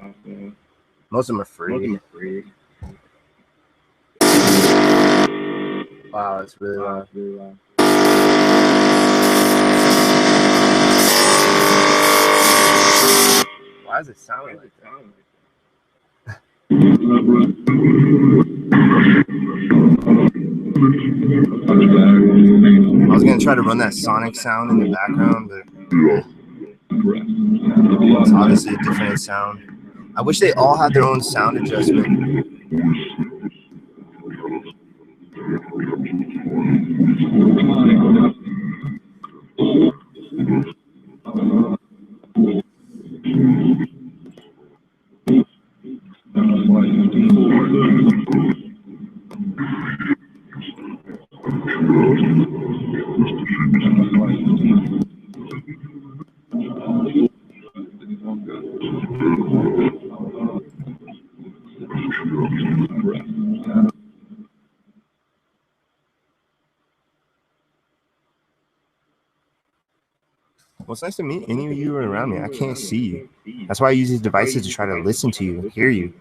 Most of them are free. Wow, it's really loud. Why does it sound like that? I was going to try to run that sonic sound in the background, but it's obviously a different sound. I wish they all had their own sound adjustment. Well, it's nice to meet any of you around me. I can't see you. That's why I use these devices to try to listen to you, hear you,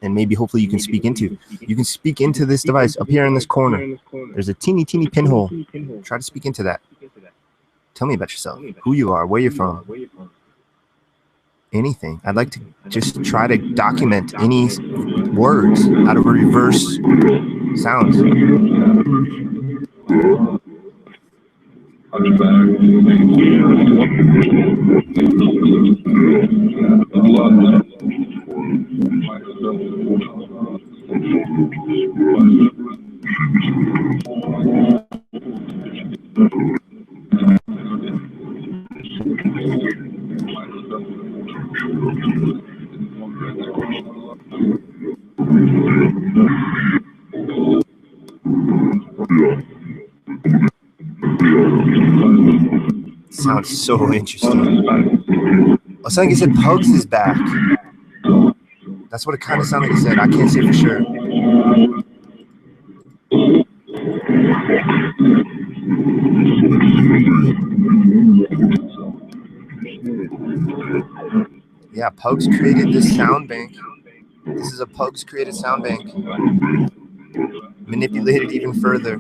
and maybe hopefully you can speak into. You can speak into this device up here in this corner. There's a teeny pinhole. Try to speak into that. Tell me about yourself, who you are, where you're from. Anything. I'd like to just try to document any words out of a reverse sounds. Sounds so interesting. Oh, something said Pugs is back. That's what it kind of sounded like it said. I can't say for sure. Yeah, Pugs created this sound bank. This is a Pugs created sound bank. Manipulated even further.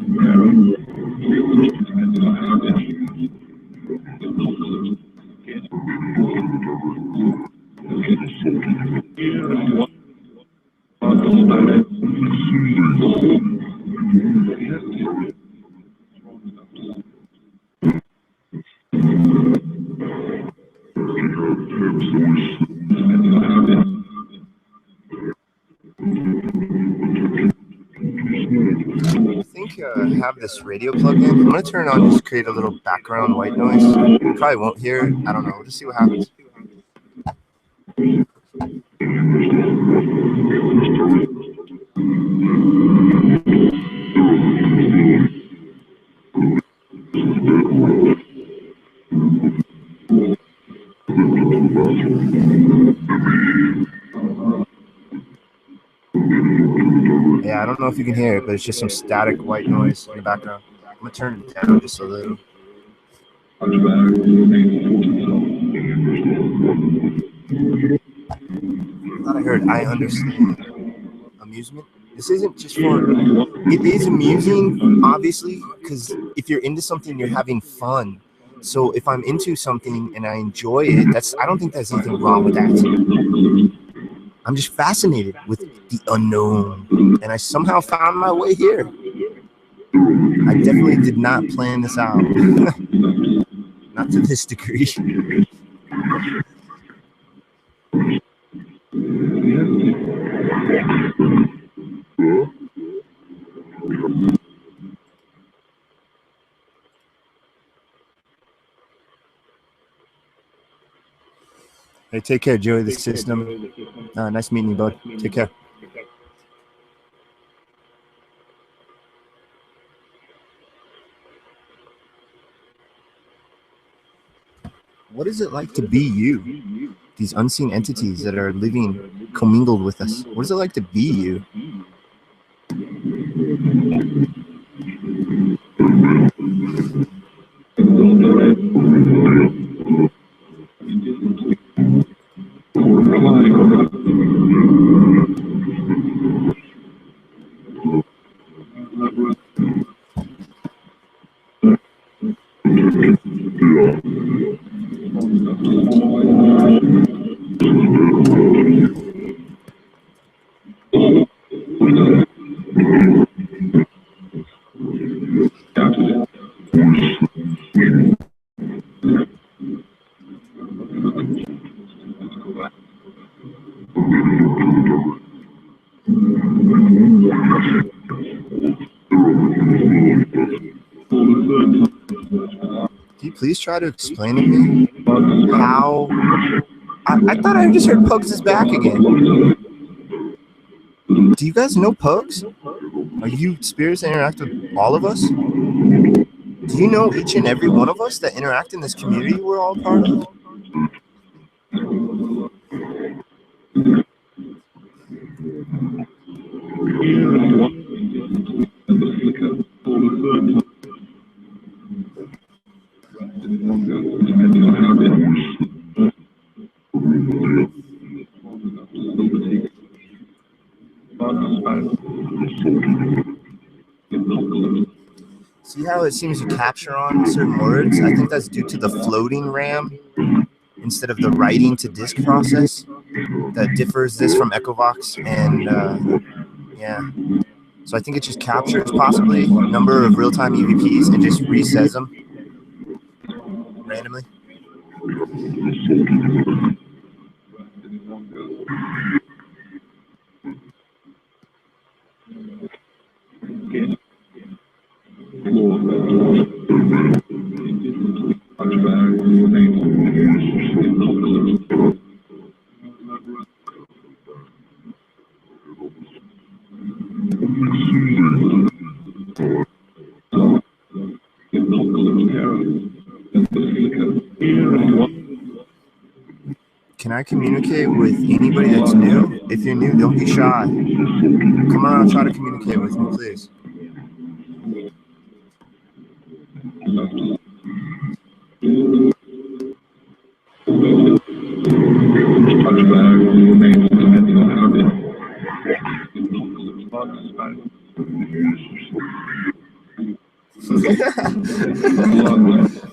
I have this radio plugged in. I'm going to turn it on, just create a little background white noise. You probably won't hear it. I don't know. We'll just see what happens. Yeah, I don't know if you can hear it, but it's just some static white noise in the background. I'm going to turn it down just a little. I thought I heard I understand amusement. This isn't just for, it is amusing, obviously, because if you're into something, you're having fun. So if I'm into something and I enjoy it, I don't think there's anything wrong with that. I'm just fascinated with the unknown, and I somehow found my way here. I definitely did not plan this out. Not to this degree. Hey, take care, Joey, the system. Nice meeting you, bud. Take care. What is it like to be you? These unseen entities that are living commingled with us. What is it like to be you? Please try to explain to me how I thought I just heard Pugs is back again. Do you guys know Pugs? Are you spirits that interact with all of us? Do you know each and every one of us that interact in this community we're all part of? See how it seems to capture on certain words? I think that's due to the floating RAM instead of the writing to disk process that differs this from Echovox. And yeah, so I think it just captures possibly number of real-time EVPs and just resays them randomly. Can I communicate with anybody that's new? If you're new, don't be shy. Come around, try to communicate with me, please.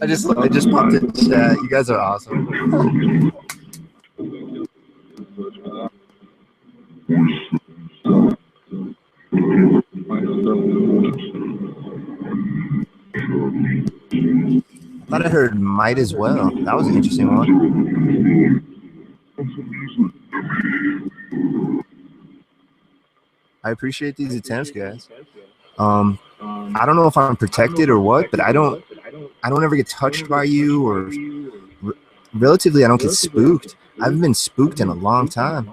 I just popped in chat. You guys are awesome. I thought I heard might as well. That was an interesting one. I appreciate these attempts, guys. I don't know if I'm protected or what, but I don't ever get touched by you, or relatively I don't get spooked. I haven't been spooked in a long time,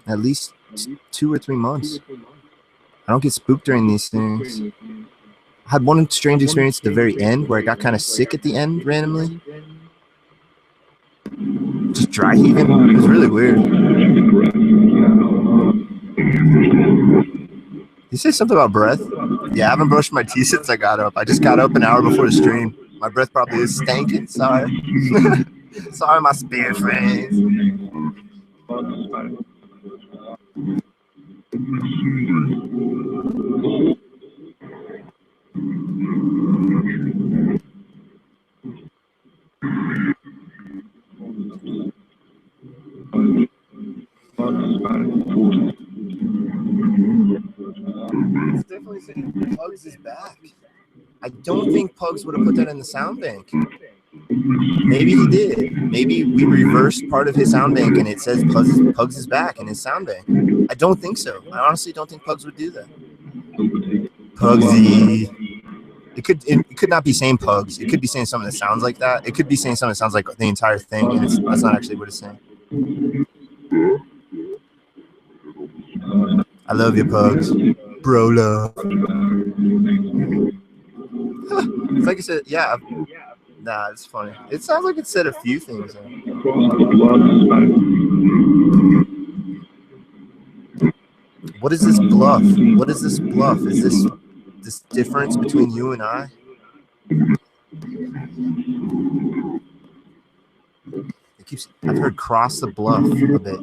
at least 2 or 3 months. I don't get spooked during these things. I had one strange experience at the very end where I got kind of sick at the end randomly. Just dry heaving. It was really weird. You say something about breath? Yeah, I haven't brushed my teeth since I got up. I just got up an hour before the stream. My breath probably is stinking. Sorry. Sorry, my spirit friends. It's definitely saying Pugs is back. I don't think Pugs would have put that in the sound bank. Maybe he did. Maybe we reversed part of his sound bank and it says Pugs is back in his sound bank. I don't think so. I honestly don't think Pugs would do that. Pugsy. It could not be saying Pugs. It could be saying something that sounds like that. It could be saying something that sounds like the entire thing, and that's not actually what it's saying. I love you, Pugs. Bro love. It's like I said, yeah. Nah, it's funny. It sounds like it said a few things. What is this bluff? What is this bluff? Is this difference between you and I? It keeps. I've heard cross the bluff a bit.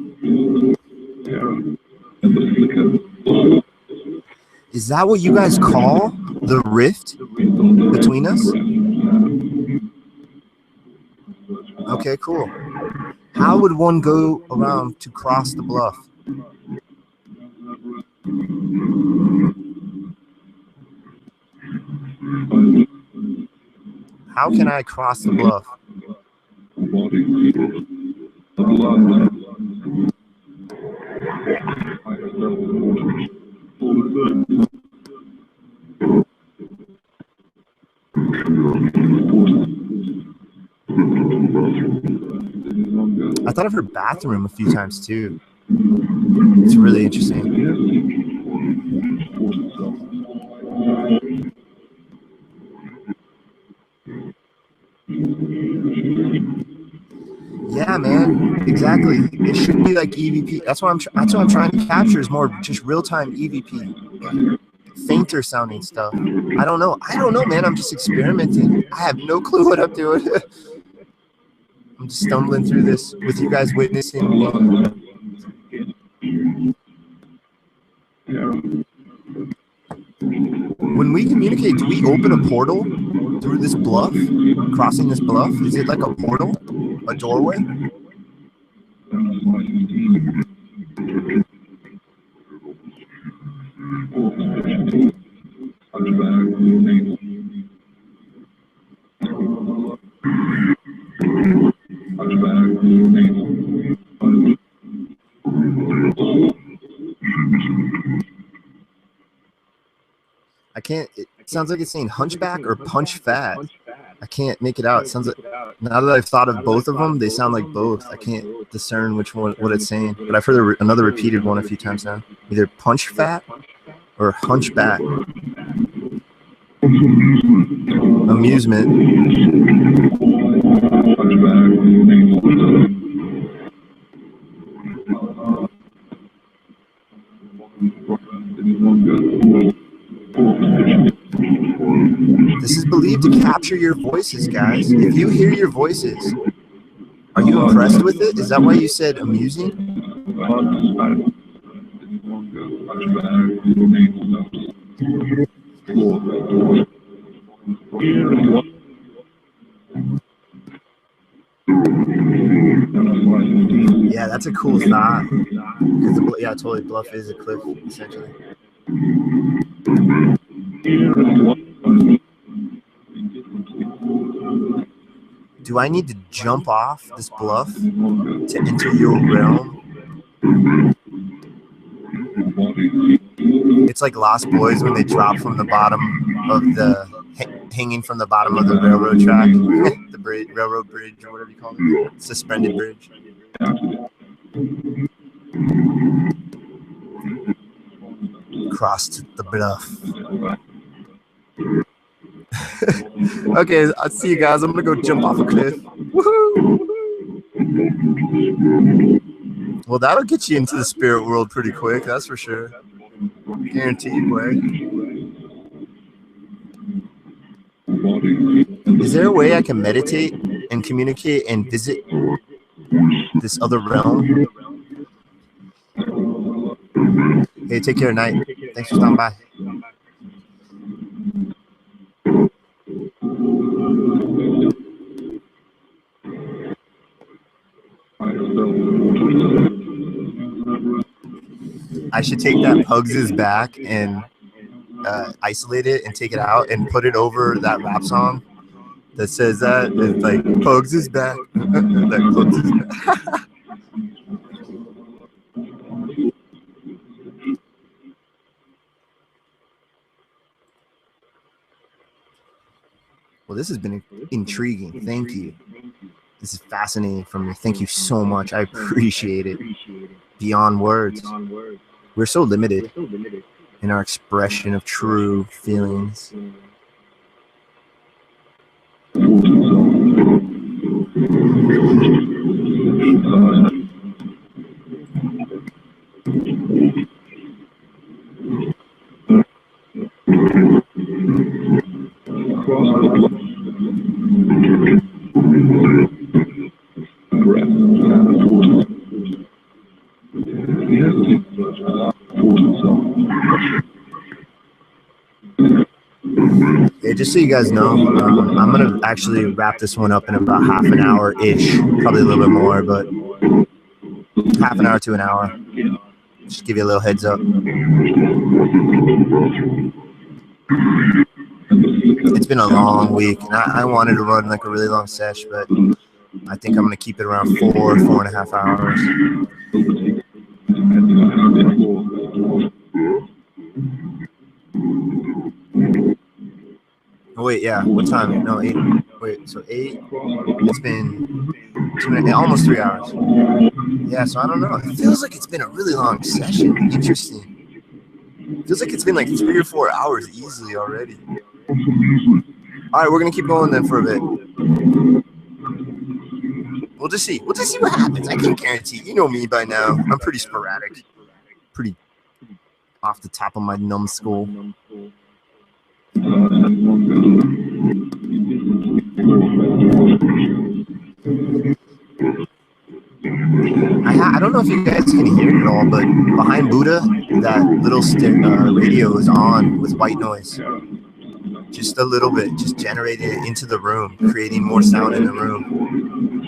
Is that what you guys call the rift between us? Okay, cool. How would one go around to cross the bluff? How can I cross the bluff? I thought I've heard bathroom a few times too. It's really interesting. Yeah, man, exactly. It should be like EVP. That's what I'm trying to capture is more just real-time EVP, fainter sounding stuff. I don't know, man. I'm just experimenting. I have no clue what I'm doing. I'm just stumbling through this with you guys witnessing me. when we communicate, do we open a portal through this bluff, crossing this bluff? Is it like a portal, a doorway? I can't, it sounds like it's saying hunchback or punch fat. I can't make it out. It sounds like, now that I've thought of both of them, they sound like both. I can't discern which one, what it's saying. But I've heard another repeated one a few times now. Either punch fat or hunchback. Amusement. This is believed to capture your voices, guys. If you hear your voices, are you impressed with it? Is that why you said amusing? Yeah, that's a cool thought. Yeah, totally. Bluff is a cliff, essentially. Do I need to jump off this bluff to enter your realm? It's like Lost Boys when they drop from the bottom of the, hanging from the bottom of the railroad track, the bridge, railroad bridge, or whatever you call it, suspended bridge. Crossed the bluff. Okay, I'll see you guys. I'm gonna go jump off a cliff. Woohoo! Well, that'll get you into the spirit world pretty quick, that's for sure. Guaranteed way. Is there a way I can meditate and communicate and visit this other realm? Hey, take care tonight. Thanks for stopping by. I should take that Pugs' back and isolate it and take it out and put it over that rap song that says that. It's like, Pugs is back. That Pugs is back. Well, this has been intriguing. Thank you. This is fascinating for me. Thank you so much. I appreciate it. Beyond words. We're so limited in our expression of true feelings. Yeah, just so you guys know, I'm going to actually wrap this one up in about half an hour-ish, probably a little bit more, but half an hour to an hour. Just give you a little heads up. It's been a long week, and I wanted to run like a really long sesh, but I think I'm going to keep it around 4.5 hours. Oh, wait, yeah. What time? No, 8. Wait, so 8. It's been 2 minutes, almost 3 hours. Yeah, so I don't know. It feels like it's been a really long session. Interesting. It feels like it's been like 3 or 4 hours easily already. All right, we're going to keep going then for a bit. We'll just see. We'll just see what happens. I can't guarantee. You know me by now. I'm pretty sporadic. Pretty off the top of my numbskull. I don't know if you guys can hear it at all, but behind Buddha, that little radio is on with white noise. Just a little bit, just generating it into the room, creating more sound in the room.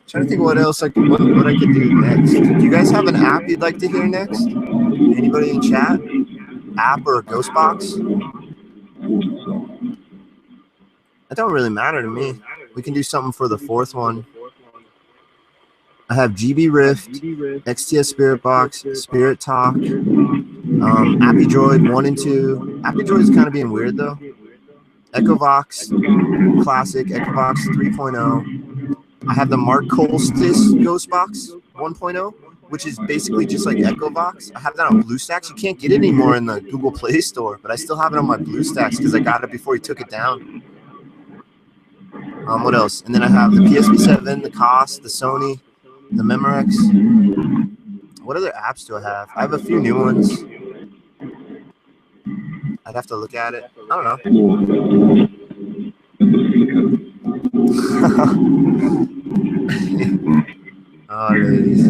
Trying to think what else what I could do next. Do you guys have an app you'd like to hear next? Anybody in chat? App or Ghostbox? That don't really matter to me. We can do something for the fourth one. I have GB Rift, XTS Spirit Box, Spirit Talk, AppyDroid 1 and 2. AppyDroid is kind of being weird though. Echovox Classic, Echovox 3.0. I have the Mark Colstis Ghostbox 1.0, which is basically just like Echovox. I have that on BlueStacks. You can't get it anymore in the Google Play Store, but I still have it on my BlueStacks because I got it before he took it down. What else? And then I have the PSP7, the COS, the Sony, the Memorex. What other apps do I have? I have a few new ones. I'd have to look at it. I don't know. Oh, ladies.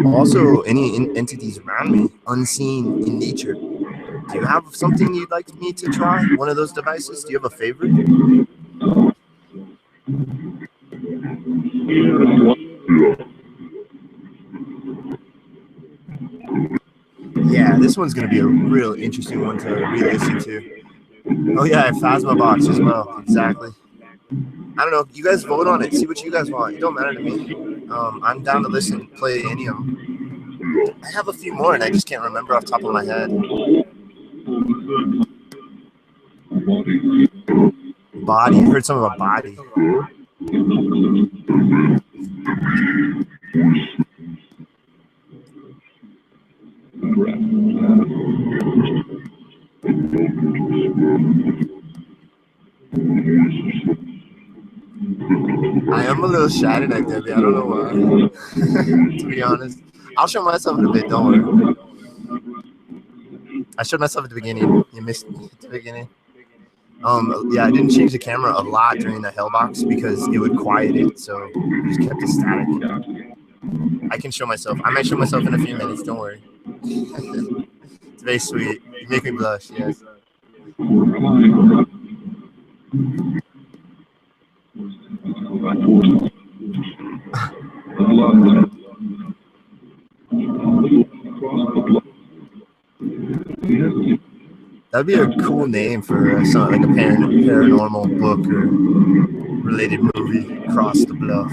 Also, any entities around me, unseen in nature. Do you have something you'd like me to try? One of those devices? Do you have a favorite? Yeah, this one's going to be a real interesting one to re-listen to. Oh yeah, I have Phasmabox as well. Exactly. I don't know. You guys vote on it. See what you guys want. It don't matter to me. I'm down to listen, play any of them. I have a few more, and I just can't remember off the top of my head. Body. I heard some about Body. I am a little shy tonight, Debbie. I don't know why. To be honest, I'll show myself in a bit. Don't worry. I showed myself at the beginning. You missed me at the beginning. Yeah, I didn't change the camera a lot during the HellBox because it would quiet it, so I just kept it static. I can show myself. I might show myself in a few minutes. Don't worry. It's very sweet. You make me blush. Yes. That'd be a cool name for something like a paranormal book or related movie. Cross the Bluff.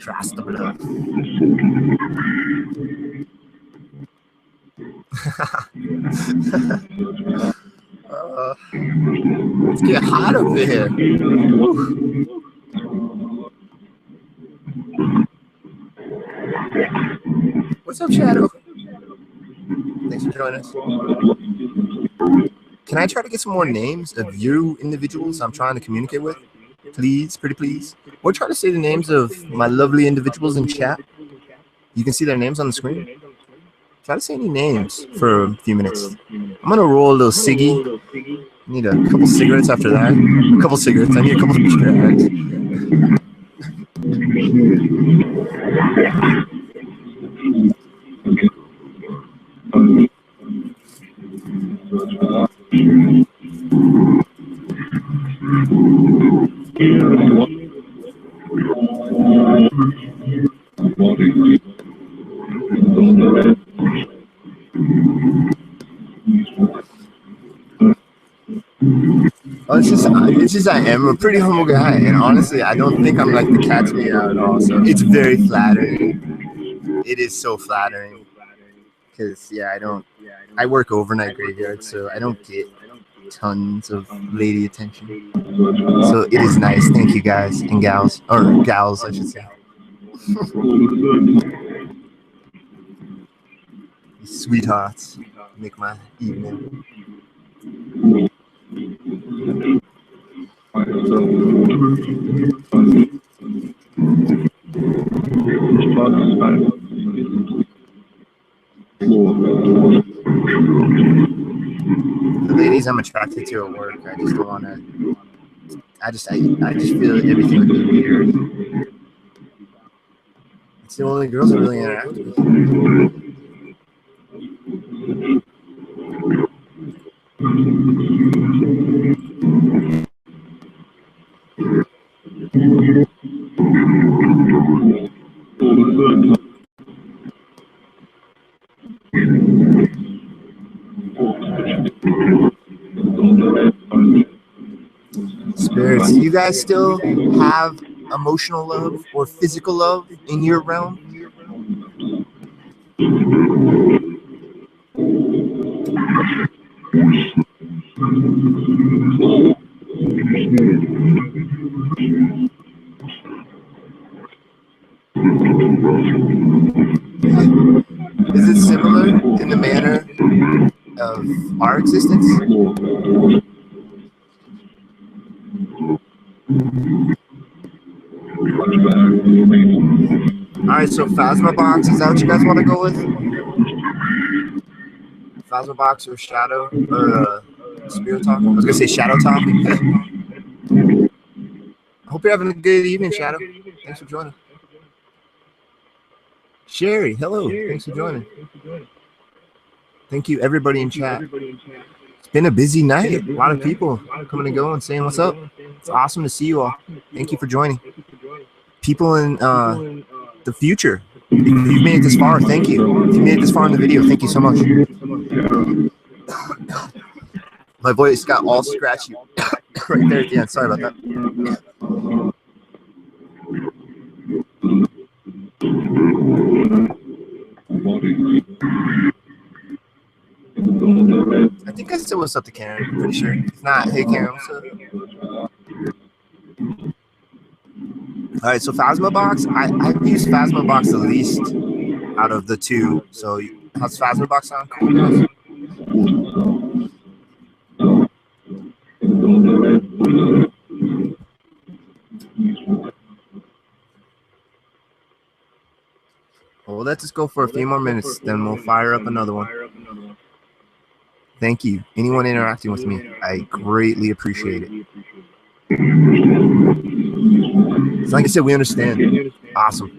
Cross the Bluff. Let's get hot up here. What's up, Shadow? Thanks for joining us. Can I try to get some more names of you individuals I'm trying to communicate with? Please, pretty please. Or try to say the names of my lovely individuals in chat. You can see their names on the screen. Try to say any names for a few minutes. I'm going to roll a little ciggy. I need a couple cigarettes after that. A couple cigarettes. I need a couple of cigarettes. Oh, it's just I am a pretty humble guy, and honestly, I don't think I'm like the cat's meow out at all. So it's very flattering. It is so flattering because I work overnight graveyard, so I don't get tons of lady attention. So it is nice. Thank you guys and gals, or gals, I should say. Sweethearts make my evening. The ladies I'm attracted to at work, I just don't want to. I just feel everything would be weird. It's the only girls I really interact with. Spirits, do you guys still have emotional love or physical love in your realm? Is it similar in the manner of our existence? Alright, so Phasmabox, is that what you guys want to go with? Phasmabox or Shadow or Spirit Talk? I was gonna say Shadow Talk. I hope you're having a good evening, Shadow. Thanks for joining. Sherry, hello. Thanks for joining. Thank you, everybody in chat. It's been a busy night. A lot of people coming and going, saying what's up. It's awesome to see you all. Thank you for joining. People in the future, if you've made it this far, thank you. If you made it this far in the video, thank you so much. My voice got all scratchy right there at the end. Sorry about that. I think I said what's up to Karen. I'm pretty sure. If not, hey Karen, what's up? All right, so Phasmabox, I've used Phasmabox the least out of the two. So how's Phasmabox sound? Cool, guys? Well, let's just go for a few more minutes, then we'll fire up another one. Thank you. Anyone interacting with me, I greatly appreciate it. So like I said, we understand. Awesome.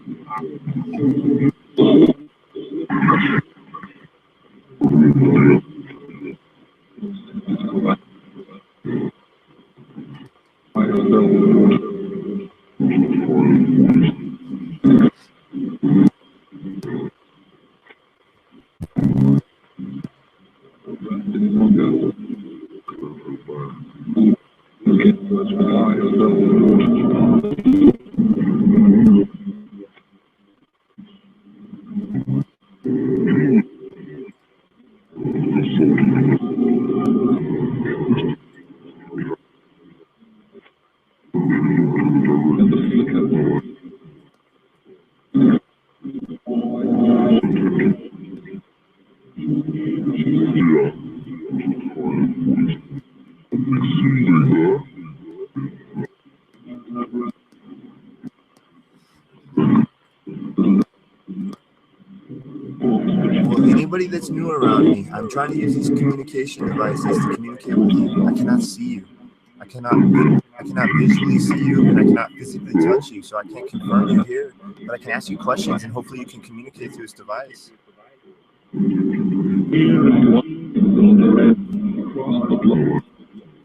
Anybody that's new around me, I'm trying to use these communication devices to communicate with you. I cannot see you. I cannot visually see you, and I cannot physically touch you, so I can't confirm you're here. But I can ask you questions, and hopefully you can communicate through this device.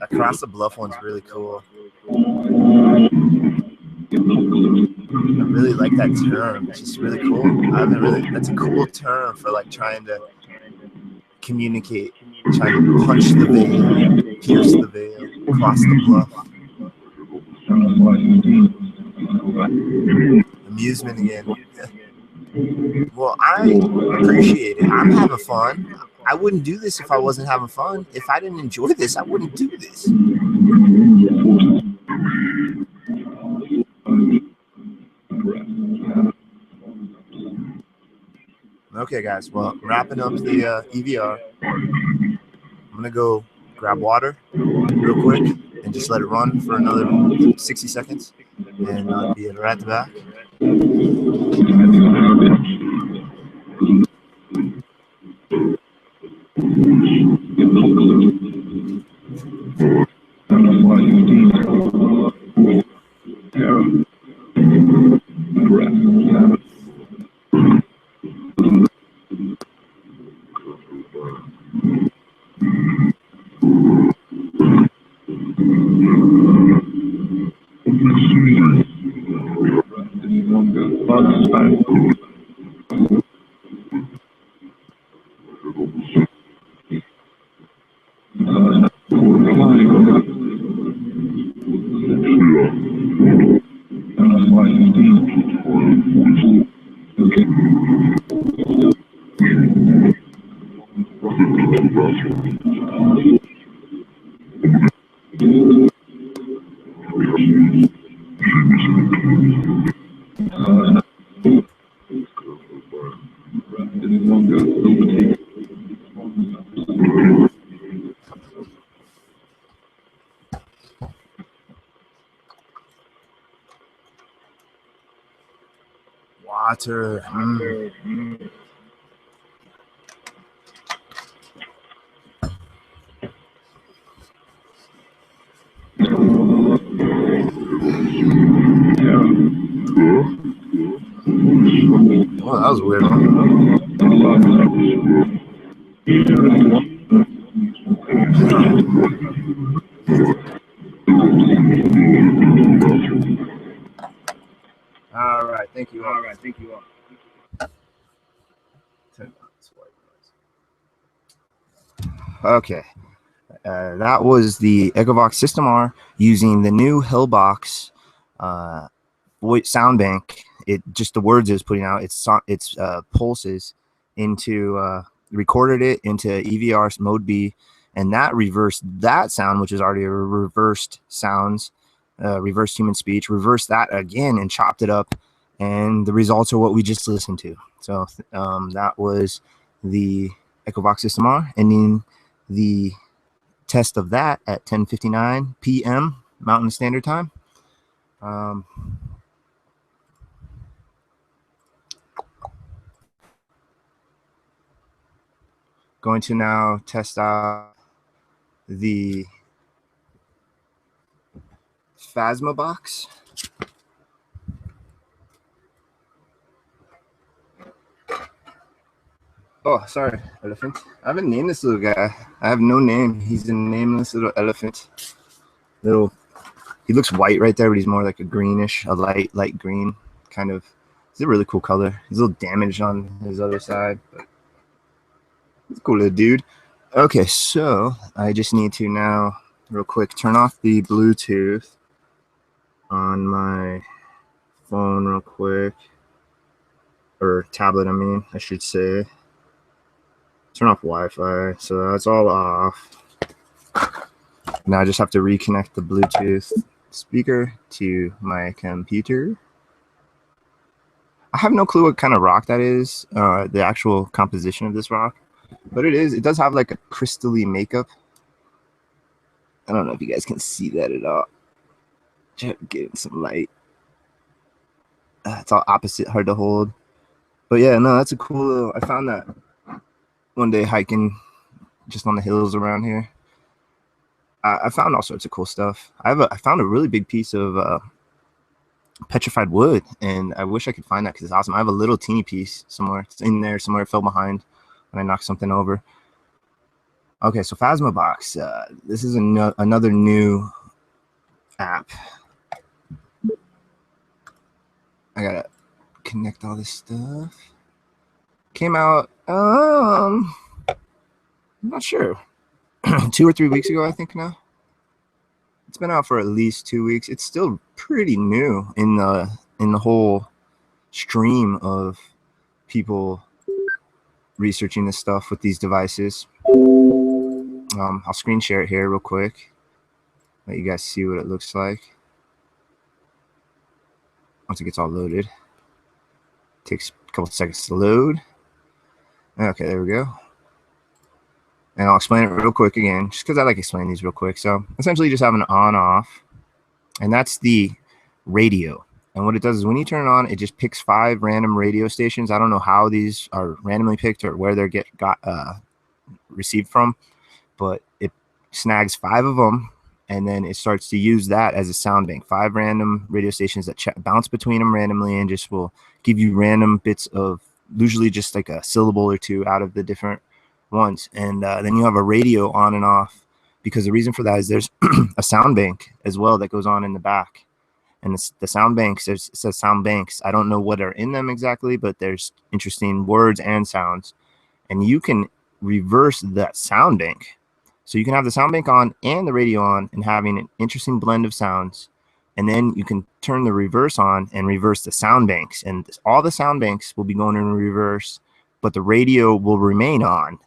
Across the bluff one's really cool. I really like that term. It's just really cool. That's a cool term for like trying to communicate, trying to punch the veil, pierce the veil, cross the bluff. Amusement again. Well, I appreciate it. I'm having fun. I wouldn't do this if I wasn't having fun. If I didn't enjoy this, I wouldn't do this. Okay, guys. Well, wrapping up the EVR. I'm gonna go grab water real quick and just let it run for another 60 seconds, and I'll be right back. Water. Oh, that was a weird one. All right, thank you all. Okay, that was the Echovox System-R using the new HellBox sound bank. It just the words it's putting out, its pulses into recorded it into EVR mode B, and that reversed that sound, which is already a reversed sounds, reversed human speech, reversed that again and chopped it up, and the results are what we just listened to. So that was the Echovox System-R, ending the test of that at 10:59 p.m. Mountain Standard Time. Going to now test out the Phasma Box. Oh, sorry, elephant. I haven't named this little guy. I have no name. He's a nameless little elephant. He looks white right there, but he's more like a greenish, a light green kind of. It's a really cool color. He's a little damaged on his other side, but he's a cool little dude. Okay, so I just need to now, real quick, turn off the Bluetooth on my phone real quick, or tablet, I should say. Turn off Wi-Fi, so that's all off. Now I just have to reconnect the Bluetooth speaker to my computer. I have no clue what kind of rock that is, the actual composition of this rock, but it does have like a crystally makeup. I don't know if you guys can see that at all. Just getting some light. It's all opposite, hard to hold. But yeah, no, that's a cool little, I found that one day hiking just on the hills around here. I found all sorts of cool stuff. I found a really big piece of petrified wood, and I wish I could find that because it's awesome. I have a little teeny piece somewhere. It's in there somewhere. It fell behind when I knocked something over. Okay, so Phasmabox. This is another new app. I gotta connect all this stuff. Came out, I'm not sure, 2 or 3 weeks ago, I think now. It's been out for at least 2 weeks. It's still pretty new in the whole stream of people researching this stuff with these devices. I'll screen share it here real quick. Let you guys see what it looks like. Once it gets all loaded, takes a couple seconds to load. Okay, there we go. And I'll explain it real quick again, just because I like explaining these real quick. So essentially, you just have an on-off, and that's the radio. And what it does is when you turn it on, it just picks 5 random radio stations. I don't know how these are randomly picked or where they're received from, but it snags 5 of them, and then it starts to use that as a sound bank. 5 random radio stations that bounce between them randomly and just will give you random bits of, usually just like a syllable or 2 out of the different ones. And then you have a radio on and off, because the reason for that is there's a sound bank as well that goes on in the back. And the sound banks, it says sound banks. I don't know what are in them exactly, but there's interesting words and sounds. And you can reverse that sound bank. So you can have the sound bank on and the radio on and having an interesting blend of sounds. And then you can turn the reverse on and reverse the sound banks. And all the sound banks will be going in reverse, but the radio will remain on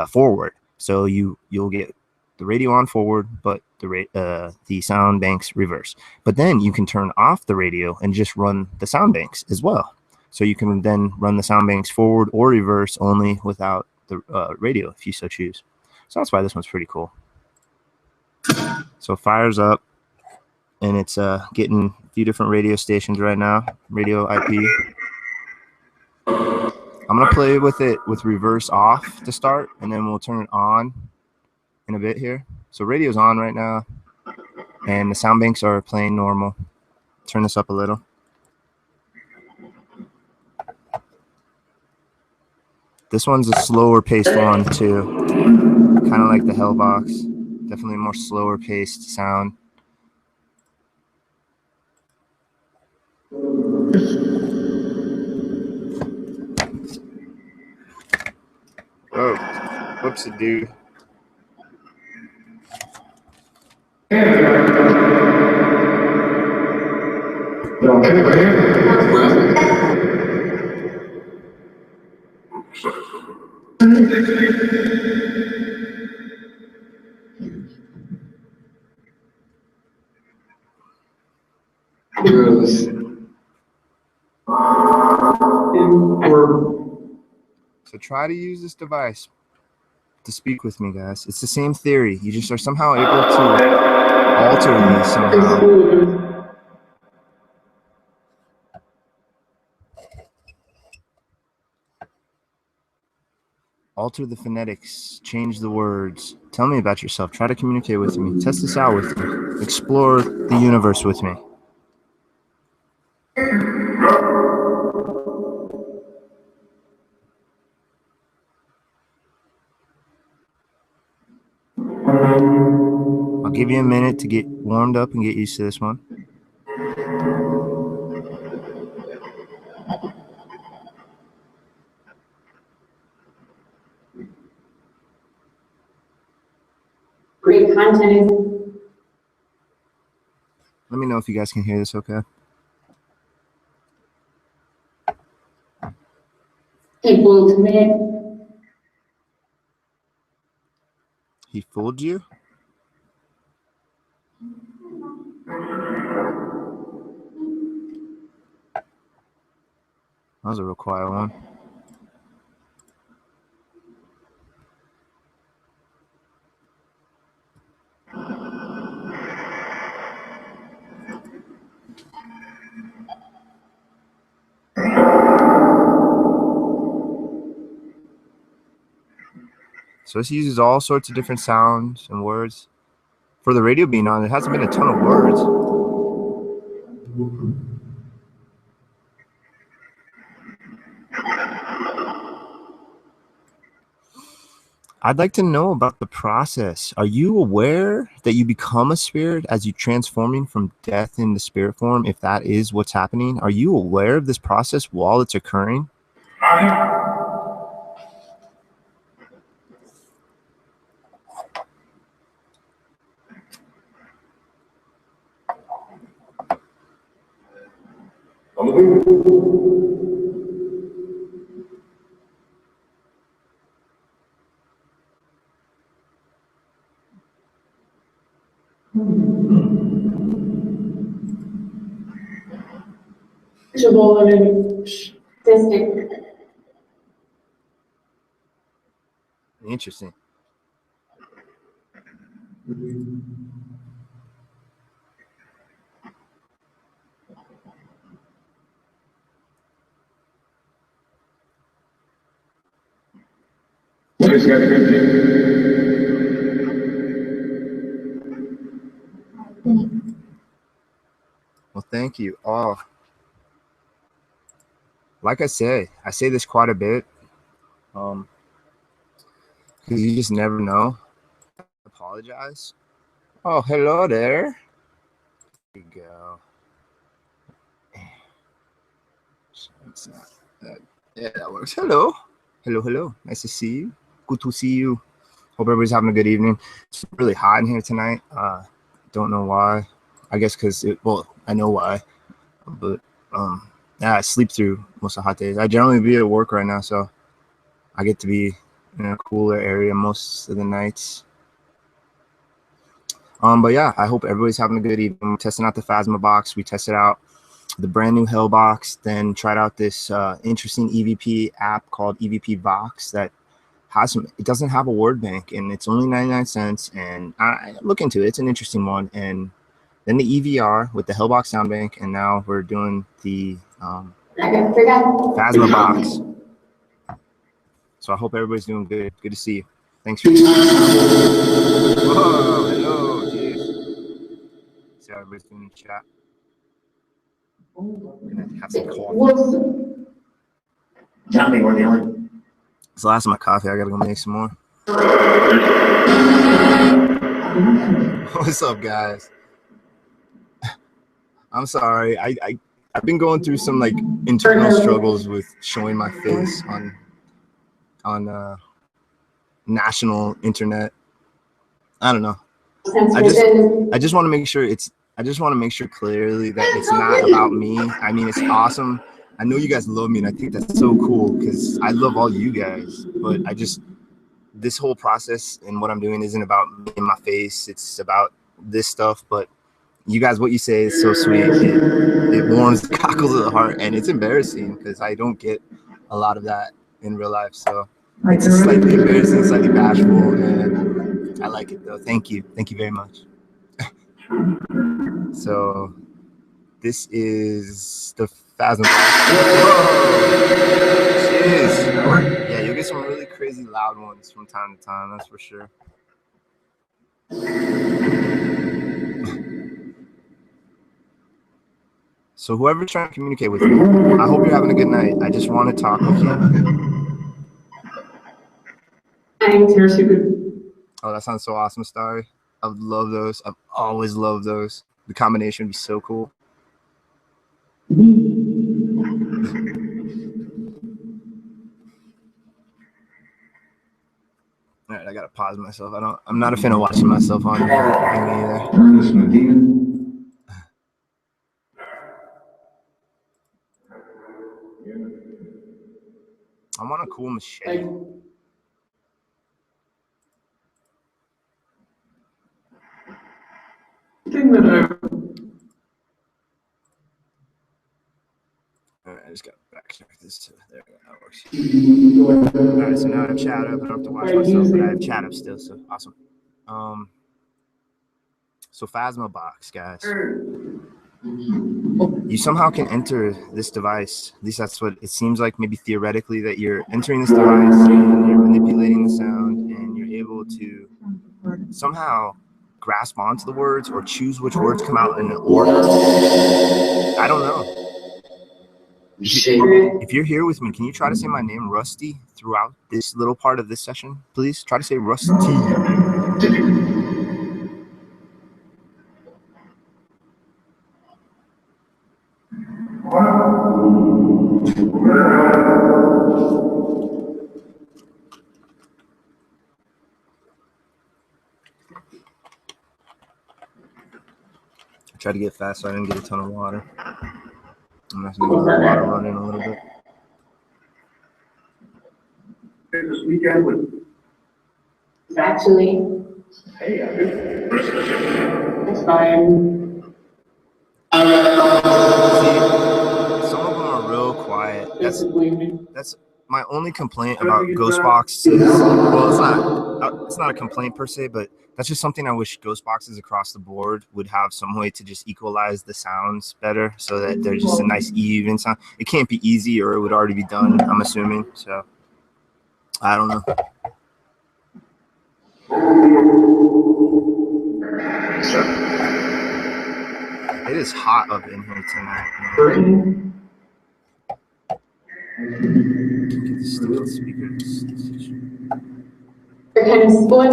forward. So you'll get the radio on forward, but the sound banks reverse. But then you can turn off the radio and just run the sound banks as well. So you can then run the sound banks forward or reverse only without the radio if you so choose. So that's why this one's pretty cool. So it fires up, and it's getting a few different radio stations right now, radio IP. I'm going to play with it with reverse off to start, and then we'll turn it on in a bit here. So radio's on right now, and the sound banks are playing normal. Turn this up a little. This one's a slower paced one too, kind of like the HellBox. Definitely more slower paced sound. Oh, whoops, it do. So try to use this device to speak with me, guys. It's the same theory. You just are somehow able to alter these somehow. Alter the phonetics, change the words. Tell me about yourself. Try to communicate with me. Test this out with me. Explore the universe with me. I'll give you a minute to get warmed up and get used to this one. Great content. Let me know if you guys can hear this okay. He fooled me. He fooled you? That was a real quiet one. So this uses all sorts of different sounds and words. For the radio being on, it hasn't been a ton of words. I'd like to know about the process. Are you aware that you become a spirit as you transforming from death into spirit form, if that is what's happening? Are you aware of this process while it's occurring? Interesting. Well, thank you. Oh, like I say this quite a bit. Because you just never know. I apologize. Oh, hello there. There you go. It's not that. Yeah, that works. Hello. Hello. Nice to see you. Good to see you. Hope everybody's having a good evening. It's really hot in here tonight. Don't know why. I guess because I know why. But yeah, I sleep through most of the hot days. I generally be at work right now, so I get to be in a cooler area most of the nights. But yeah, I hope everybody's having a good evening. We're testing out the Phasma Box. We tested out the brand new HellBox, then tried out this interesting EVP app called EVP Vox that has some. It doesn't have a word bank, and it's only 99 cents. And I look into it; it's an interesting one. And then the EVR with the HellBox sound bank, and now we're doing the Phasma Box. So I hope everybody's doing good. Good to see you. Thanks for. Whoa, hello, jeez. See how everybody's doing in chat. I'm gonna have some coffee. Johnny, we're the only. It's the last of my coffee. I gotta go make some more. What's up, guys? I'm sorry. I've been going through some like internal struggles with showing my face on national internet. I don't know. I just want to make sure clearly that it's not about me. I mean, it's awesome. I know you guys love me, and I think that's so cool because I love all you guys. But this whole process and what I'm doing isn't about me and my face. It's about this stuff. But you guys, what you say is so sweet. It warms the cockles of the heart, and it's embarrassing because I don't get a lot of that in real life. So it's slightly embarrassing, slightly bashful, and I like it though. Thank you very much. So this is the Phasmabox. Jeez. Yeah, you'll get some really crazy loud ones from time to time, that's for sure. So whoever's trying to communicate with me, I hope you're having a good night. I just want to talk with you. Oh, that sounds so awesome, Starry. I would love those. I've always loved those. The combination would be so cool. All right, I gotta pause myself. I'm not a fan of watching myself on here either. I want a cool machete. All right, I just gotta backtrack this to there. That works. All right, so now I have chat up. I don't have to watch myself, but I have chat up still. So awesome. So Phasmabox, guys. You somehow can enter this device. At least that's what it seems like. Maybe theoretically that you're entering this device and you're manipulating the sound and you're able to somehow grasp onto the words or choose which words come out in an order. I don't know. If you're here with me, can you try to say my name, Rusty, throughout this little part of this session? Please try to say Rusty. I tried to get fast, so I didn't get a ton of water. I'm just gonna let the water run in a little bit. This weekend with. Actually. Hey, It's fine. See, some of them are real quiet. That's my only complaint about Ghostbox is, well, it's not a complaint per se, but that's just something I wish Ghostboxes across the board would have some way to just equalize the sounds better, so that they're just a nice even sound. It can't be easy, or it would already be done, I'm assuming. So I don't know. It is hot up in here tonight. Get this stupid speaker. You're kind of split.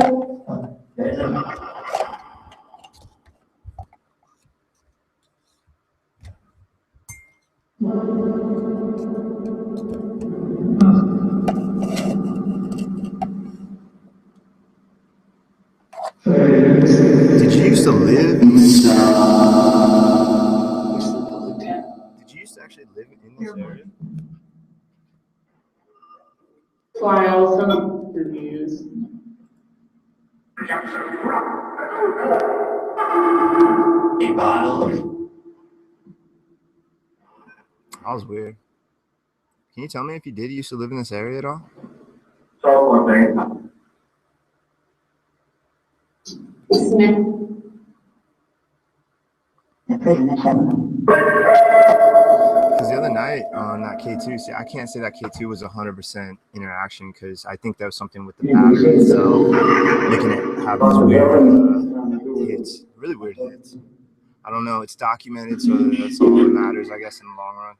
Did you used to live in this? Did you used to actually live in this area? Why also reviews. That was weird. Can you tell me if you did used to live in this area at all? So one thing. Smith. Because the other night on that K2, see, I can't say that K2 was 100% interaction, because I think that was something with the battery itself, making it have these weird hits, really weird hits. I don't know. It's documented, so that's all that matters, I guess, in the long run.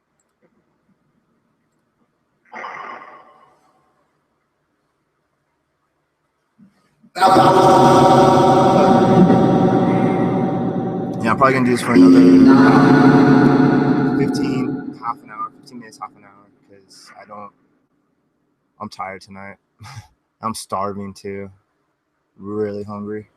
Yeah, I'm probably gonna do this for another 15 minutes, half an hour, because I'm tired tonight. I'm starving too. Really hungry.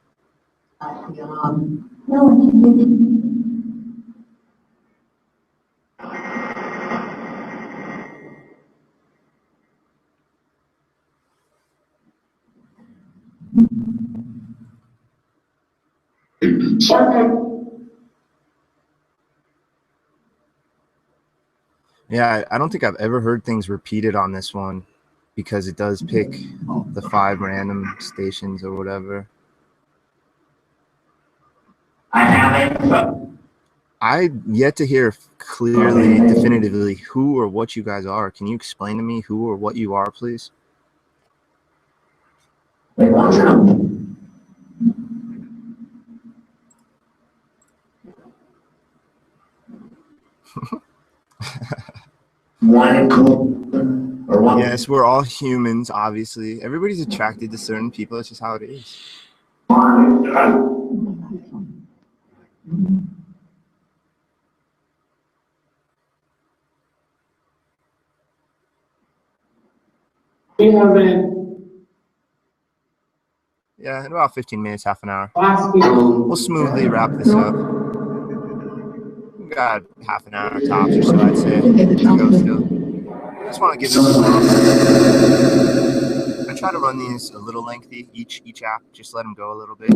Yeah, I don't think I've ever heard things repeated on this one, because it does pick the 5 random stations or whatever. I haven't. I yet to hear clearly, definitively, who or what you guys are. Can you explain to me who or what you are, please? Yes, we're all humans, obviously. Everybody's attracted to certain people. It's just how it is. You have been Yeah, in about 15 minutes, half an hour. last week. We'll smoothly wrap this up. We've got half an hour tops or so, I'd say, to go still. I just want to give this a love. I try to run these a little lengthy, each app, just let them go a little bit.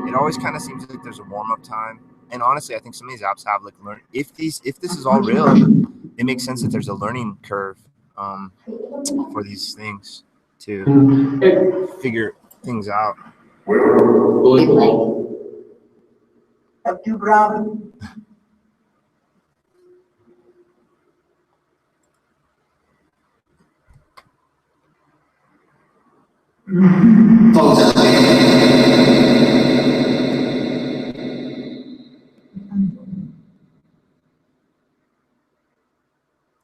It always kind of seems like there's a warm-up time. And honestly, I think some of these apps have like if this is all real, it makes sense that there's a learning curve for these things to figure things out.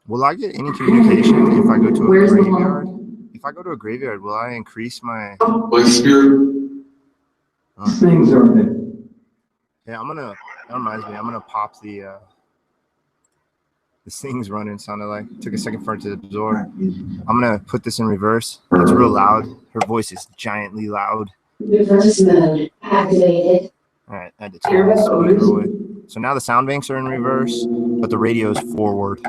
Will I get any communication if I go to a graveyard? If I go to a graveyard, will I increase my spirit? Things are there. Yeah, that reminds me, I'm gonna pop the this thing's running, sounded like. Took a second for it to absorb. I'm gonna put this in reverse. It's real loud. Her voice is giantly loud. Reverse mode activated. Alright, I had to turn the speaker away. So now the sound banks are in reverse, but the radio is forward.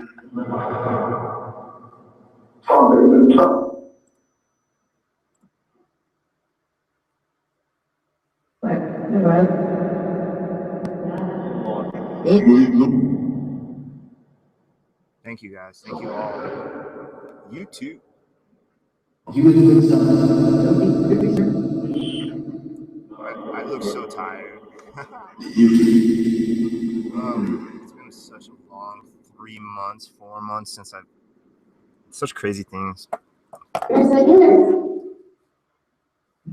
Thank Thank you guys. Thank you all. You too. I look so tired. It's been such a long 3 months, 4 months since I've such crazy things.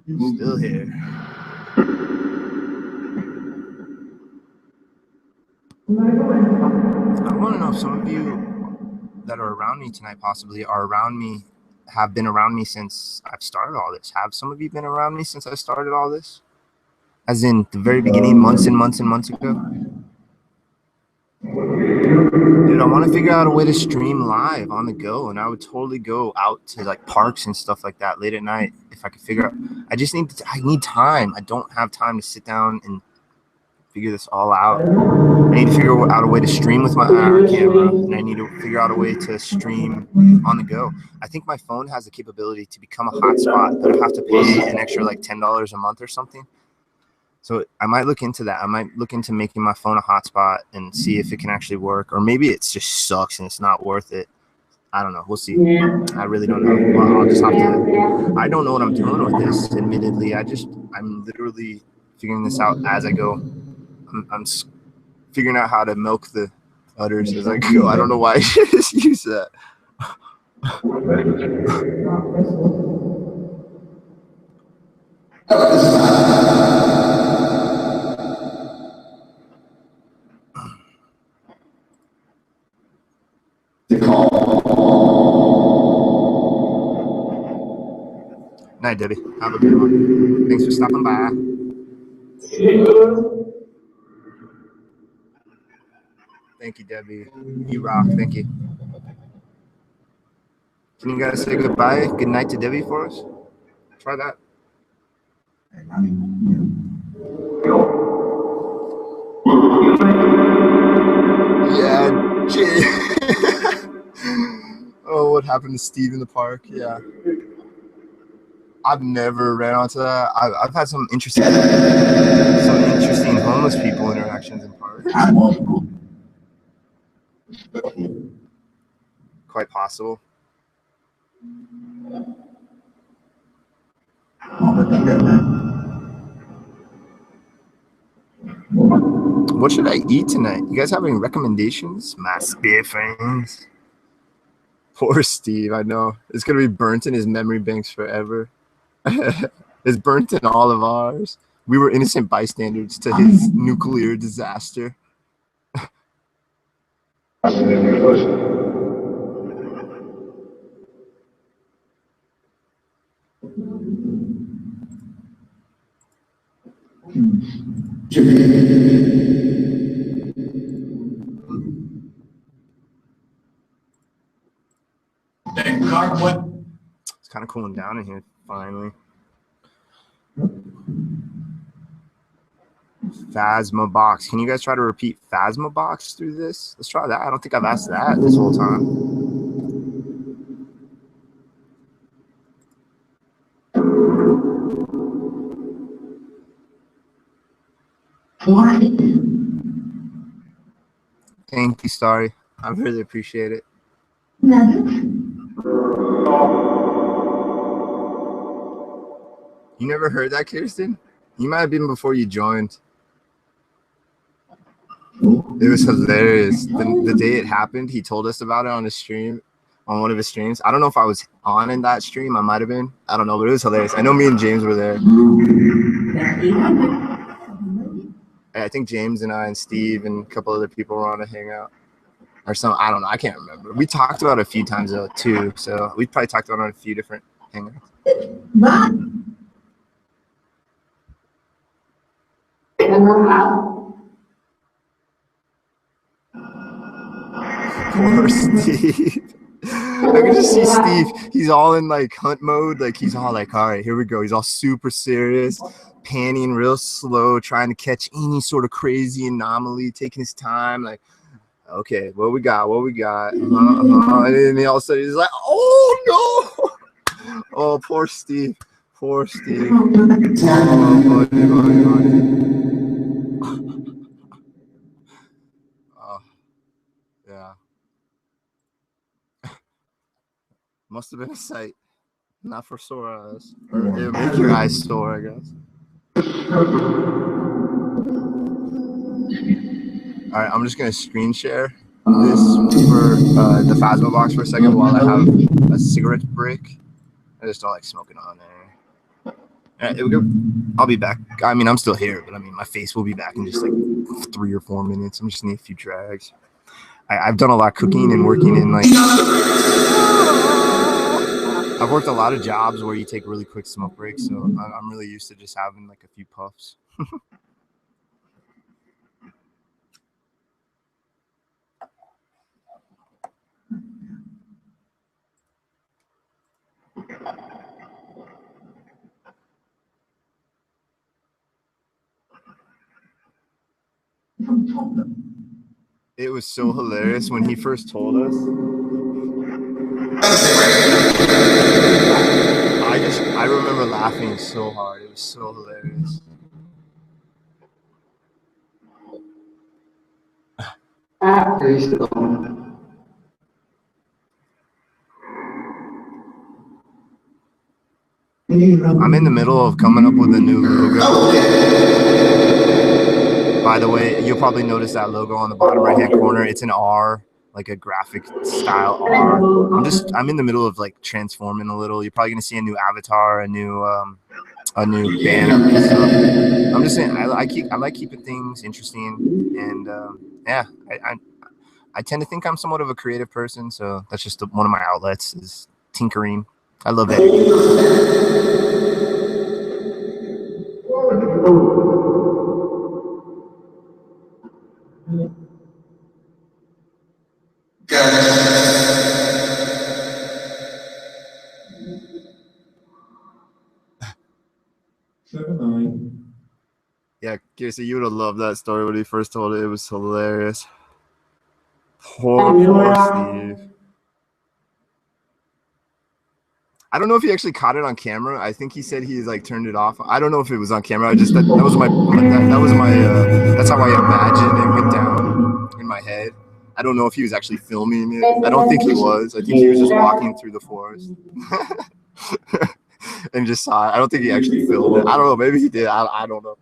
Still here. I want to know if some of you that are around me tonight possibly have been around me since I've started all this. Have some of you been around me since I started all this? As in the very beginning, months and months and months ago? Dude, I want to figure out a way to stream live on the go, and I would totally go out to like parks and stuff like that late at night if I could figure out. I need time. I don't have time to sit down and figure this all out. I need to figure out a way to stream with my IR camera, and I need to figure out a way to stream on the go. I think my phone has the capability to become a hotspot, but I have to pay an extra like $10 a month or something. So I might look into that. I might look into making my phone a hotspot and see if it can actually work, or maybe it just sucks and it's not worth it. I don't know. We'll see. I really don't know. Well, I'll just have to. I don't know what I'm doing with this. Admittedly, I'm literally figuring this out as I go. I'm figuring out how to milk the udders as I go. I don't know why I just use that. Night, Debbie. Have a good one. Thanks for stopping by. Thank you, Debbie. You rock. Thank you. Can you guys say goodbye? Good night to Debbie for us? Try that. Yeah, Jay. Oh, what happened to Steve in the park? Yeah. I've never ran onto that. I've had some interesting homeless people interactions in parks. Quite possible. What should I eat tonight? You guys have any recommendations? My spear friends. Poor Steve, I know. It's going to be burnt in his memory banks forever. It's burnt in all of ours. We were innocent bystanders to his nuclear disaster. It's kind of cooling down in here, finally. Phasmabox. Can you guys try to repeat Phasmabox through this? Let's try that. I don't think I've asked that this whole time. What? Thank you, Starry. I really appreciate it. You never heard that, Kirsten? You might have been before you joined. It was hilarious. The day it happened, he told us about it on his stream, on one of his streams. I don't know if I was on in that stream. I might have been. I don't know, but it was hilarious. I know me and James were there. I think James and I and Steve and a couple other people were on a hangout. Or some, I don't know. I can't remember. We talked about it a few times though too. So we probably talked about it on a few different hangouts. Poor Steve. I can just see Steve. He's all in like hunt mode. Like he's all like, all right, here we go. He's all super serious, panning real slow, trying to catch any sort of crazy anomaly, taking his time. Like, okay, what we got? What we got? And then all of a sudden he's like, oh no! Oh, poor Steve. Poor Steve. Oh, buddy. Oh, yeah. Must have been a sight. Not for sore eyes. Or it'll make your eyes sore, I guess. All right, I'm just going to screen share this for the Phasma box for a second while I have a cigarette break. I just don't like smoking on there. All right, here we go. I'll be back. I mean, I'm still here, but I mean, my face will be back in just like 3 or 4 minutes. I'm just need a few drags. I've done a lot of cooking and working in like. I've worked a lot of jobs where you take really quick smoke breaks, so I'm really used to just having like a few puffs. It was so hilarious when he first told us. I remember laughing so hard. It was so hilarious. I'm in the middle of coming up with a new logo. By the way, you'll probably notice that logo on the bottom right-hand corner. It's an R, like a graphic style R. I'm in the middle of like transforming a little. You're probably gonna see a new avatar, a new banner and stuff. I'm just saying, I like keeping things interesting, and yeah, I tend to think I'm somewhat of a creative person, so that's just one of my outlets is tinkering. I love editing. Yeah, Casey, you would have loved that story when he first told it. It was hilarious. Poor Steve. I don't know if he actually caught it on camera. I think he said he like turned it off. I don't know if it was on camera. That's how I imagined it went down in my head. I don't know if he was actually filming it. I don't think he was. I think he was just walking through the forest and just saw it. I don't think he actually filmed it. I don't know. Maybe he did. I don't know.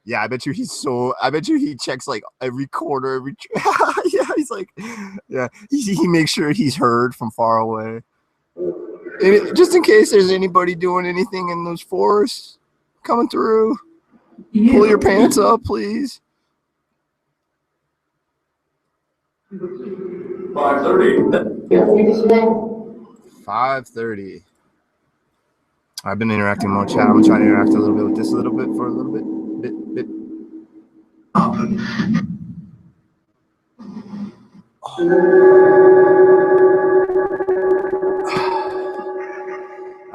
Yeah, I bet you he checks like every corner, yeah, he's like, yeah, he makes sure he's heard from far away. And just in case there's anybody doing anything in those forests coming through, pull your pants up, please. 5:30. 5:30. I've been interacting more chat. I'm gonna try to interact a little bit with this a little bit for a little bit.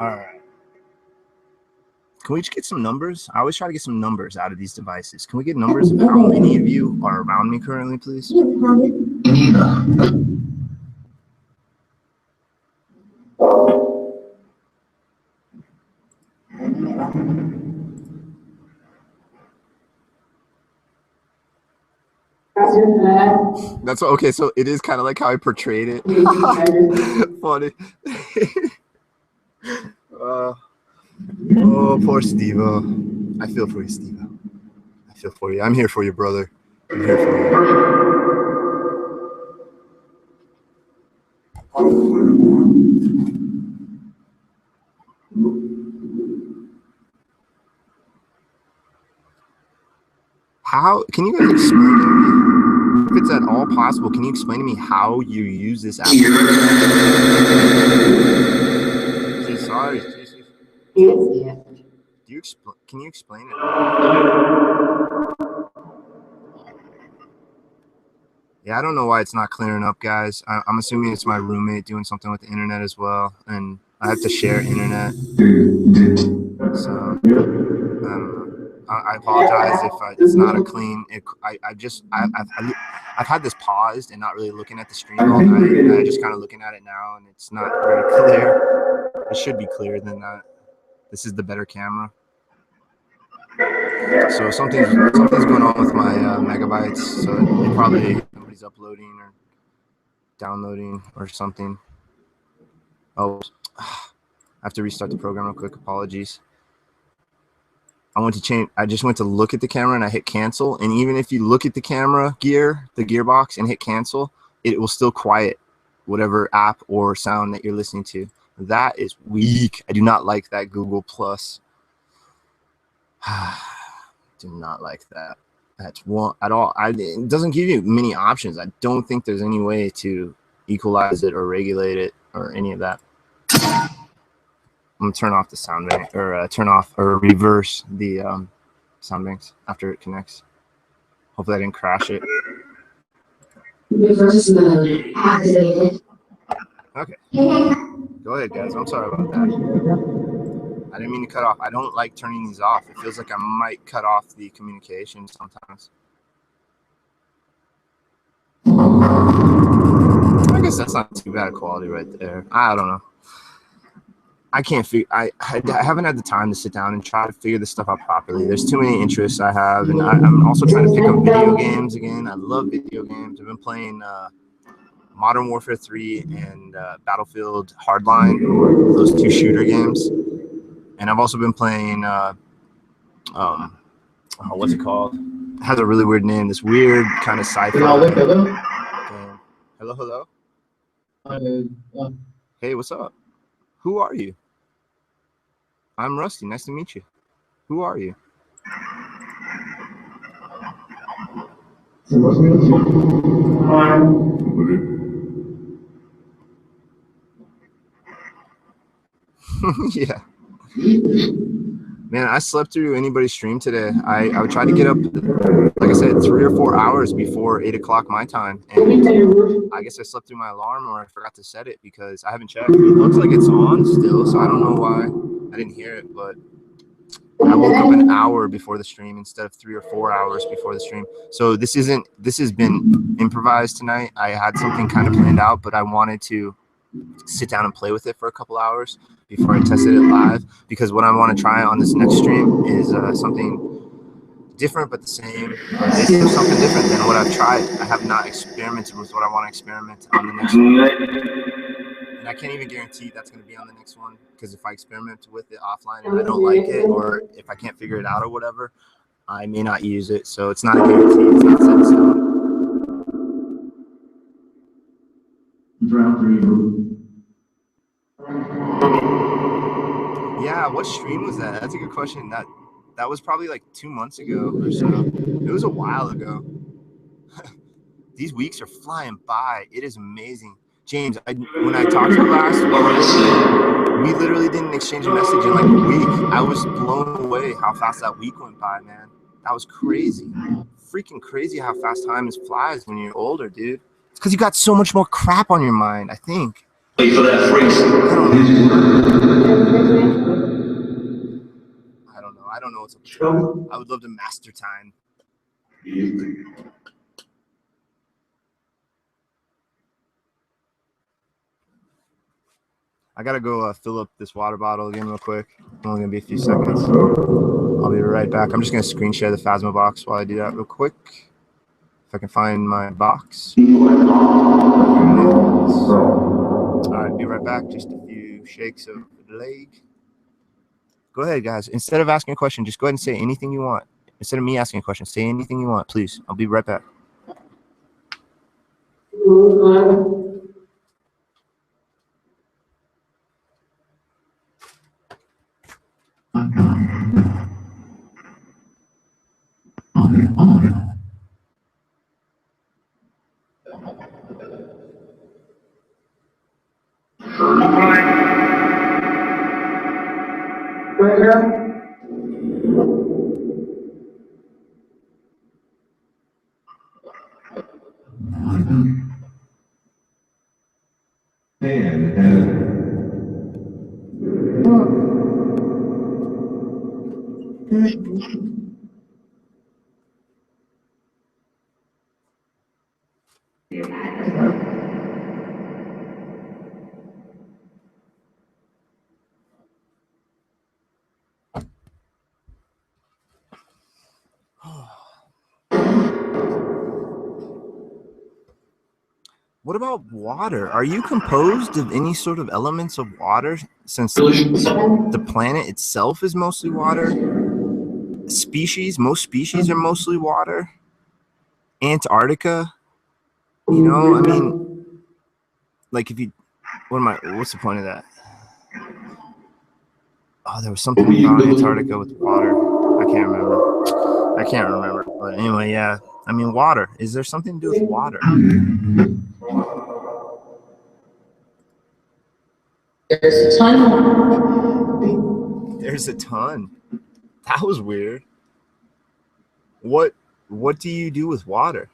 All right. Can we just get some numbers? I always try to get some numbers out of these devices. Can we get numbers of how many of you are around me currently, please? That's okay. So it is kind of like how I portrayed it. Funny. Oh, poor Steve-O. I feel for you, Steve-O. I feel for you. I'm here for you, brother. I'm here for you. How can you guys explain to me, if it's at all possible, can you explain to me how you use this app? Sorry. Can you explain it? Yeah, I don't know why it's not clearing up, guys. I'm assuming it's my roommate doing something with the internet as well, and I have to share internet. So I don't know. I apologize if it's not a clean. I've had this paused and not really looking at the stream all night. And I'm just kind of looking at it now, and it's not very clear. It should be clearer than that. This is the better camera. So something's going on with my megabytes. So it probably somebody's uploading or downloading or something. Oh, I have to restart the program real quick. Apologies. I just went to look at the camera and I hit cancel. And even if you look at the camera gear, the gearbox, and hit cancel, it will still quiet whatever app or sound that you're listening to. That is weak. I do not like that Google Plus. Do not like that. That's one at all. It doesn't give you many options. I don't think there's any way to equalize it or regulate it or any of that. I'm gonna turn off the sound bank or turn off or reverse the sound banks after it connects. Hopefully I didn't crash it. Reverse mode activated. Okay. Go ahead, guys. I'm sorry about that. I didn't mean to cut off. I don't like turning these off. It feels like I might cut off the communication sometimes. I guess that's not too bad quality right there. I don't know. I can't figure. I haven't had the time to sit down and try to figure this stuff out properly. There's too many interests I have, and I'm also trying to pick up video games again. I love video games. I've been playing Modern Warfare 3 and Battlefield Hardline, those two shooter games. And I've also been playing what's it called? It has a really weird name. This weird kind of sci-fi game. Hello. Hey, what's up? Who are you? I'm Rusty. Nice to meet you. Who are you? Yeah. Man, I slept through anybody's stream today. I would try to get up, like I said, 3 or 4 hours before 8 o'clock my time. And I guess I slept through my alarm or I forgot to set it because I haven't checked. It looks like it's on still, so I don't know why I didn't hear it, but I woke up an hour before the stream instead of 3 or 4 hours before the stream. So this has been improvised tonight. I had something kind of planned out, but I wanted to sit down and play with it for a couple hours before I tested it live, because what I want to try on this next stream is something different but the same. Basically something different than what I've tried. I have not experimented with what I want to experiment on the next one. And I can't even guarantee that's going to be on the next one, because if I experiment with it offline and I don't like it, or if I can't figure it out or whatever, I may not use it. So it's not a guarantee. It's not set in stone. Yeah, what stream was that? That's a good question. That was probably like 2 months ago or so. It was a while ago. These weeks are flying by. It is amazing. James, when I talked to you last, we literally didn't exchange a message in like a week. I was blown away how fast that week went by, man. That was crazy. Freaking crazy how fast time flies when you're older, dude. It's because you got so much more crap on your mind, I think. Wait for that freeze. I don't know. I don't know what's up with time. I would love to master time. I gotta go fill up this water bottle again real quick. It's only gonna be a few seconds. I'll be right back. I'm just gonna screen share the Phasma box while I do that real quick. If I can find my box. Alright, be right back. Just a few shakes of the leg. Go ahead, guys. Instead of asking a question, just go ahead and say anything you want. Instead of me asking a question, say anything you want, please. I'll be right back. What about water? Are you composed of any sort of elements of water, since the planet itself is mostly water? Most species are mostly water. Antarctica, you know, I mean, like if you, what's the point of that? Oh, there was something about Antarctica with water. I can't remember. But anyway, yeah. I mean, water. Is there something to do with water? There's a ton. There's a ton. That was weird. What do you do with water?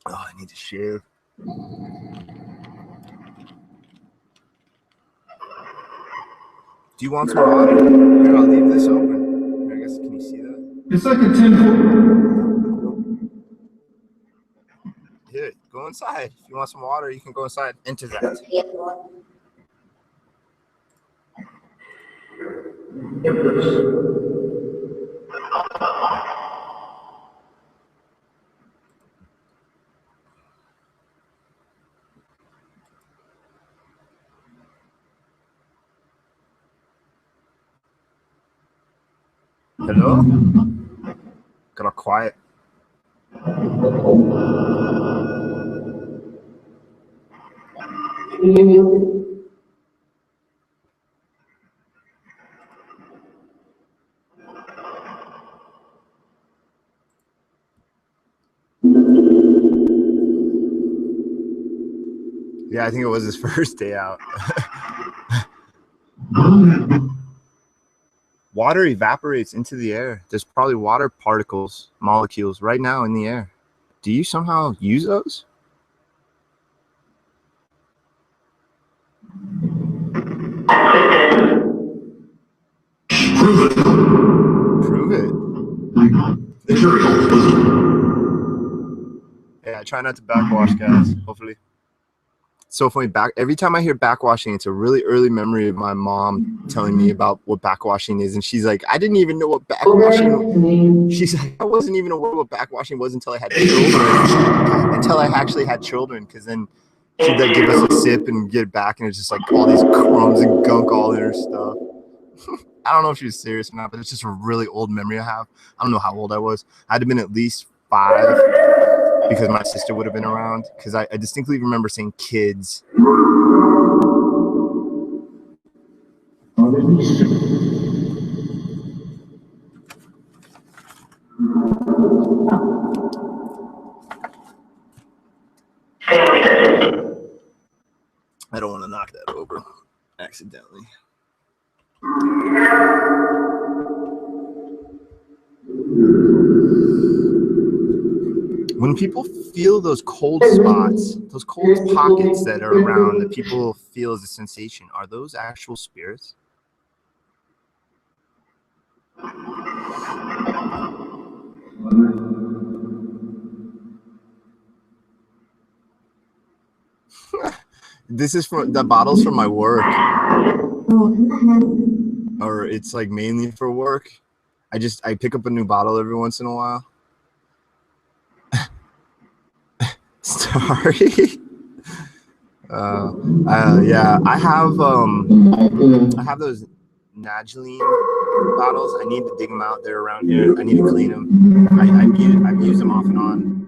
Oh, I need to share. Do you want some water? Here, I'll leave this open. Here, I guess, can you see that? It's like a temple. Here, go inside. If you want some water, you can go inside. Enter that. Hello? Got all quiet. Yeah, I think it was his first day out. Water evaporates into the air. There's probably water particles, molecules right now in the air. Do you somehow use those? Prove it. Yeah, I try not to backwash, guys. Hopefully. So funny. Every time I hear backwashing, it's a really early memory of my mom telling me about what backwashing is, and she's like, "I didn't even know what backwashing." She's like, "I wasn't even aware what backwashing was until I had children. Until I actually had children, because then she'd like give us a sip and get it back, and it's just like all these crumbs and gunk all in her stuff." I don't know if she was serious or not, but it's just a really old memory I have. I don't know how old I was. I'd have been at least 5. Because my sister would have been around. Because I distinctly remember saying kids. I don't want to knock that over accidentally. When people feel those cold spots, those cold pockets that are around that people feel as a sensation, are those actual spirits? This is from the bottles from my work, or it's like mainly for work. I pick up a new bottle every once in a while. Sorry. Yeah, I have those Nageline bottles. I need to dig them out. They're around here. I need to clean them. I've used them off and on.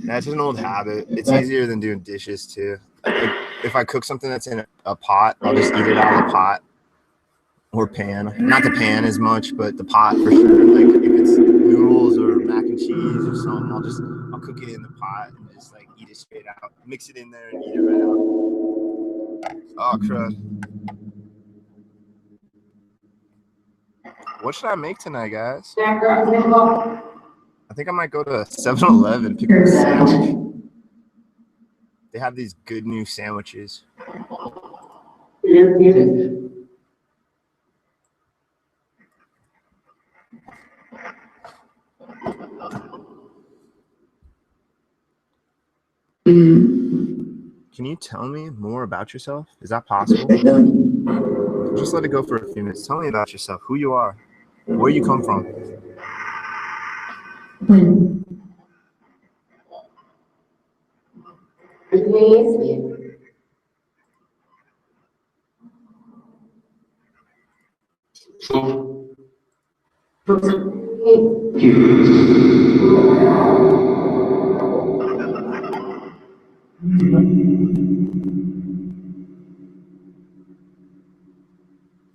That's an old habit. It's easier than doing dishes too. If I cook something that's in a pot, I'll just eat it out of the pot or pan. Not the pan as much, but the pot for sure. Like if it's noodles or mac and cheese or something, I'll cook it in the pot and just like eat it straight out. Mix it in there and eat it right out. Oh crud. What should I make tonight, guys? I think I might go to 7-Eleven and pick up a sandwich. They have these good new sandwiches. can you tell me more about yourself? Is that possible? Just let it go for a few minutes. Tell me about yourself, who you are, where you come from.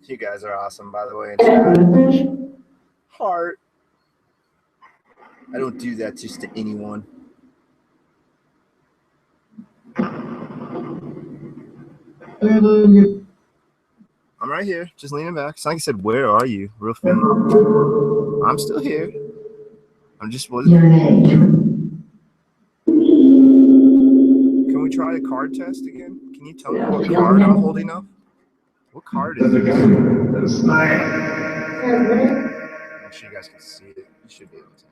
You guys are awesome, by the way. Heart. I don't do that just to anyone. I'm right here, just leaning back. It's like I said, where are you? Real friendly. I'm still here. I'm just wasn't. Can we try the card test again? Can you tell me what card I'm holding up? What card is this? That's nice. I'm sure you guys can see it. You should be able to.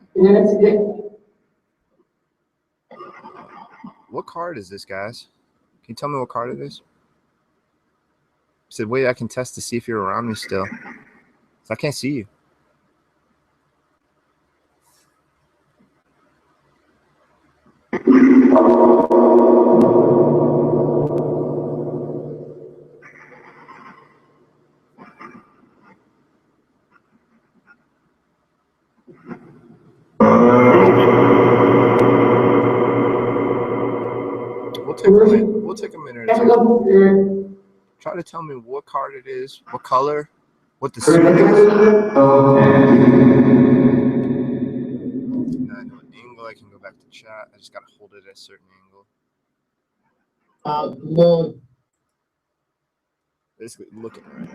What card is this, guys? Can you tell me what card it is? I said, wait, I can test to see if you're around me still. I can't see you. We'll take a minute or two. Try to tell me what card it is, what color, what the suit is. Now I know an angle. I can go back to chat. I just gotta hold it at a certain angle. Basically looking right.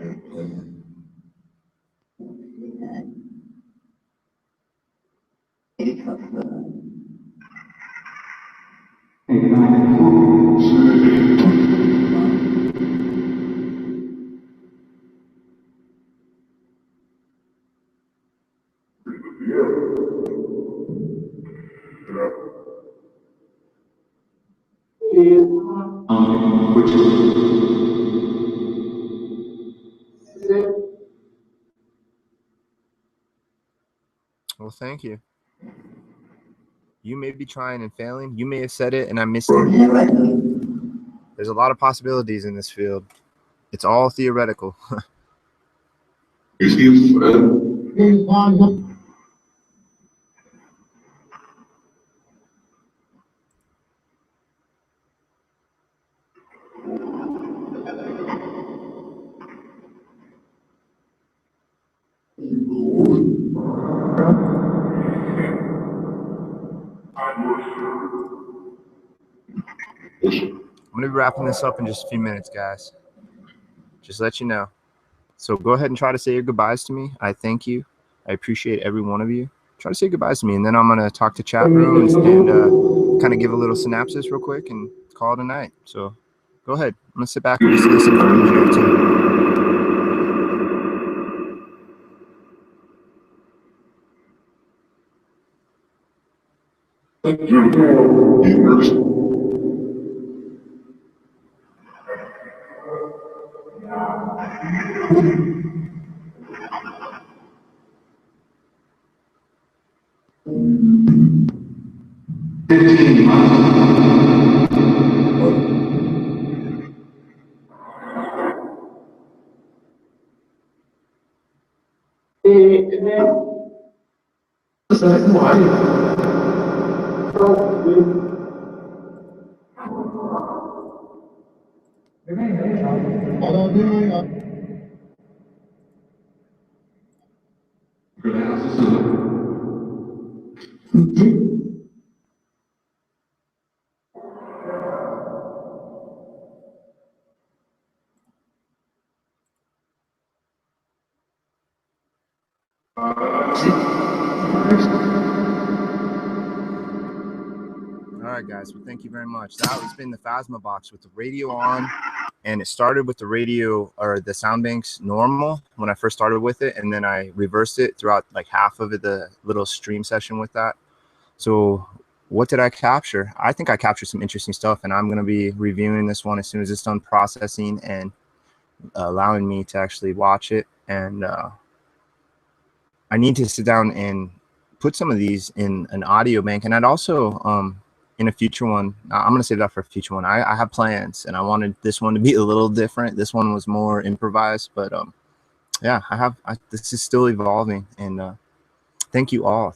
Well, thank you. You may be trying and failing. You may have said it and I missed it. There's a lot of possibilities in this field. It's all theoretical. I'm going to be wrapping this up in just a few minutes, guys. Just let you know. So go ahead and try to say your goodbyes to me. I thank you. I appreciate every one of you. Try to say goodbyes to me, and then I'm going to talk to chat rooms and kind of give a little synopsis real quick and call it a night. So go ahead. I'm going to sit back and just listen for a minute or two. All right, guys. Well, thank you very much. That has been the Phasma box with the radio on, and it started with the radio or the sound banks normal when I first started with it, and then I reversed it throughout like half of it, the little stream session with that. So what did I capture? I think I captured some interesting stuff, and I'm going to be reviewing this one as soon as it's done processing and allowing me to actually watch it. And I need to sit down and put some of these in an audio bank. And I'd also, in a future one, I'm going to save that for a future one. I have plans, and I wanted this one to be a little different. This one was more improvised, but yeah, this is still evolving. And thank you all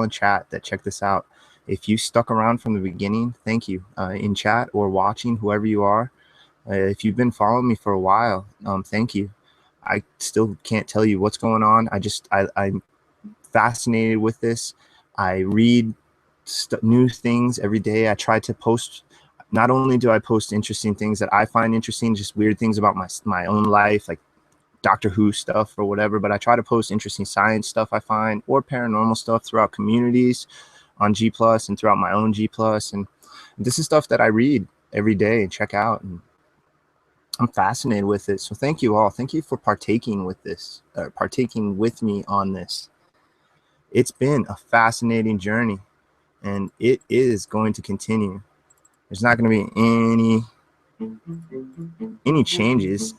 in chat that checked this out. If you stuck around from the beginning, thank you, in chat or watching, whoever you are. If you've been following me for a while, thank you. I still can't tell you what's going on. I'm fascinated with this. I read new things every day. I try to post. Not only do I post interesting things that I find interesting, just weird things about my own life, like Doctor Who stuff or whatever, but I try to post interesting science stuff I find, or paranormal stuff throughout communities on G+ and throughout my own G+. And this is stuff that I read every day and check out, and I'm fascinated with it. So thank you all. Thank you for partaking with this, partaking with me on this. It's been a fascinating journey, and it is going to continue. There's not going to be any changes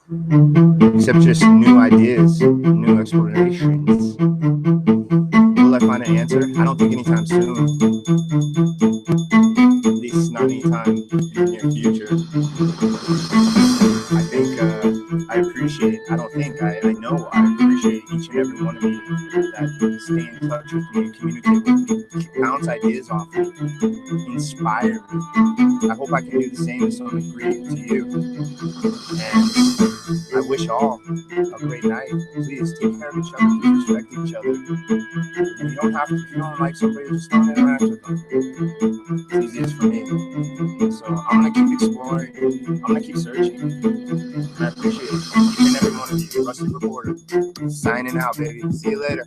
except just new ideas, new explorations. Will I find an answer? I don't think anytime soon. At least not anytime in the near future. I think I appreciate, I don't think, I know I appreciate each and every one of you that stay in touch with me, communicate with me, bounce ideas off me, inspire me. I hope I can do the same to some degree to you. And I wish all a great night. Please take care of each other, please respect each other. And you don't have to, if you don't like somebody, just don't interact with them. It's easiest for me. So I'm going to keep exploring. I'm going to keep searching. And I appreciate each and every one of you. Rusty Reporter, signing out, baby. See you later.